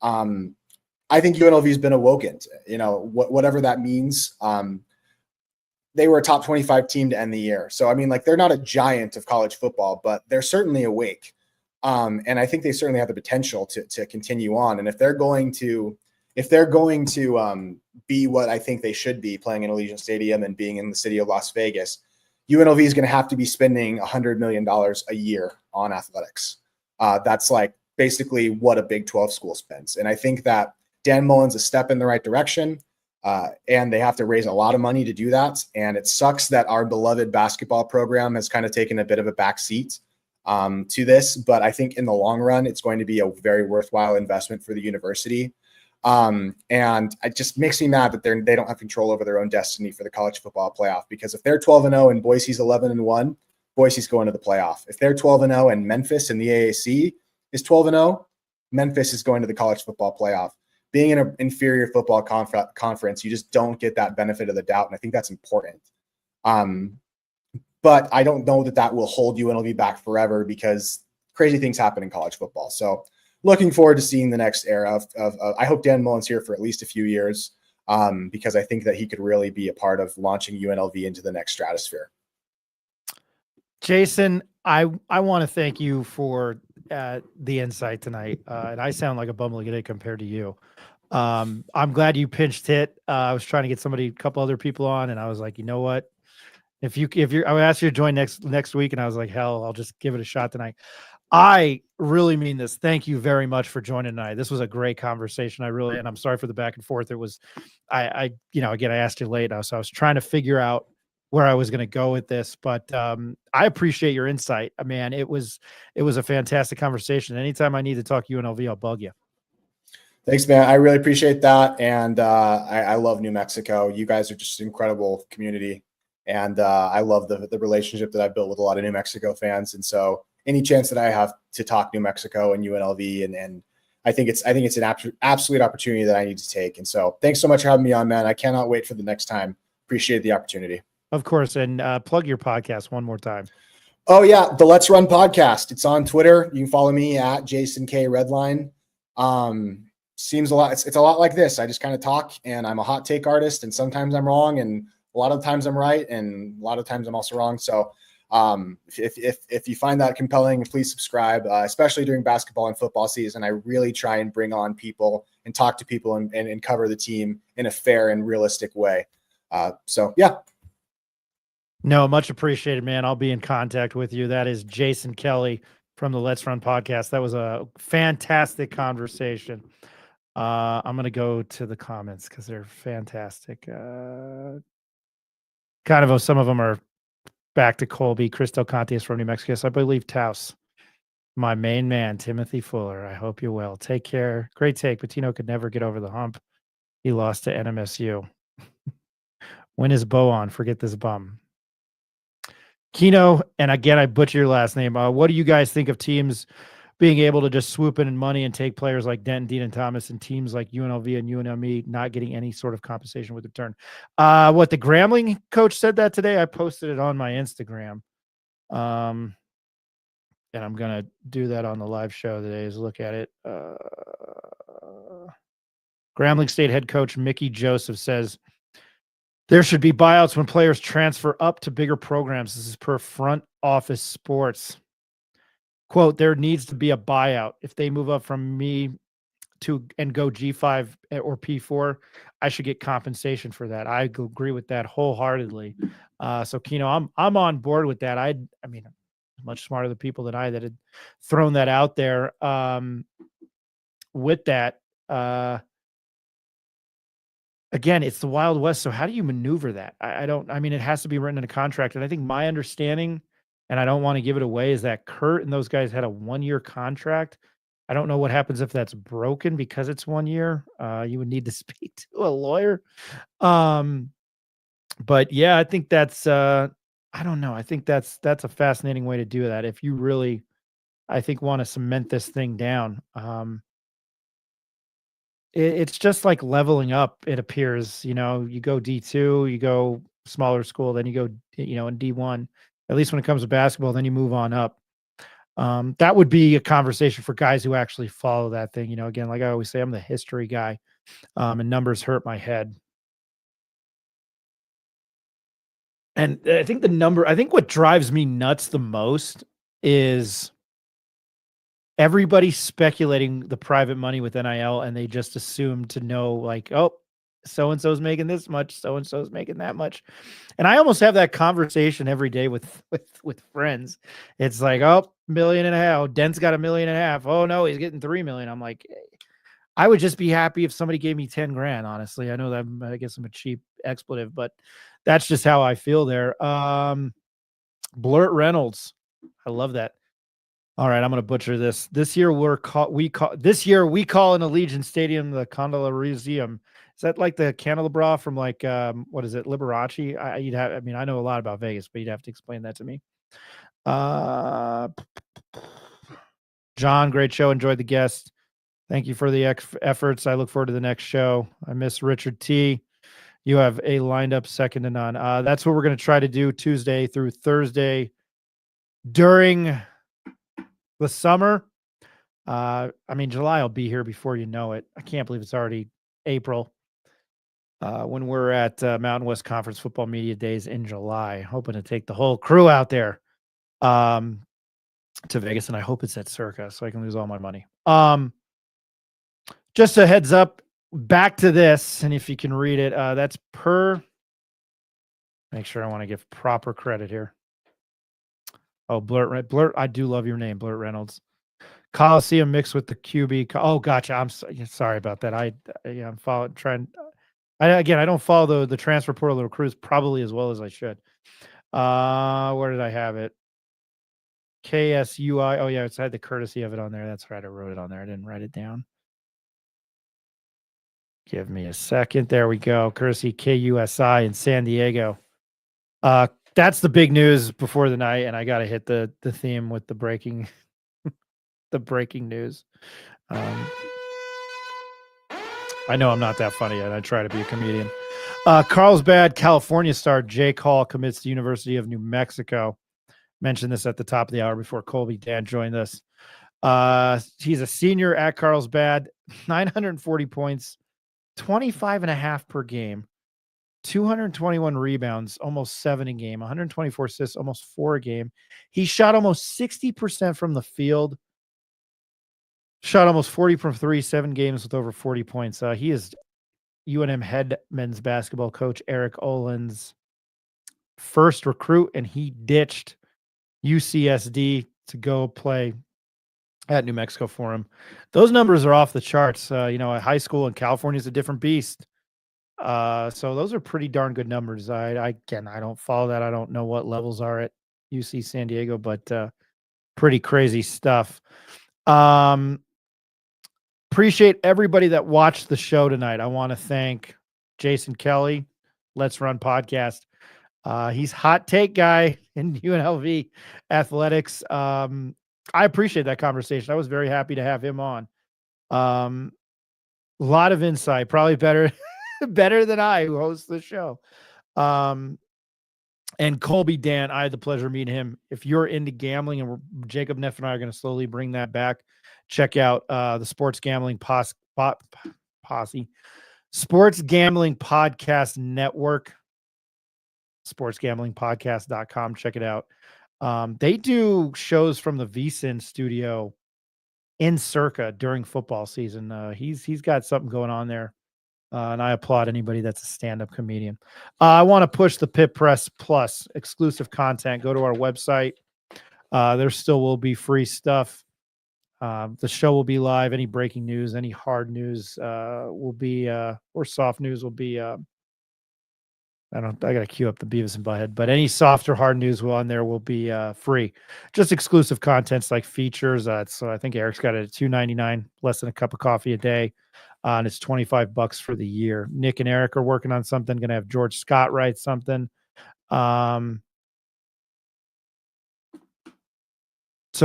I think UNLV has been awoken, whatever that means. They were a top 25 team to end the year. So, I mean, like, they're not a giant of college football, but they're certainly awake. And I think they certainly have the potential to continue on. And if they're going to be what I think they should be, playing in Allegiant Stadium and being in the city of Las Vegas, UNLV is going to have to be spending $100 million a year on athletics. That's like basically what a Big 12 school spends. And I think that Dan Mullen's a step in the right direction, and they have to raise a lot of money to do that. And it sucks that our beloved basketball program has kind of taken a bit of a back seat to this, but I think in the long run, it's going to be a very worthwhile investment for the university. And it just makes me mad that they don't have control over their own destiny for the college football playoff, because if they're 12-0 and Boise's 11-1, Boise's going to the playoff. If they're 12-0 and Memphis in the AAC is 12-0, Memphis is going to the college football playoff. Being in an inferior football conference, you just don't get that benefit of the doubt. And I think that's important. But I don't know that will hold UNLV back forever, because crazy things happen in college football. So looking forward to seeing the next era of I hope Dan Mullen's here for at least a few years, because I think that he could really be a part of launching UNLV into the next stratosphere. Jason, I want to thank you for the insight tonight. And I sound like a bumbling idiot compared to you. I'm glad you pinched hit. I was trying to get a couple other people on, and I was like, you know what? If you're, I would ask you to join next week, and I was like, hell, I'll just give it a shot tonight. I really mean this. Thank you very much for joining tonight. This was a great conversation. And I'm sorry for the back and forth. It was, again, I asked you late, so I was trying to figure out where I was going to go with this, but I appreciate your insight. Man, it was a fantastic conversation. Anytime I need to talk UNLV, I'll bug you. Thanks, man. I really appreciate that. And I love New Mexico. You guys are just an incredible community. And I love the relationship that I've built with a lot of New Mexico fans. And so any chance that I have to talk New Mexico and UNLV, and I think it's an absolute opportunity that I need to take. And so thanks so much for having me on, man. I cannot wait for the next time. Appreciate the opportunity. Of course. And plug your podcast one more time. Oh yeah. The Let's Run podcast. It's on Twitter. You can follow me at Jason K Redline. Seems a lot. It's a lot like this. I just kind of talk, and I'm a hot take artist, and sometimes I'm wrong, and a lot of times I'm right, and a lot of times I'm also wrong. So if you find that compelling, please subscribe, especially during basketball and football season. I really try and bring on people and talk to people and cover the team in a fair and realistic way. So yeah. No, much appreciated, man. I'll be in contact with you. That is Jason Kelly from the Let's Run podcast. That was a fantastic conversation. I'm going to go to the comments because they're fantastic. Some of them are back to Colby. Cristo Conte is from New Mexico. So I believe Taos, my main man, Timothy Fuller. I hope you're well. Take care. Great take. Patino could never get over the hump. He lost to NMSU. When is Bo on? Forget this bum. Kino, and again, I butcher your last name. What do you guys think of teams being able to just swoop in money and take players like Denton, Dean, and Thomas, and teams like UNLV and UNME not getting any sort of compensation with return? What the Grambling coach said that today. I posted it on my Instagram. And I'm going to do that on the live show today is look at it. Grambling State head coach Mickey Joseph says, there should be buyouts when players transfer up to bigger programs. This is per Front Office Sports. Quote, there needs to be a buyout. If they move up from me and go G5 or P4, I should get compensation for that. I agree with that wholeheartedly. So Kino, I'm on board with that. I mean, much smarter the people than I that had thrown that out there. With that, again, it's the Wild West. So how do you maneuver that? I mean, it has to be written in a contract. And I think my understanding and I don't want to give it away, is that Kurt and those guys had a 1-year contract. I don't know what happens if that's broken because it's 1 year. You would need to speak to a lawyer. But yeah, I think that's I don't know. I think that's a fascinating way to do that. If you really, I think, want to cement this thing down. It's just like leveling up, it appears. You go D2, you go smaller school, then you go, in D1. At least when it comes to basketball, then you move on up. That would be a conversation for guys who actually follow that thing. Again, like I always say, I'm the history guy, and numbers hurt my head. And I think what drives me nuts the most is everybody speculating the private money with NIL, and they just assume to know, like, oh, so and so's making this much, so and so's making that much. And I almost have that conversation every day with friends. It's like, oh, $1.5 million. Dent's got $1.5 million. Oh no, he's getting 3 million. I'm like, I would just be happy if somebody gave me 10 grand. Honestly, I know that I guess I'm a cheap expletive, but that's just how I feel there. Blurt Reynolds. I love that. All right, I'm going to butcher this. This year we call in Allegiant Stadium the Candelarizium. Is that like the candelabra from like what is it, Liberace? I know a lot about Vegas, but you'd have to explain that to me. John, great show. Enjoyed the guest. Thank you for the efforts. I look forward to the next show. I miss Richard T. You have a lined up second to none. That's what we're going to try to do Tuesday through Thursday during the summer. July will be here before you know it. I can't believe it's already April. When we're at Mountain West Conference Football Media Days in July, hoping to take the whole crew out there to Vegas, and I hope it's at Circa so I can lose all my money. Just a heads up, back to this, and if you can read it, that's per. Make sure I want to give proper credit here. Oh, Blurt, I do love your name, Blurt Reynolds. Coliseum mixed with the QB. Oh, gotcha. I'm sorry about that. I'm following. I don't follow the transfer portal recruits probably as well as I should. Where did I have it? KSUI. Oh yeah, I had the courtesy of it on there. That's right. I wrote it on there. I didn't write it down. Give me a second. There we go. Courtesy KUSI in San Diego. That's the big news before the night, and I got to hit the theme with the breaking news. I know I'm not that funny, and I try to be a comedian. Carlsbad, California star Jake Hall commits to University of New Mexico. Mentioned this at the top of the hour before Kobe Dant joined us. He's a senior at Carlsbad, 940 points, 25.5 per game, 221 rebounds, almost 7 a game, 124 assists, almost 4 a game. He shot almost 60% from the field, shot almost 40 from 3, 7 games with over 40 points. He is UNM head men's basketball coach Eric Olin's first recruit, and he ditched UCSD to go play at New Mexico for him. Those numbers are off the charts. A high school in California is a different beast. So those are pretty darn good numbers. I don't follow that. I don't know what levels are at UC San Diego, but pretty crazy stuff. Appreciate everybody that watched the show tonight. I want to thank Jason Kelly, Let's Run Podcast. He's hot take guy in UNLV athletics. I appreciate that conversation. I was very happy to have him on. A lot of insight, probably better than I, who hosts the show. And Kobe Dant, I had the pleasure of meeting him. If you're into gambling, and Jacob Neff and I are going to slowly bring that back, check out the Sports Gambling Posse, Sports Gambling Podcast Network, sportsgamblingpodcast.com. Check it out. They do shows from the VSiN studio in Circa during football season. He's got something going on there. And I applaud anybody that's a stand-up comedian. I want to push the Pit Press Plus exclusive content. Go to our website. There still will be free stuff. The show will be live. Any breaking news, any hard news will be, or soft news will be I got to queue up the Beavis and Butthead, but any soft or hard news on there will be free. Just exclusive contents like features. So I think Eric's got it at $2.99, less than a cup of coffee a day. And it's $25 for the year. Nick and Eric are working on something. Going to have George Scott write something. So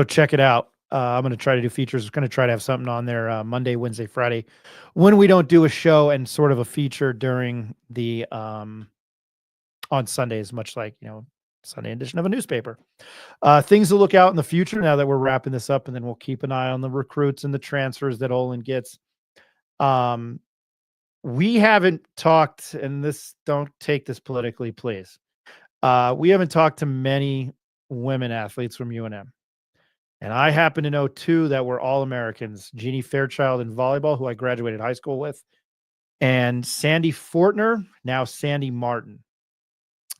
check it out. I'm going to try to do features. I'm going to try to have something on there Monday, Wednesday, Friday, when we don't do a show, and sort of a feature during the on Sundays, much like, Sunday edition of a newspaper. Things to look out in the future now that we're wrapping this up, and then we'll keep an eye on the recruits and the transfers that Olin gets. We haven't talked, and don't take this politically, please. We haven't talked to many women athletes from UNM. And I happen to know two that were All-Americans, Jeannie Fairchild in volleyball, who I graduated high school with, and Sandy Fortner, now Sandy Martin,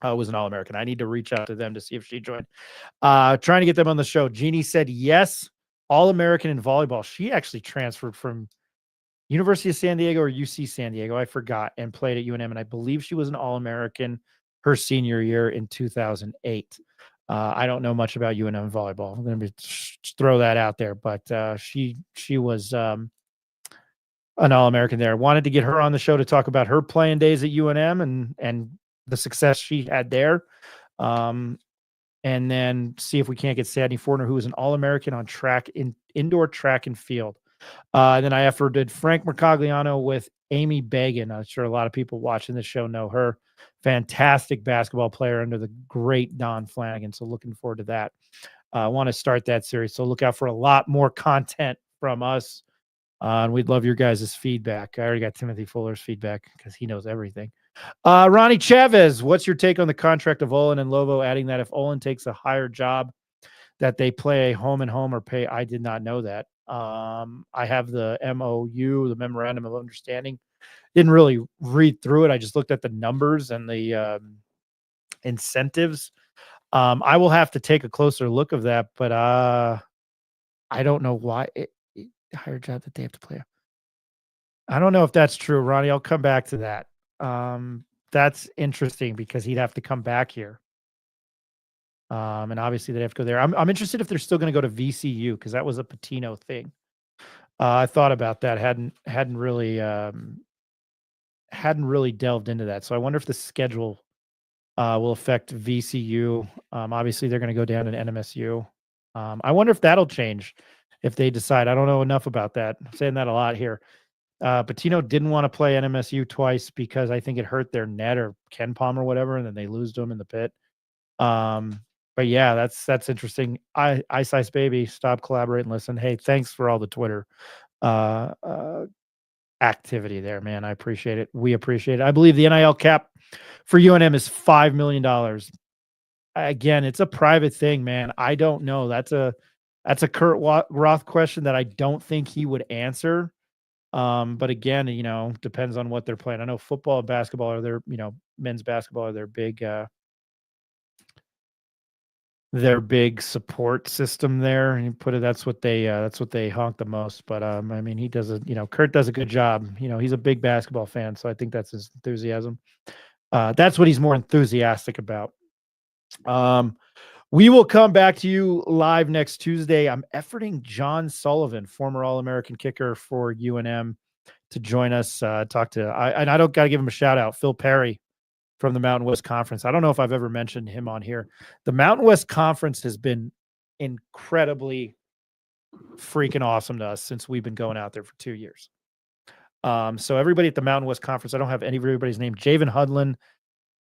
was an All-American. I need to reach out to them to see if she joined. Trying to get them on the show. Jeannie said yes, All-American in volleyball. She actually transferred from University of San Diego or UC San Diego, I forgot, and played at UNM. And I believe she was an All-American her senior year in 2008. I don't know much about UNM volleyball. I'm going to throw that out there, but she was an All-American there. Wanted to get her on the show to talk about her playing days at UNM and the success she had there, and then see if we can't get Sandy Fortner, who was an All-American on indoor track and field. And then I did Frank Mercogliano with Amy Bagan. I'm sure a lot of people watching this show know her. Fantastic basketball player under the great Don Flanagan. So looking forward to that. I want to start that series. So look out for a lot more content from us. And we'd love your guys' feedback. I already got Timothy Fuller's feedback because he knows everything. Ronnie Chavez, what's your take on the contract of Olin and Lobo, adding that if Olin takes a higher job that they play home and home or pay? I did not know that. I have the MOU, the Memorandum of Understanding. Didn't really read through it. I just looked at the numbers and the incentives. I will have to take a closer look of that, but I don't know why higher job that they have to play. I don't know if that's true, Ronnie. I'll come back to that. That's interesting because he'd have to come back here. And obviously they'd have to go there. I'm interested if they're still going to go to VCU because that was a Patino thing. I thought about that. Hadn't really delved into that. So I wonder if the schedule will affect VCU. Obviously they're going to go down to NMSU. I wonder if that'll change if they decide. I don't know enough about that. I'm saying that a lot here. Patino didn't want to play NMSU twice because I think it hurt their net or Ken Palm or whatever, and then they lose to him in the pit. But yeah, that's interesting. Ice Baby, stop, collaborate, and listen. Hey, thanks for all the Twitter activity there, man. I appreciate it. We appreciate it. I believe the NIL cap for UNM is $5 million. Again, it's a private thing, man. I don't know. That's a Kurt Roth question that I don't think he would answer. But again, depends on what they're playing. I know football and basketball are their, men's basketball are their big support system there. And you put it, that's what they honk the most. But I mean, he does Kurt does a good job. He's a big basketball fan, so I think that's his enthusiasm. That's what he's more enthusiastic about. We will come back to you live next Tuesday. I'm efforting John Sullivan, former All-American kicker for UNM, to join us. I don't got to give him a shout out. Phil Perry from the Mountain West Conference. I don't know if I've ever mentioned him on here. The Mountain West Conference has been incredibly freaking awesome to us since we've been going out there for 2 years. So everybody at the Mountain West Conference, I don't have everybody's name, Javen Hudlin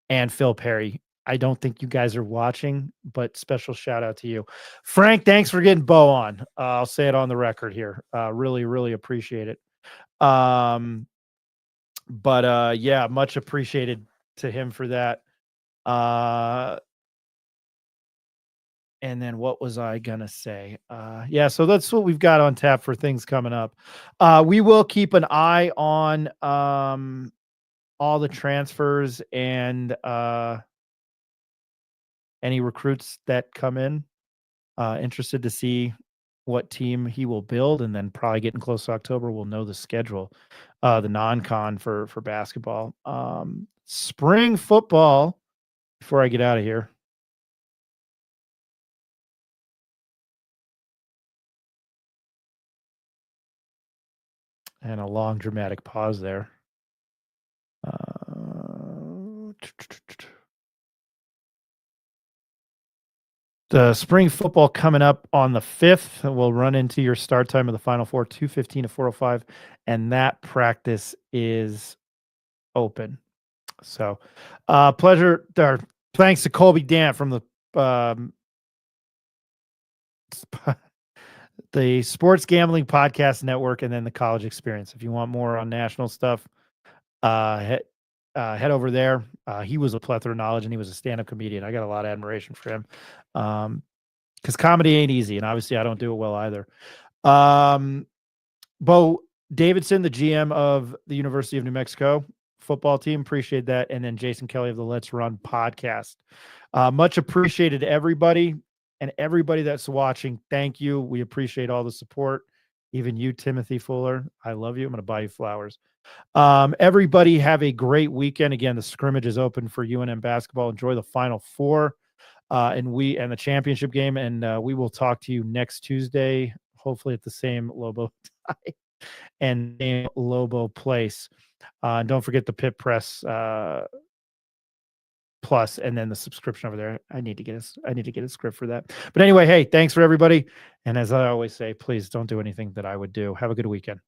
and Phil Perry. I don't think you guys are watching, but special shout out to you. Frank, thanks for getting Bo on. I'll say it on the record here. Really, really appreciate it. Yeah, much appreciated to him for that. And then what was I gonna say? Yeah, so that's what we've got on tap for things coming up. We will keep an eye on all the transfers and any recruits that come in. Interested to see what team he will build, and then probably getting close to October, we'll know the schedule, the non-con for basketball. spring football before I get out of here. And a long dramatic pause there. The spring football coming up on the 5th. We'll run into your start time of the Final Four, 2:15 to 4:05, and that practice is open. So, pleasure. Thanks to Kobe Dant from the Sports Gambling Podcast Network, and then the College Experience. If you want more on national stuff, head over there. He was a plethora of knowledge, and he was a stand-up comedian. I got a lot of admiration for him, because comedy ain't easy, and obviously I don't do it well either. Bo Davidson, the GM of the University of New Mexico football team, appreciate that, and then Jason Kelly of the Let's Run podcast. Much appreciated, everybody, and everybody that's watching. Thank you. We appreciate all the support. Even you, Timothy Fuller. I love you. I'm going to buy you flowers. Everybody have a great weekend. Again, the scrimmage is open for UNM basketball. Enjoy the Final Four and the championship game. And we will talk to you next Tuesday, hopefully at the same Lobo time and same Lobo place. And don't forget the Pit Press Plus, and then the subscription over there. I need to get a script for that. But anyway, hey, thanks for everybody. And as I always say, please don't do anything that I would do. Have a good weekend.